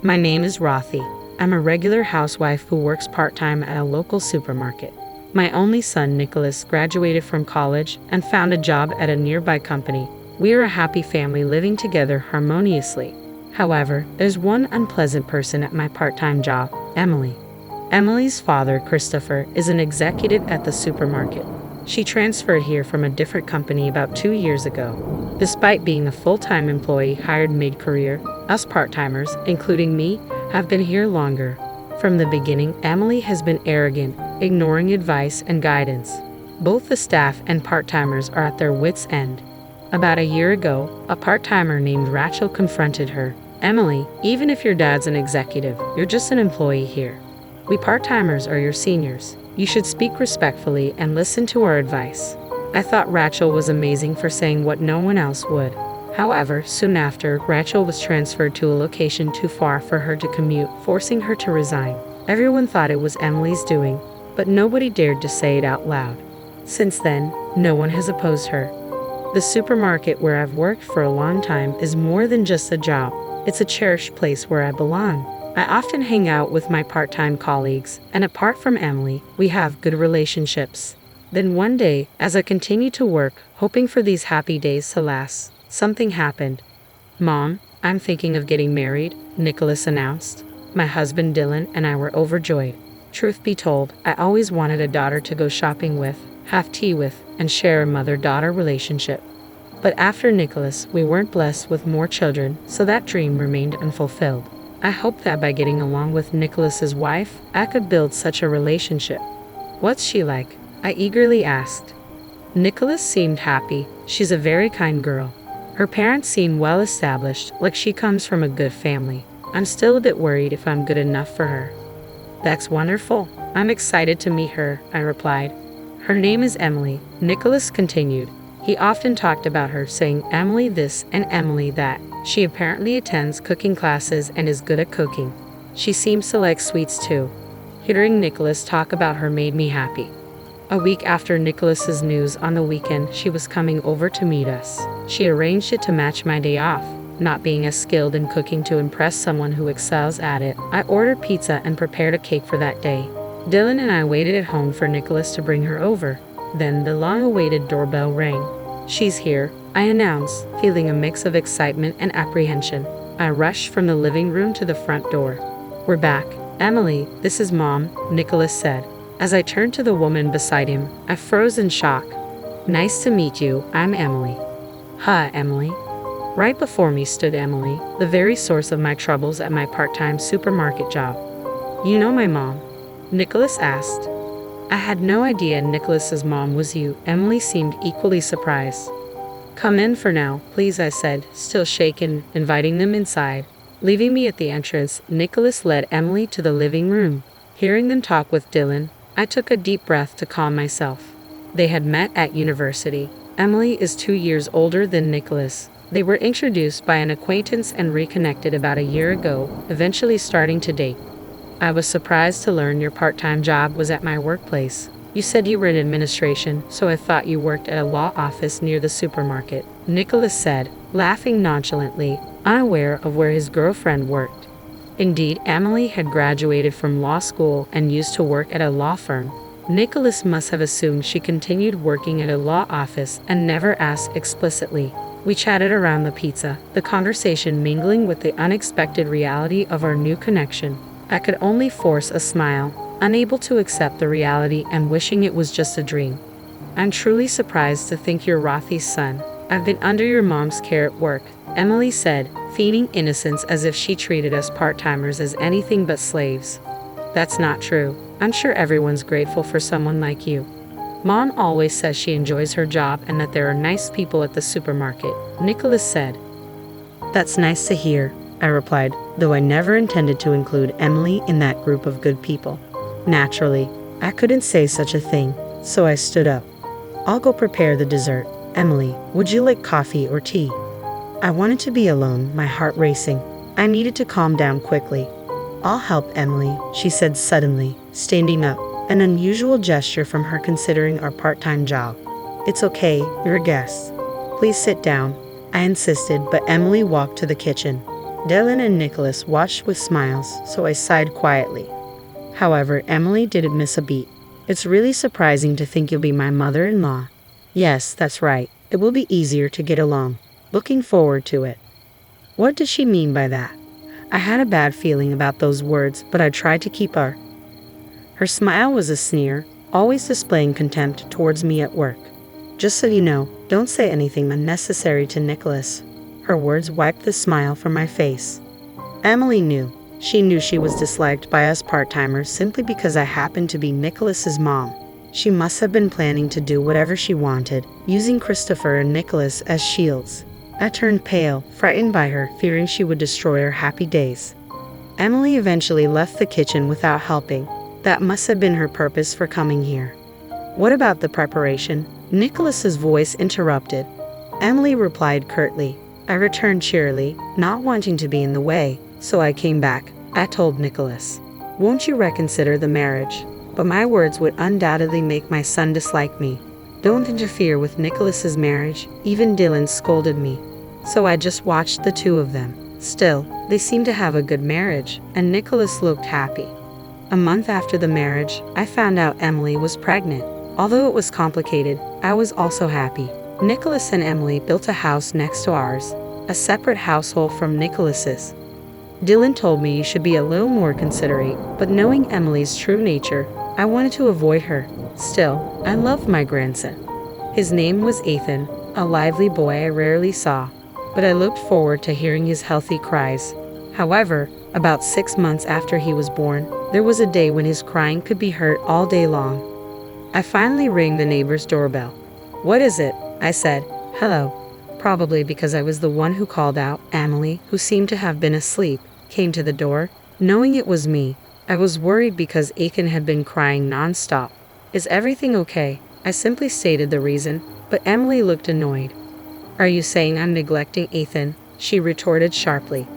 My name is Rothy. I'm a regular housewife who works part-time at a local supermarket. My only son, Nicholas, graduated from college and found a job at a nearby company. We are a happy family living together harmoniously. However, there's one unpleasant person at my part-time job, Emily. Emily's father, Christopher, is an executive at the supermarket. She transferred here from a different company about 2 years ago. Despite being a full-time employee hired mid-career, us part-timers, including me, have been here longer. From the beginning, Emily has been arrogant, ignoring advice and guidance. Both the staff and part-timers are at their wits' end. About a year ago, a part-timer named Rachel confronted her. Emily, even if your dad's an executive, you're just an employee here. We part-timers are your seniors. You should speak respectfully and listen to our advice. I thought Rachel was amazing for saying what no one else would. However, soon after, Rachel was transferred to a location too far for her to commute, forcing her to resign. Everyone thought it was Emily's doing, but nobody dared to say it out loud. Since then, no one has opposed her. The supermarket where I've worked for a long time is more than just a job. It's a cherished place where I belong. I often hang out with my part-time colleagues, and apart from Emily, we have good relationships. Then one day, as I continued to work, hoping for these happy days to last, something happened. Mom, I'm thinking of getting married, Nicholas announced. My husband Dylan and I were overjoyed. Truth be told, I always wanted a daughter to go shopping with, have tea with, and share a mother-daughter relationship. But after Nicholas, we weren't blessed with more children, so that dream remained unfulfilled. I hoped that by getting along with Nicholas's wife, I could build such a relationship. What's she like? I eagerly asked. Nicholas seemed happy. She's a very kind girl. Her parents seem well established, like she comes from a good family. I'm still a bit worried if I'm good enough for her. That's wonderful. I'm excited to meet her, I replied. Her name is Emily, Nicholas continued. He often talked about her, saying Emily this and Emily that. She apparently attends cooking classes and is good at cooking. She seems to like sweets too. Hearing Nicholas talk about her made me happy. A week after Nicholas's news on the weekend, she was coming over to meet us. She arranged it to match my day off. Not being as skilled in cooking to impress someone who excels at it, I ordered pizza and prepared a cake for that day. Dylan and I waited at home for Nicholas to bring her over. Then the long-awaited doorbell rang. She's here, I announced, feeling a mix of excitement and apprehension. I rushed from the living room to the front door. We're back. Emily, this is Mom, Nicholas said. As I turned to the woman beside him, I froze in shock. Nice to meet you, I'm Emily. Hi, Emily. Right before me stood Emily, the very source of my troubles at my part-time supermarket job. You know my mom? Nicholas asked. I had no idea Nicholas's mom was you. Emily seemed equally surprised. Come in for now, please, I said, still shaken, inviting them inside. Leaving me at the entrance, Nicholas led Emily to the living room. Hearing them talk with Dylan, I took a deep breath to calm myself. They had met at university. Emily is 2 years older than Nicholas. They were introduced by an acquaintance and reconnected about a year ago, eventually starting to date. I was surprised to learn your part-time job was at my workplace. You said you were in administration, so I thought you worked at a law office near the supermarket, Nicholas said, laughing nonchalantly, unaware of where his girlfriend worked. Indeed, Emily had graduated from law school and used to work at a law firm. Nicholas must have assumed she continued working at a law office and never asked explicitly. We chatted around the pizza, the conversation mingling with the unexpected reality of our new connection. I could only force a smile, unable to accept the reality and wishing it was just a dream. I'm truly surprised to think you're Rothy's son. I've been under your mom's care at work, Emily said, feigning innocence as if she treated us part-timers as anything but slaves. That's not true. I'm sure everyone's grateful for someone like you. Mom always says she enjoys her job and that there are nice people at the supermarket, Nicholas said. That's nice to hear, I replied, though I never intended to include Emily in that group of good people. Naturally, I couldn't say such a thing, so I stood up. I'll go prepare the dessert. Emily, would you like coffee or tea? I wanted to be alone, my heart racing. I needed to calm down quickly. I'll help, Emily, she said suddenly, standing up, an unusual gesture from her considering our part-time job. It's okay, you're a guest. Please sit down, I insisted, but Emily walked to the kitchen. Dylan and Nicholas watched with smiles, so I sighed quietly. However, Emily didn't miss a beat. It's really surprising to think you'll be my mother-in-law. Yes, that's right. It will be easier to get along. Looking forward to it. What did she mean by that? I had a bad feeling about those words, but I tried to keep her. Her smile was a sneer, always displaying contempt towards me at work. Just so you know, don't say anything unnecessary to Nicholas. Her words wiped the smile from my face. Emily knew. She knew she was disliked by us part-timers simply because I happened to be Nicholas's mom. She must have been planning to do whatever she wanted, using Christopher and Nicholas as shields. I turned pale, frightened by her, fearing she would destroy our happy days. Emily eventually left the kitchen without helping. That must have been her purpose for coming here. What about the preparation? Nicholas's voice interrupted. Emily replied curtly. I returned cheerily, not wanting to be in the way, so I came back. I told Nicholas, won't you reconsider the marriage? But my words would undoubtedly make my son dislike me. Don't interfere with Nicholas's marriage, even Dylan scolded me. So I just watched the two of them. Still, they seemed to have a good marriage, and Nicholas looked happy. A month after the marriage, I found out Emily was pregnant. Although it was complicated, I was also happy. Nicholas and Emily built a house next to ours, a separate household from Nicholas's. Dylan told me you should be a little more considerate, but knowing Emily's true nature, I wanted to avoid her. Still, I loved my grandson. His name was Ethan, a lively boy I rarely saw, but I looked forward to hearing his healthy cries. However, about 6 months after he was born, there was a day when his crying could be heard all day long. I finally rang the neighbor's doorbell. "What is it?" I said. "Hello." Probably because I was the one who called out, Emily, who seemed to have been asleep, came to the door. Knowing it was me, I was worried because Ethan had been crying non-stop. "Is everything okay?" I simply stated the reason, but Emily looked annoyed. "Are you saying I'm neglecting Ethan?" she retorted sharply.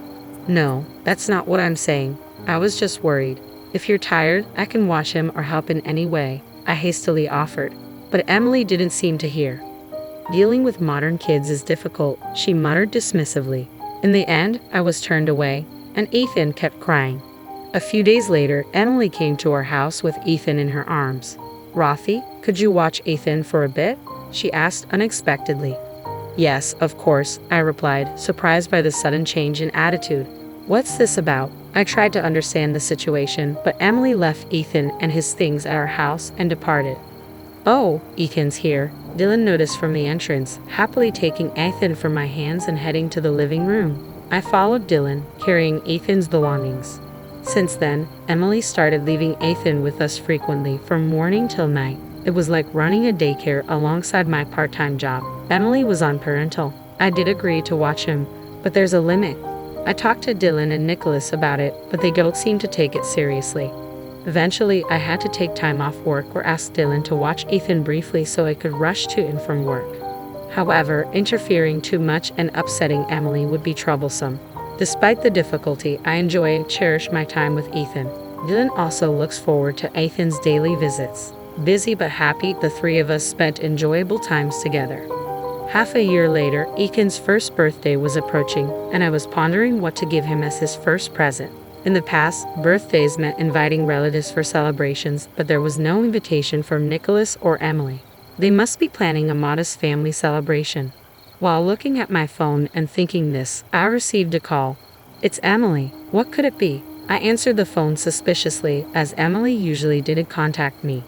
"No, that's not what I'm saying. I was just worried. If you're tired, I can watch him or help in any way," I hastily offered. But Emily didn't seem to hear. "Dealing with modern kids is difficult," she muttered dismissively. In the end, I was turned away, and Ethan kept crying. A few days later, Emily came to our house with Ethan in her arms. "Rafi, could you watch Ethan for a bit?" she asked unexpectedly. "Yes, of course," I replied, surprised by the sudden change in attitude. "What's this about?" I tried to understand the situation, but Emily left Ethan and his things at our house and departed. "Oh, Ethan's here," Dylan noticed from the entrance, happily taking Ethan from my hands and heading to the living room. I followed Dylan, carrying Ethan's belongings. Since then, Emily started leaving Ethan with us frequently from morning till night. It was like running a daycare alongside my part-time job. Emily was on parental. I did agree to watch him, but there's a limit. I talked to Dylan and Nicholas about it, but they don't seem to take it seriously. Eventually, I had to take time off work or ask Dylan to watch Ethan briefly so I could rush to and from work. However, interfering too much and upsetting Emily would be troublesome. Despite the difficulty, I enjoy and cherish my time with Ethan. Dylan also looks forward to Ethan's daily visits. Busy but happy, the three of us spent enjoyable times together. Half a year later, Ethan's first birthday was approaching, and I was pondering what to give him as his first present. In the past, birthdays meant inviting relatives for celebrations, but there was no invitation from Nicholas or Emily. They must be planning a modest family celebration. While looking at my phone and thinking this, I received a call. "It's Emily. What could it be?" I answered the phone suspiciously, as Emily usually didn't contact me.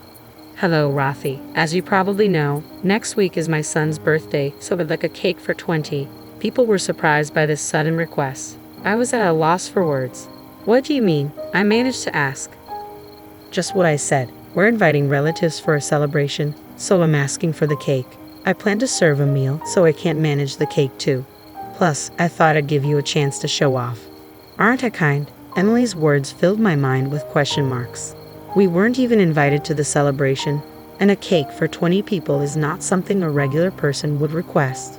"Hello, Rafi. As you probably know, next week is my son's birthday, so I'd like a cake for 20. People were surprised by this sudden request. I was at a loss for words. "What do you mean?" I managed to ask. "Just what I said. We're inviting relatives for a celebration, so I'm asking for the cake. I plan to serve a meal, so I can't manage the cake too. Plus, I thought I'd give you a chance to show off." "Aren't I kind?" Emily's words filled my mind with question marks. We weren't even invited to the celebration, and a cake for 20 people is not something a regular person would request.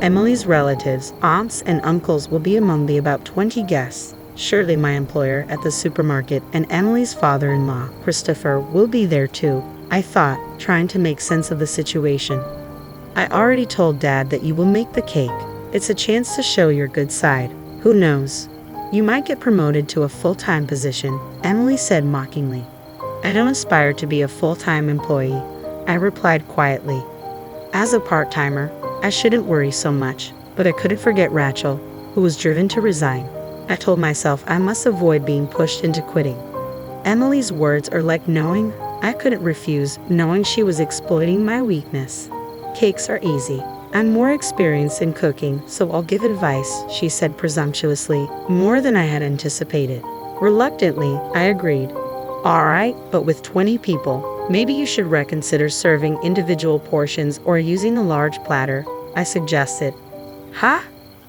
Emily's relatives, aunts and uncles will be among the about 20 guests. Surely my employer at the supermarket and Emily's father-in-law, Christopher, will be there too, I thought, trying to make sense of the situation. "I already told Dad that you will make the cake. It's a chance to show your good side. Who knows? You might get promoted to a full-time position," Emily said mockingly. "I don't aspire to be a full-time employee," I replied quietly. As a part-timer, I shouldn't worry so much, but I couldn't forget Rachel, who was driven to resign. I told myself I must avoid being pushed into quitting. Emily's words are like knowing I couldn't refuse, knowing she was exploiting my weakness. "Cakes are easy. I'm more experienced in cooking, so I'll give advice," she said presumptuously, more than I had anticipated. Reluctantly, I agreed. "All right, but with 20 people, maybe you should reconsider serving individual portions or using a large platter," I suggested. "Ha?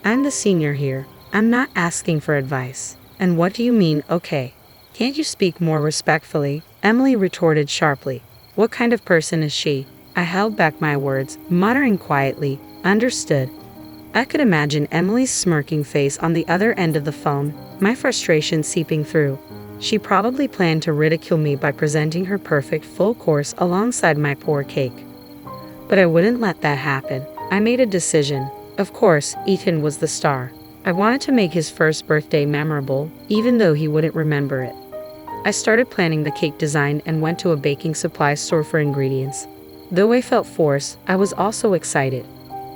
I'm the senior here. I'm not asking for advice." "And what do you mean, okay? Can't you speak more respectfully?" Emily retorted sharply. What kind of person is she? I held back my words, muttering quietly, "Understood." I could imagine Emily's smirking face on the other end of the phone, my frustration seeping through. She probably planned to ridicule me by presenting her perfect full course alongside my poor cake. But I wouldn't let that happen. I made a decision. Of course, Ethan was the star. I wanted to make his first birthday memorable, even though he wouldn't remember it. I started planning the cake design and went to a baking supply store for ingredients. Though I felt forced, I was also excited.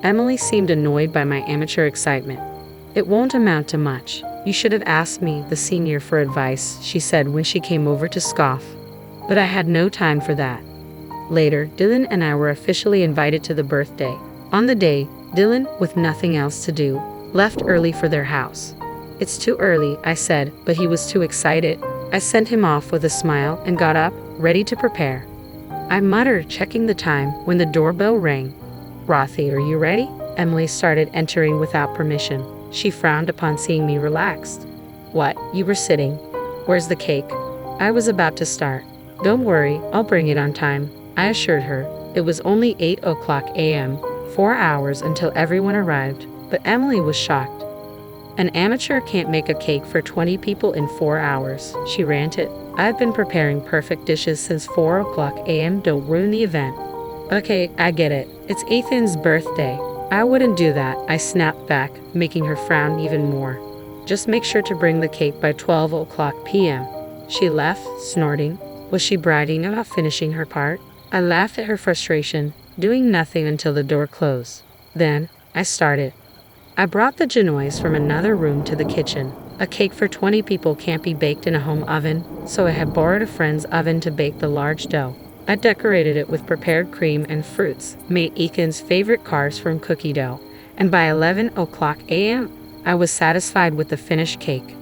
Emily seemed annoyed by my amateur excitement. "It won't amount to much. You should have asked me, the senior, for advice," she said when she came over to scoff. But I had no time for that. Later, Dylan and I were officially invited to the birthday. On the day, Dylan, with nothing else to do, left early for their house. It's too early, I said, but he was too excited. I sent him off with a smile and got up, ready to prepare. I muttered, checking the time, when the doorbell rang. Rothy, are you ready? Emily started entering without permission. She frowned upon seeing me relaxed. What, you were sitting? Where's the cake? I was about to start. Don't worry, I'll bring it on time, I assured her. It was only 8:00 a.m., 4 hours until everyone arrived, but Emily was shocked. An amateur can't make a cake for 20 people in 4 hours, she ranted. I've been preparing perfect dishes since 4:00 a.m. Don't ruin the event. Okay, I get it. It's Ethan's birthday. I wouldn't do that, I snapped back, making her frown even more. Just make sure to bring the cake by 12:00 p.m. She left, snorting. Was she bragging about finishing her part? I laughed at her frustration, doing nothing until the door closed. Then, I started. I brought the genoise from another room to the kitchen. A cake for 20 people can't be baked in a home oven, so I had borrowed a friend's oven to bake the large dough. I decorated it with prepared cream and fruits, made Ethan's favorite carbs from cookie dough, and by 11:00 a.m., I was satisfied with the finished cake.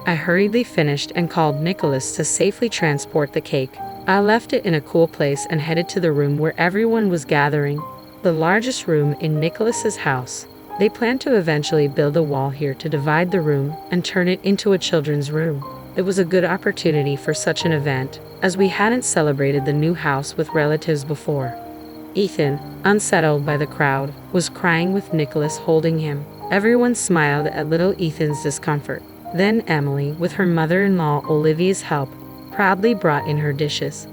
I hurriedly finished and called Nicholas to safely transport the cake. I left it in a cool place and headed to the room where everyone was gathering, the largest room in Nicholas's house. They planned to eventually build a wall here to divide the room and turn it into a children's room. It was a good opportunity for such an event, as we hadn't celebrated the new house with relatives before. Ethan, unsettled by the crowd, was crying with Nicholas holding him. Everyone smiled at little Ethan's discomfort. Then Emily, with her mother-in-law Olivia's help, proudly brought in her dishes.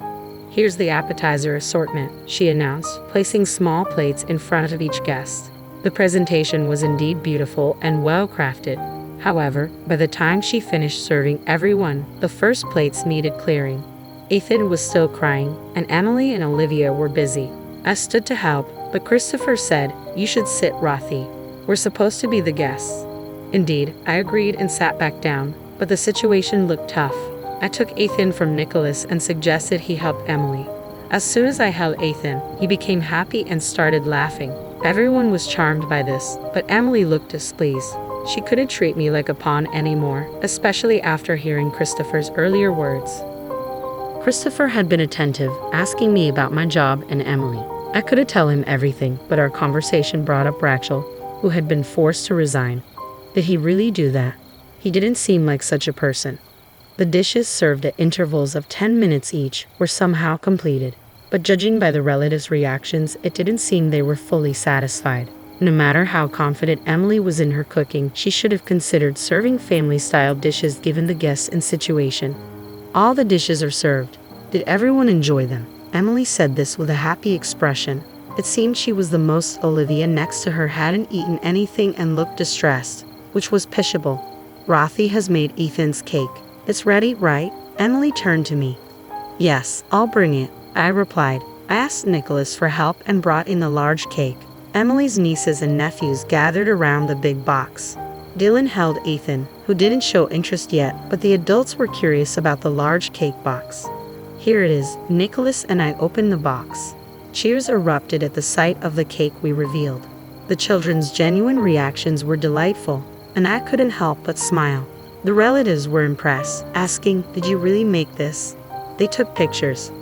Here's the appetizer assortment, she announced, placing small plates in front of each guest. The presentation was indeed beautiful and well-crafted. However, by the time she finished serving everyone, the first plates needed clearing. Ethan was still crying, and Emily and Olivia were busy. I stood to help, but Christopher said, "You should sit, Rothy. We're supposed to be the guests." Indeed, I agreed and sat back down, but the situation looked tough. I took Ethan from Nicholas and suggested he help Emily. As soon as I held Ethan, he became happy and started laughing. Everyone was charmed by this, but Emily looked displeased. She couldn't treat me like a pawn anymore, especially after hearing Christopher's earlier words. Christopher had been attentive, asking me about my job and Emily. I couldn't tell him everything, but our conversation brought up Rachel, who had been forced to resign. Did he really do that? He didn't seem like such a person. The dishes, served at intervals of 10 minutes each, were somehow completed, but judging by the relatives' reactions, it didn't seem they were fully satisfied. No matter how confident Emily was in her cooking, she should have considered serving family-style dishes given the guests and situation. All the dishes are served. Did everyone enjoy them? Emily said this with a happy expression. It seemed she was the most. Olivia next to her hadn't eaten anything and looked distressed, which was pitiable. Rothy has made Ethan's cake. It's ready, right? Emily turned to me. Yes, I'll bring it, I replied. I asked Nicholas for help and brought in the large cake. Emily's nieces and nephews gathered around the big box. Dylan held Ethan, who didn't show interest yet, but the adults were curious about the large cake box. Here it is. Nicholas and I opened the box. Cheers erupted at the sight of the cake we revealed. The children's genuine reactions were delightful, and I couldn't help but smile. The relatives were impressed, asking, "Did you really make this?" They took pictures.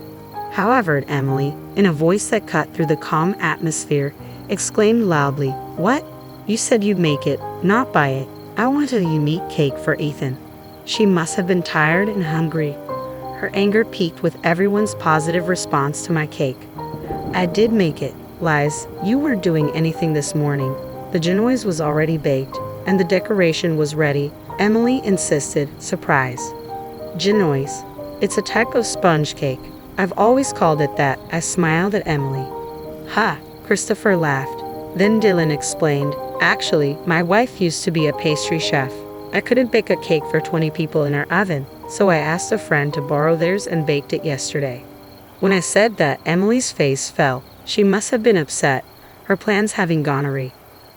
However, Emily, in a voice that cut through the calm atmosphere, exclaimed loudly, "What? You said you'd make it, not buy it. I wanted a unique cake for Ethan." She must have been tired and hungry. Her anger peaked with everyone's positive response to my cake. I did make it. Lies, you weren't doing anything this morning. The genoise was already baked, and the decoration was ready, Emily insisted, surprised. Genoise. It's a type of sponge cake. I've always called it that. I smiled at Emily. Ha, Christopher laughed. Then Dylan explained, "Actually, my wife used to be a pastry chef. I couldn't bake a cake for 20 people in our oven, so I asked a friend to borrow theirs and baked it yesterday." When I said that, Emily's face fell. She must have been upset, her plans having gone awry.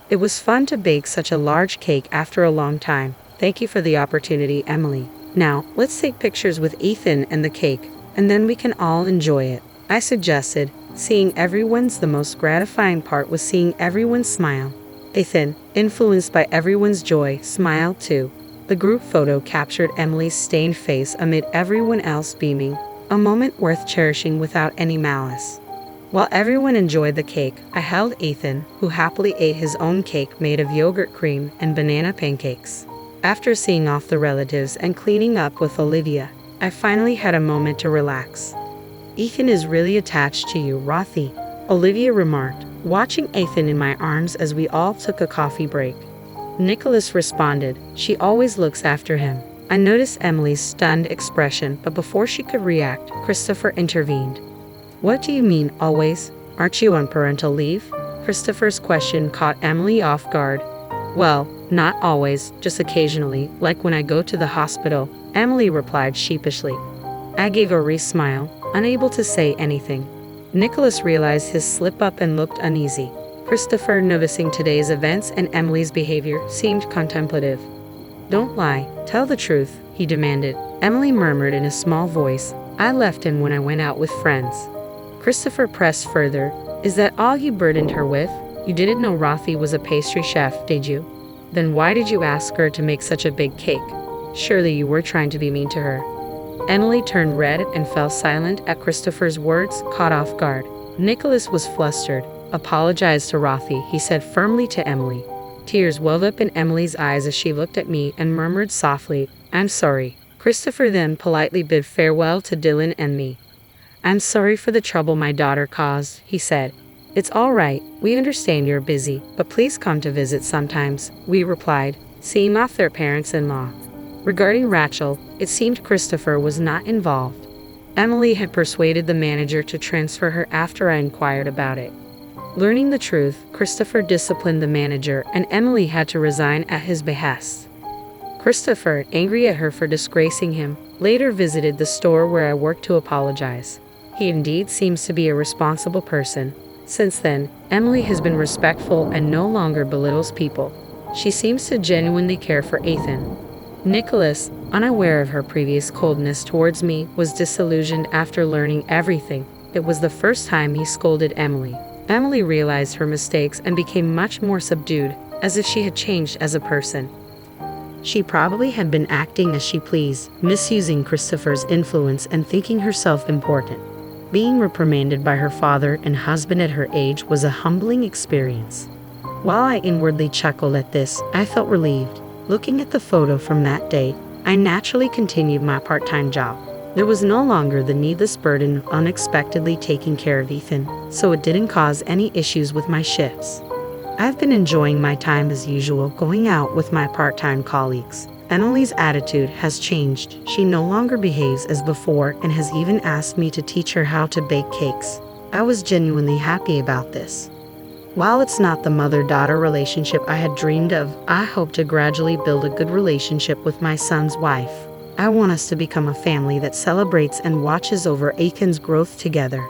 It was fun to bake such a large cake after a long time. Thank you for the opportunity, Emily. Now, let's take pictures with Ethan and the cake, and then we can all enjoy it, I suggested. Seeing everyone's the most gratifying part was seeing everyone smile. Ethan, influenced by everyone's joy, smiled too. The group photo captured Emily's stained face amid everyone else beaming, a moment worth cherishing without any malice. While everyone enjoyed the cake, I held Ethan, who happily ate his own cake made of yogurt cream and banana pancakes. After seeing off the relatives and cleaning up with Olivia, I finally had a moment to relax. "Ethan is really attached to you, Rothy," Olivia remarked, watching Ethan in my arms as we all took a coffee break. Nicholas responded, "She always looks after him." I noticed Emily's stunned expression, but before she could react, Christopher intervened. "What do you mean, always? Aren't you on parental leave?" Christopher's question caught Emily off guard. "Well, not always, just occasionally, like when I go to the hospital," Emily replied sheepishly. I gave a wry smile, unable to say anything. Nicholas realized his slip-up and looked uneasy. Christopher, noticing today's events and Emily's behavior, seemed contemplative. "Don't lie, tell the truth," he demanded. Emily murmured in a small voice, "I left him when I went out with friends." Christopher pressed further, "Is that all you burdened her with? You didn't know Rothy was a pastry chef, did you? Then why did you ask her to make such a big cake? Surely you were trying to be mean to her." Emily turned red and fell silent at Christopher's words, caught off guard. Nicholas was flustered. "Apologize to Rothy," he said firmly to Emily. Tears welled up in Emily's eyes as she looked at me and murmured softly, "I'm sorry." Christopher then politely bid farewell to Dylan and me. "I'm sorry for the trouble my daughter caused," he said. "It's all right, we understand you're busy, but please come to visit sometimes," we replied, seeing off their parents-in-law. Regarding Rachel, it seemed Christopher was not involved. Emily had persuaded the manager to transfer her after I inquired about it. Learning the truth, Christopher disciplined the manager and Emily had to resign at his behest. Christopher, angry at her for disgracing him, later visited the store where I worked to apologize. He indeed seems to be a responsible person. Since then, Emily has been respectful and no longer belittles people. She seems to genuinely care for Ethan. Nicholas, unaware of her previous coldness towards me, was disillusioned after learning everything. It was the first time he scolded Emily. Emily realized her mistakes and became much more subdued, as if she had changed as a person. She probably had been acting as she pleased, misusing Christopher's influence and thinking herself important. Being reprimanded by her father and husband at her age was a humbling experience. While I inwardly chuckled at this, I felt relieved. Looking at the photo from that day, I naturally continued my part-time job. There was no longer the needless burden of unexpectedly taking care of Ethan, so it didn't cause any issues with my shifts. I've been enjoying my time as usual, going out with my part-time colleagues. Emily's attitude has changed. She no longer behaves as before and has even asked me to teach her how to bake cakes. I was genuinely happy about this. While it's not the mother-daughter relationship I had dreamed of, I hope to gradually build a good relationship with my son's wife. I want us to become a family that celebrates and watches over Aiken's growth together.